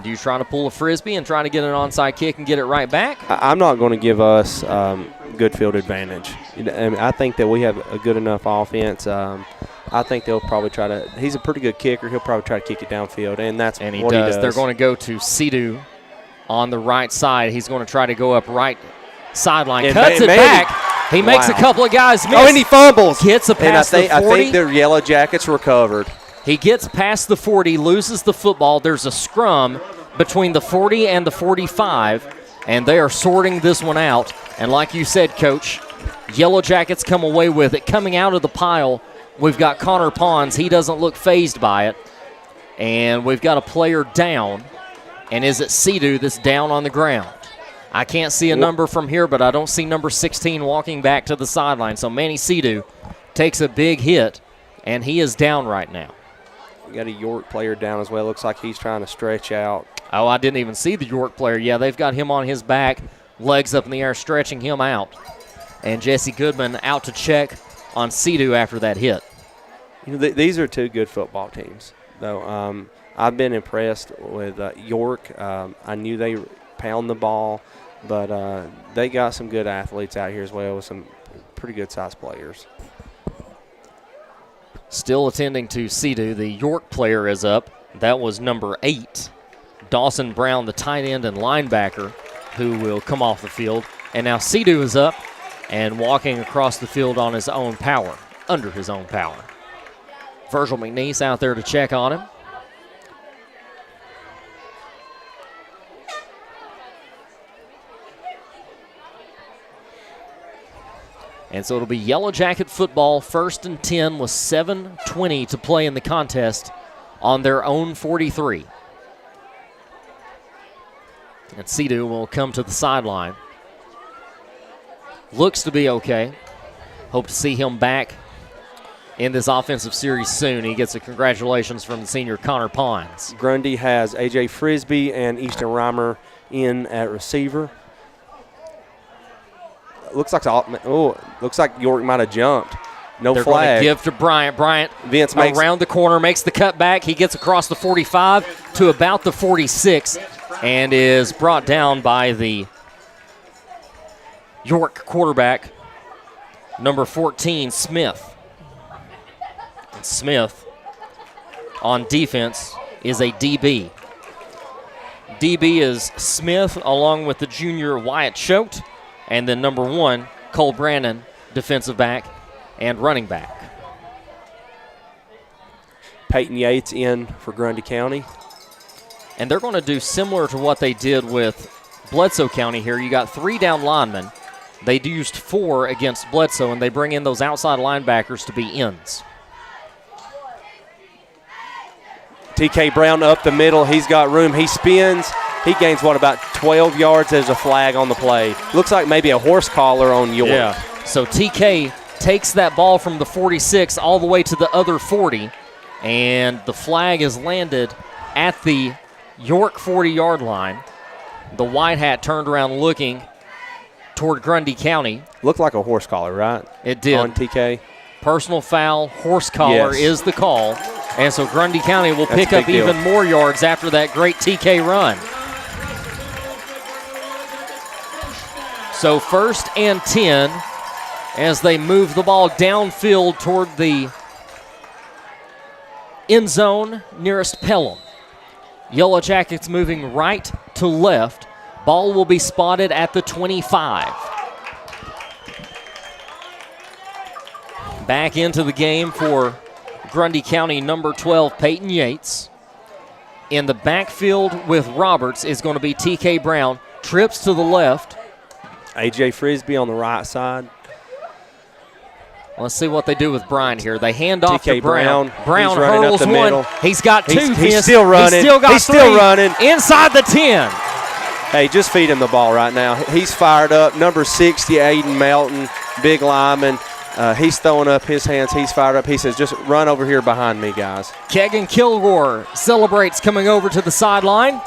do you try to pull a Frisbee and try to get an onside kick and get it right back? I'm not going to give us good field advantage. I think that we have a good enough offense. I think they'll probably try to – he's a pretty good kicker. He'll probably try to kick it downfield, and that's what he does. They're going to go to Sidhu on the right side. He's going to try to go up right sideline. Cuts it back. He makes a couple of guys miss. Oh, and he fumbles. Gets a pass the 40. I think their Yellow Jackets recovered. He gets past the 40, loses the football. There's a scrum between the 40 and the 45, and they are sorting this one out. And like you said, Coach, Yellow Jackets come away with it. Coming out of the pile, we've got Connor Pons. He doesn't look fazed by it. And we've got a player down. And is it Sidhu that's down on the ground? I can't see a number from here, but I don't see number 16 walking back to the sideline. So Manny Sidhu takes a big hit, and he is down right now. We got a York player down as well. Looks like he's trying to stretch out. Oh, I didn't even see the York player. Yeah, they've got him on his back, legs up in the air, stretching him out. And Jesse Goodman out to check on Sidhu after that hit. You know, these are two good football teams, though. I've been impressed with York. I knew they pound the ball, but they got some good athletes out here as well with some pretty good-sized players. Still attending to Sidhu. The York player is up. That was number 8, Dawson Brown, the tight end and linebacker, who will come off the field. And now Cedu is up and walking across the field on his own power, under his own power. Virgil McNeese out there to check on him. And so it'll be Yellow Jacket football, 1st and 10 with 7:20 to play in the contest on their own 43. And Cedu will come to the sideline. Looks to be okay. Hope to see him back in this offensive series soon. He gets a congratulations from the senior Connor Pons. Grundy has A.J. Frisbee and Easton Reimer in at receiver. Looks like York might have jumped. No They're flag. They're going to give to Bryant. Bryant Vince around the corner, makes the cut back. He gets across the 45 to about the 46 and is brought down by the York quarterback, number 14, Smith. And Smith on defense is a DB. DB is Smith along with the junior Wyatt Choate, and then number 1, Cole Brandon, defensive back and running back. Peyton Yates in for Grundy County. And they're going to do similar to what they did with Bledsoe County here. You got 3 down linemen. They used 4 against Bledsoe, and they bring in those outside linebackers to be ends. TK Brown up the middle. He's got room. He spins. He gains, about 12 yards. There's a flag on the play. Looks like maybe a horse collar on York. Yeah. So TK takes that ball from the 46 all the way to the other 40, and the flag is landed at the York 40-yard line. The white hat turned around looking toward Grundy County. Looked like a horse collar, right? It did. On TK. Personal foul, horse collar is the call. And so Grundy County will pick up even more yards after that great TK run. So 1st and 10 as they move the ball downfield toward the end zone nearest Pelham. Yellow Jackets moving right to left. Ball will be spotted at the 25. Back into the game for Grundy County, number 12, Peyton Yates. In the backfield with Roberts is going to be TK Brown. Trips to the left. A.J. Frisbee on the right side. Let's see what they do with Brian here. They hand off TK to Brown. Brown hurdles up the one. middle. He's got 2. He's still running. He's still running. Inside the 10. Hey, just feed him the ball right now. He's fired up. Number 60, Aiden Melton, big lineman. He's throwing up his hands. He's fired up. He says, just run over here behind me, guys. Kegan Kilgore celebrates coming over to the sideline.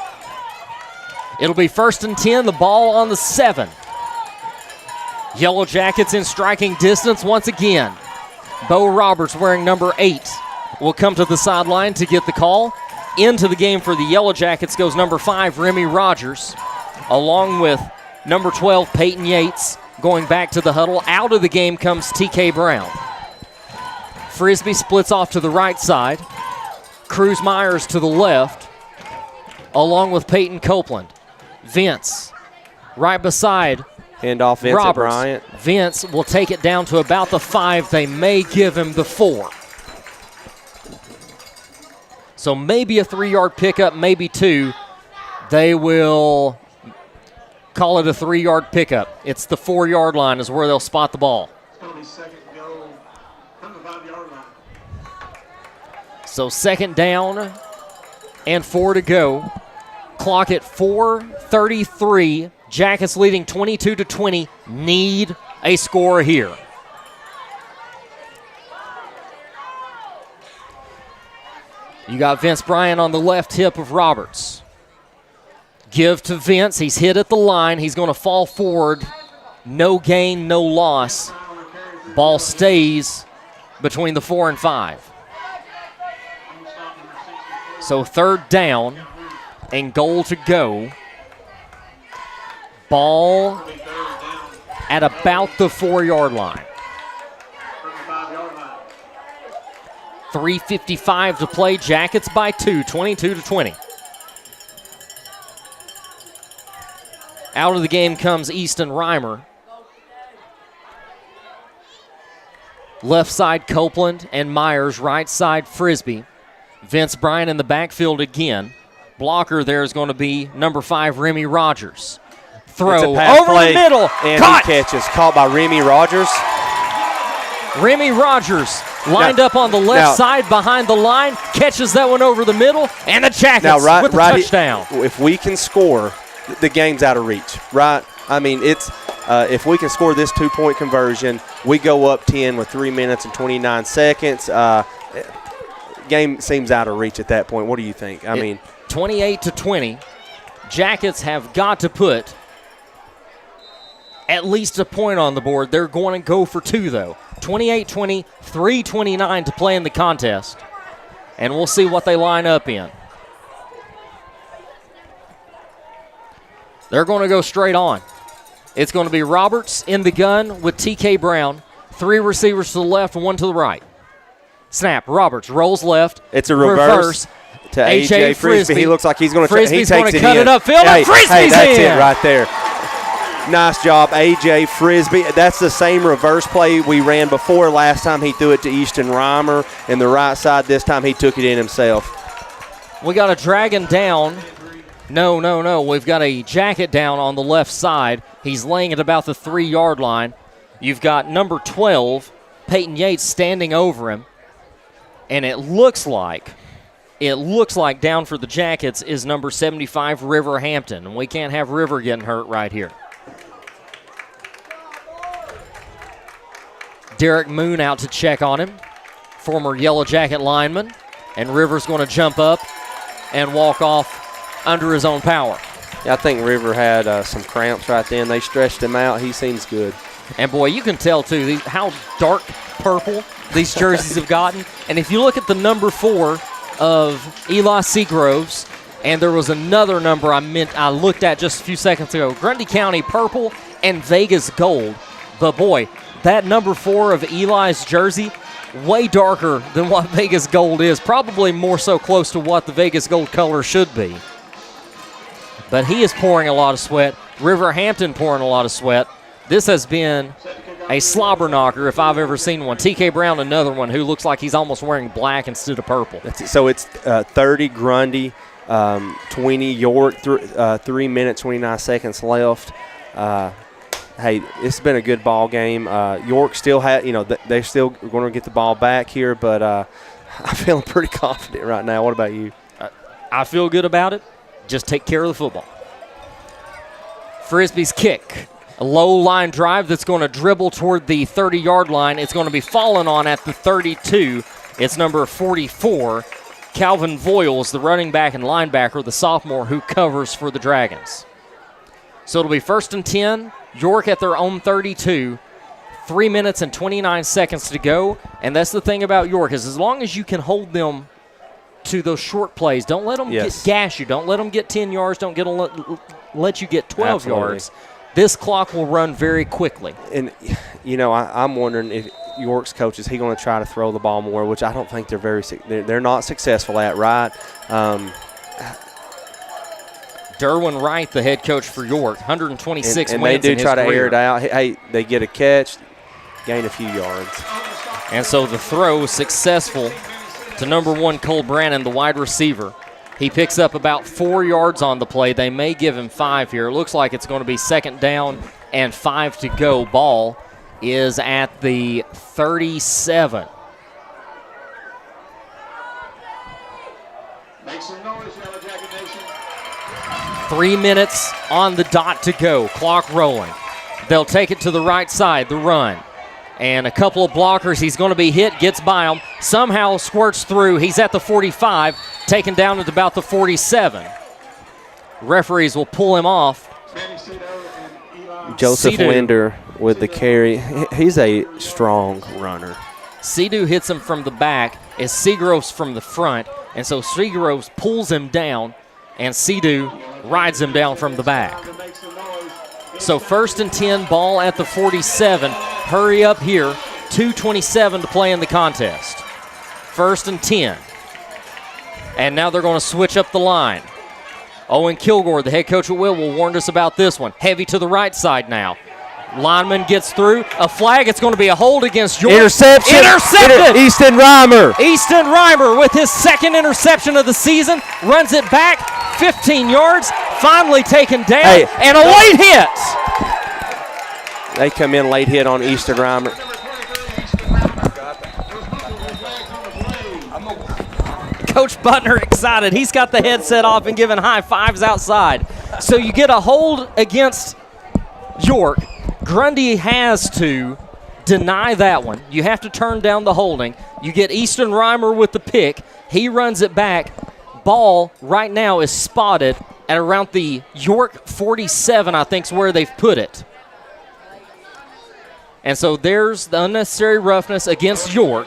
It'll be 1st and 10, the ball on the 7. Yellow Jackets in striking distance once again. Bo Roberts, wearing number 8, will come to the sideline to get the call. Into the game for the Yellow Jackets goes number 5, Remy Rogers, along with number 12, Peyton Yates. Going back to the huddle, out of the game comes TK Brown. Frisbee splits off to the right side. Cruz Myers to the left, along with Peyton Copeland. Vince, right beside Hand off Vince Roberts. Bryant. Vince will take it down to about the 5. They may give him the 4. So maybe a 3-yard pickup, maybe 2. They will call it a 3-yard pickup. It's the 4-yard line is where they'll spot the ball. 22nd goal from the 5-yard line. So 2nd down and 4 to go. Clock at 4:33. Jackets leading 22-20. Need a score here. You got Vince Bryant on the left hip of Roberts. Give to Vince. He's hit at the line. He's going to fall forward. No gain, no loss. Ball stays between the 4 and 5. So 3rd down and goal to go. Ball at about the 4-yard line. 3:55 to play. Jackets by 2, 22-20. Out of the game comes Easton Reimer. Left side, Copeland and Myers. Right side, Frisbee. Vince Bryan in the backfield again. Blocker there is going to be number 5, Remy Rogers. Throw over the middle. And Caught. he catches. Caught by Remy Rogers. Remy Rogers lined up on the left side behind the line. Catches that one over the middle. And the Jackets with the touchdown. If we can score, the game's out of reach, right? I mean, it's if we can score this 2-point conversion, we go up 10 with 3 minutes and 29 seconds. Game seems out of reach at that point. What do you think? I mean, 28-20. Jackets have got to put at least a point on the board. They're going to go for 2, though. 28-20, 3:29 to play in the contest. And we'll see what they line up in. They're going to go straight on. It's going to be Roberts in the gun with TK Brown. 3 receivers to the left, 1 to the right. Snap. Roberts rolls left. It's a reverse to A.J. Frisbee. He looks like he's going to Frisbee's going to cut it upfield, and Frisbee's hey, that's in. it right there. Nice job, A.J. Frisbee. That's the same reverse play we ran before. Last time he threw it to Easton Reimer in the right side. This time he took it in himself. We got a dragon down. No. We've got a Jacket down on the left side. He's laying at about the 3-yard line. You've got number 12, Peyton Yates, standing over him. And it looks like down for the Jackets is number 75, River Hampton. And we can't have River getting hurt right here. Derek Moon out to check on him, former Yellow Jacket lineman. And River's going to jump up and walk off under his own power. Yeah, I think River had some cramps right then. They stretched him out. He seems good. And, boy, you can tell, too, how dark purple these jerseys have gotten. And if you look at the number 4 of Eli Seagroves, and there was another number I looked at just a few seconds ago, Grundy County purple and Vegas gold. But, boy, that number 4 of Eli's jersey, way darker than what Vegas gold is. Probably more so close to what the Vegas gold color should be. But he is pouring a lot of sweat. River Hampton pouring a lot of sweat. This has been a slobber knocker if I've ever seen one. TK Brown, another one who looks like he's almost wearing black instead of purple. So it's 30 Grundy, 20 York, 3 minutes, 29 seconds left. Hey, it's been a good ball game. York still they're still going to get the ball back here, but I'm feeling pretty confident right now. What about you? I feel good about it. Just take care of the football. Frisbee's kick. A low line drive that's going to dribble toward the 30-yard line. It's going to be fallen on at the 32. It's number 44, Calvin Voiles, the running back and linebacker, the sophomore who covers for the Dragons. So it'll be 1st and 10. York at their own 32. 3 minutes and 29 seconds to go. And that's the thing about York is as long as you can hold them to those short plays, don't let them gash you. Don't let them get 10 yards. Don't let you get 12 yards. This clock will run very quickly. And, I'm wondering if York's coach, is he going to try to throw the ball more, which I don't think they're not successful at, right? Derwin Wright, the head coach for York, 126 and wins they do in his try to career. air it out. Hey, they get a catch, gain a few yards. And so the throw is successful to number 1, Cole Brannon, the wide receiver. He picks up about 4 yards on the play. They may give him 5 here. It looks like it's going to be 2nd down and 5 to go. Ball is at the 37. Make some noise, Yellow Jacket Nation. 3 minutes on the dot to go. Clock rolling. They'll take it to the right side, the run. And a couple of blockers. He's going to be hit, gets by him, somehow squirts through. He's at the 45, taken down at about the 47. Referees will pull him off. Joseph Sedu. Linder with the carry. He's a strong runner. Sedu hits him from the back as Seagroves from the front. And so Seagroves pulls him down, and Sedu rides him down from the back. So 1st and 10, ball at the 47. Hurry up here. 2:27 to play in the contest. 1st and 10. And now they're going to switch up the line. Owen Kilgore, the head coach at Will warned us about this one. Heavy to the right side now. Lineman gets through. A flag. It's going to be a hold against York. Interception. Intercepted. Easton Reimer. Easton Reimer with his second interception of the season. Runs it back 15 yards. Finally taken down. And a late hit. They come in late hit on Easton Reimer. Coach Butner excited. He's got the headset off and giving high fives outside. So you get a hold against York. Grundy has to deny that one. You have to turn down the holding. You get Easton Reimer with the pick. He runs it back. Ball right now is spotted at around the York 47, I think is where they've put it. And so there's the unnecessary roughness against York.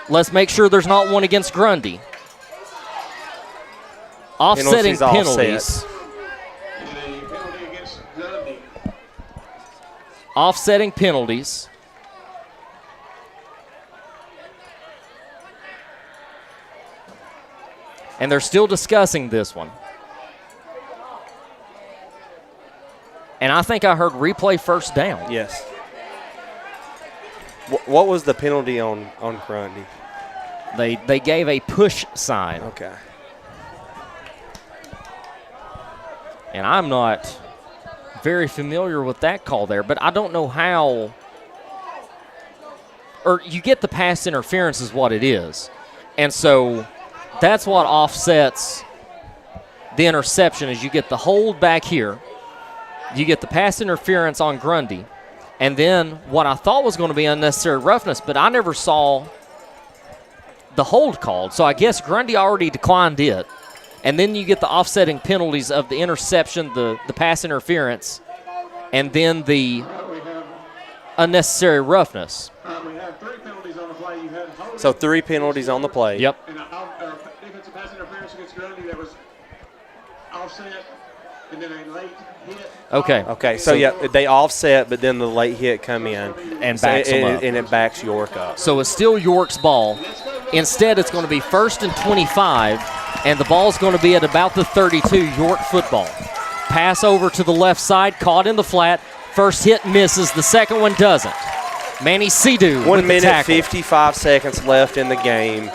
Let's make sure there's not one against Grundy. Offsetting penalties. Offsetting penalties. And they're still discussing this one. And I think I heard replay first down. Yes. What was the penalty on Grundy? They gave a push sign. Okay. And I'm not very familiar with that call there, but I don't know how. Or you get the pass interference is what it is. And so that's what offsets the interception is you get the hold back here. You get the pass interference on Grundy. And then what I thought was going to be unnecessary roughness, but I never saw the hold called. So I guess Grundy already declined it. And then you get the offsetting penalties of the interception, the pass interference, and then the unnecessary roughness. We have 3 penalties on the play. You had So 3 penalties on the play. Yep. And defensive pass interference against Grundy that was offset, and then a late hit. Okay, so yeah, they offset, but then the late hit come in. And backs them up. And it backs York up. So it's still York's ball. Instead, it's going to be 1st and 25, and the ball's going to be at about the 32, York football. Pass over to the left side, caught in the flat. First hit misses, the second one doesn't. Manny Sidhu 1 with the minute, tackle. 55 seconds left in the game.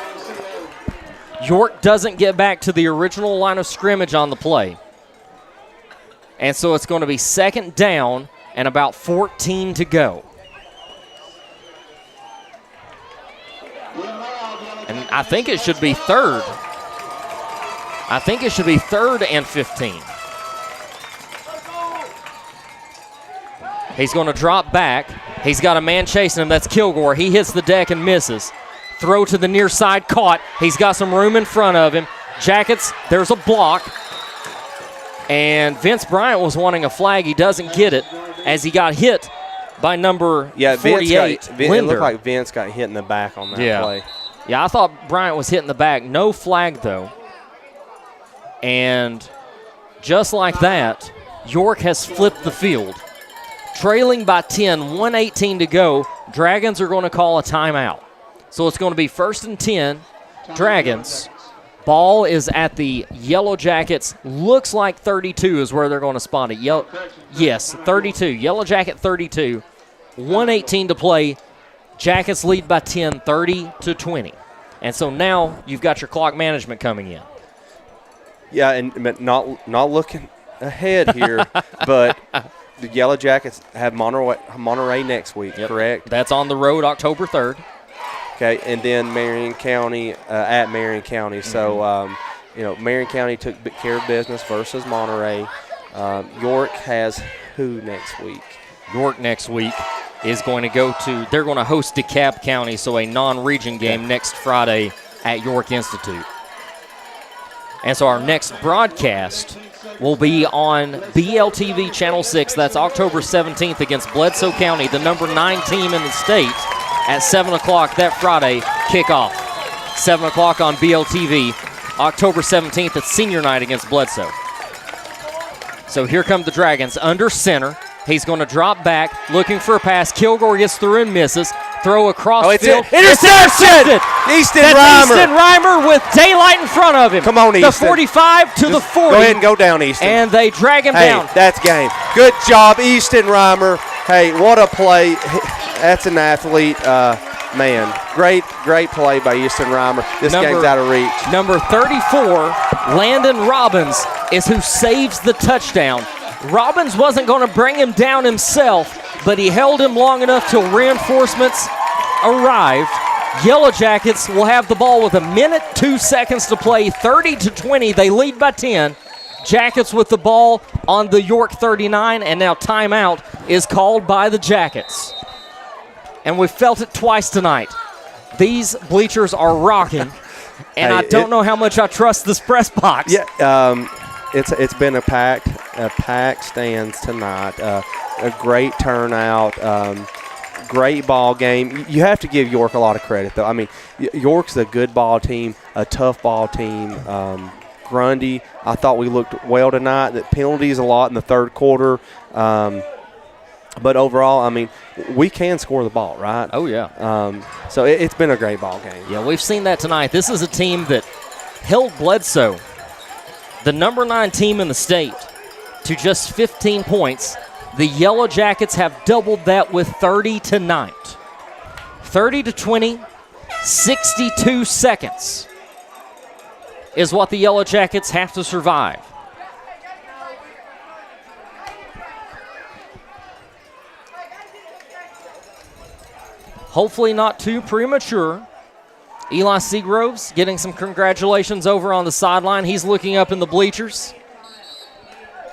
York doesn't get back to the original line of scrimmage on the play. And so it's going to be 2nd down and about 14 to go. And I think it should be 3rd. I think it should be 3rd and 15. He's going to drop back. He's got a man chasing him. That's Kilgore. He hits the deck and misses. Throw to the near side, caught. He's got some room in front of him. Jackets, there's a block. And Vince Bryant was wanting a flag. He doesn't get it as he got hit by number 48, It Linder. looked like Vince got hit in the back on that play. Yeah, I thought Bryant was hit in the back. No flag, though. And just like that, York has flipped the field. Trailing by 10, 1:18 to go. Dragons are going to call a timeout. So it's going to be 1st and 10, Dragons. Ball is at the Yellow Jackets. Looks like 32 is where they're going to spot it. Yes, 32. Yellow Jacket 32. 1:18 to play. Jackets lead by 10, 30-20. And so now you've got your clock management coming in. Yeah, but not looking ahead here, but the Yellow Jackets have Monterey next week, correct? That's on the road October 3rd. Okay, and then Marion County at Marion County. So, Marion County took care of business versus Monterey. York has who next week? York next week is going to they're going to host DeKalb County, so a non-region game next Friday at York Institute. And so our next broadcast will be on BLTV Channel 6. That's October 17th against Bledsoe County, the number 9 team in the state, at 7 o'clock that Friday, kickoff. 7 o'clock on BLTV. October 17th, it's senior night against Bledsoe. So here come the Dragons under center. He's going to drop back, looking for a pass. Kilgore gets through and misses. Throw across field. Interception! Easton That's Reimer. Easton Reimer with daylight in front of him. Come on, The Easton. 45 to the 40. Go ahead and go down, Easton. And they drag him Hey, down. that's game. Good job, Easton Reimer. Hey, what a play. That's an athlete. Man, great play by Easton Reimer. This game's out of reach. Number 34, Landon Robbins, is who saves the touchdown. Robbins wasn't going to bring him down himself, but he held him long enough till reinforcements arrived. Yellow Jackets will have the ball with 1:02 to play, 30-20. They lead by 10. Jackets with the ball on the York 39, and now timeout is called by the Jackets. And we've felt it twice tonight. These bleachers are rocking, and I don't know how much I trust this press box. Yeah, it's been a packed stands tonight. A great turnout. Great ball game. You have to give York a lot of credit, though. I mean, York's a good ball team, a tough ball team. Grundy, I thought we looked well tonight. The penalties a lot in the third quarter. But overall, I mean, we can score the ball, right? Oh, yeah. So it's been a great ball game. Yeah, we've seen that tonight. This is a team that held Bledsoe, the number 9 team in the state, to just 15 points. The Yellow Jackets have doubled that with 30 tonight. 30-20, 62 seconds is what the Yellow Jackets have to survive. Hopefully not too premature. Eli Seagroves getting some congratulations over on the sideline. He's looking up in the bleachers.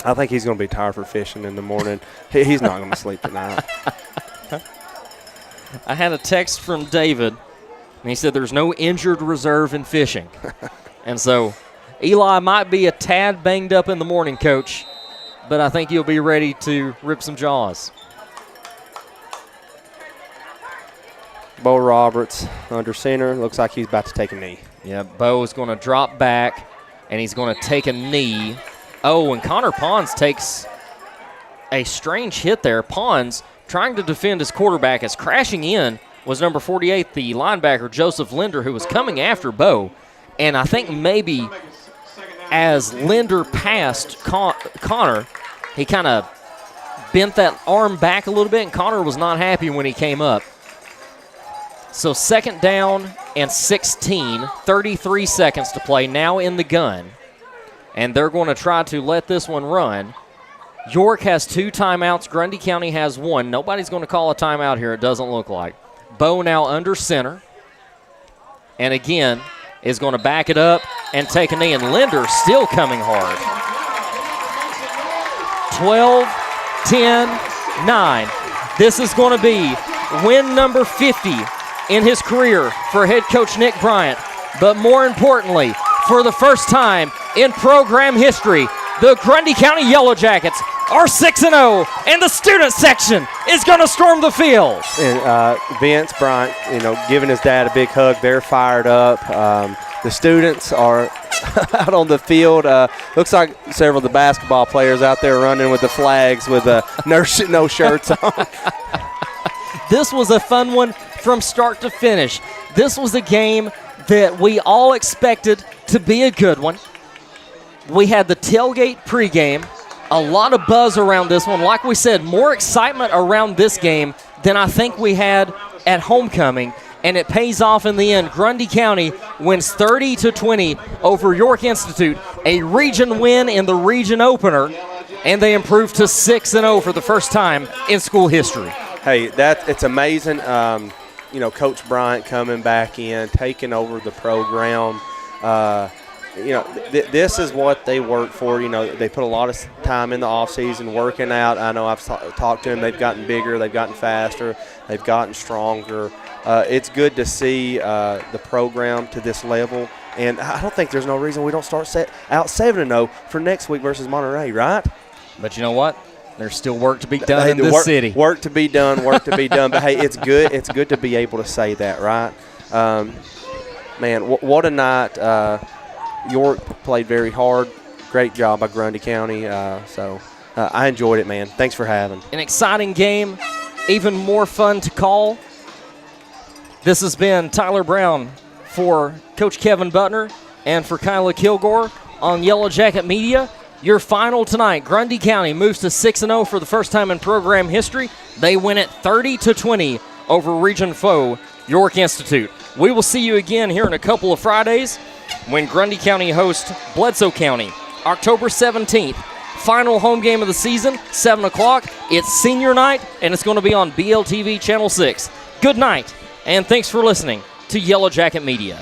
I think he's going to be tired for fishing in the morning. He's not going to sleep tonight. I had a text from David, and he said there's no injured reserve in fishing. And so Eli might be a tad banged up in the morning, Coach, but I think he'll be ready to rip some jaws. Bo Roberts under center. Looks like he's about to take a knee. Yeah, Bo is going to drop back, and he's going to take a knee. Oh, and Connor Pons takes a strange hit there. Pons trying to defend his quarterback as crashing in was number 48, the linebacker, Joseph Linder, who was coming after Bo. And I think maybe as Linder passed Connor, he kind of bent that arm back a little bit, and Connor was not happy when he came up. So 2nd down and 16, 33 seconds to play, now in the gun. And they're going to try to let this one run. York has 2 timeouts. Grundy County has 1. Nobody's going to call a timeout here, it doesn't look like. Bo now under center. And again, is going to back it up and take a knee. And Linder still coming hard. 12, 10, 9. This is going to be win number 50 in his career for head coach Nick Bryant. But more importantly, for the first time in program history, the Grundy County Yellow Jackets are 6-0, and the student section is going to storm the field. And Vince Bryant, giving his dad a big hug. They're fired up. The students are out on the field. Looks like several of the basketball players out there running with the flags with no shirts on. This was a fun one from start to finish. This was a game that we all expected to be a good one. We had the tailgate pregame, a lot of buzz around this one. Like we said, more excitement around this game than I think we had at homecoming, and it pays off in the end. Grundy County wins 30-20 over York Institute, a region win in the region opener, and they improve to 6-0 for the first time in school history. Hey, it's amazing. Coach Bryant coming back in, taking over the program. This is what they work for. They put a lot of time in the offseason working out. I know I've talked to them. They've gotten bigger. They've gotten faster. They've gotten stronger. It's good to see the program to this level. And I don't think there's no reason we don't start out 7-0 for next week versus Monterey, right? But you know what? There's still work to be done in this city. Work to be done. But, hey, it's good. It's good to be able to say that, right? Man, what a night. York played very hard. Great job by Grundy County. I enjoyed it, man. Thanks for having. An exciting game, even more fun to call. This has been Tyler Brown for Coach Kevin Butner and for Kyla Kilgore on Yellow Jacket Media. Your final tonight, Grundy County moves to 6-0 for the first time in program history. They win it 30-20 over region foe York Institute. We will see you again here in a couple of Fridays when Grundy County hosts Bledsoe County, October 17th. Final home game of the season, 7 o'clock. It's senior night, and it's going to be on BLTV Channel 6. Good night, and thanks for listening to Yellow Jacket Media.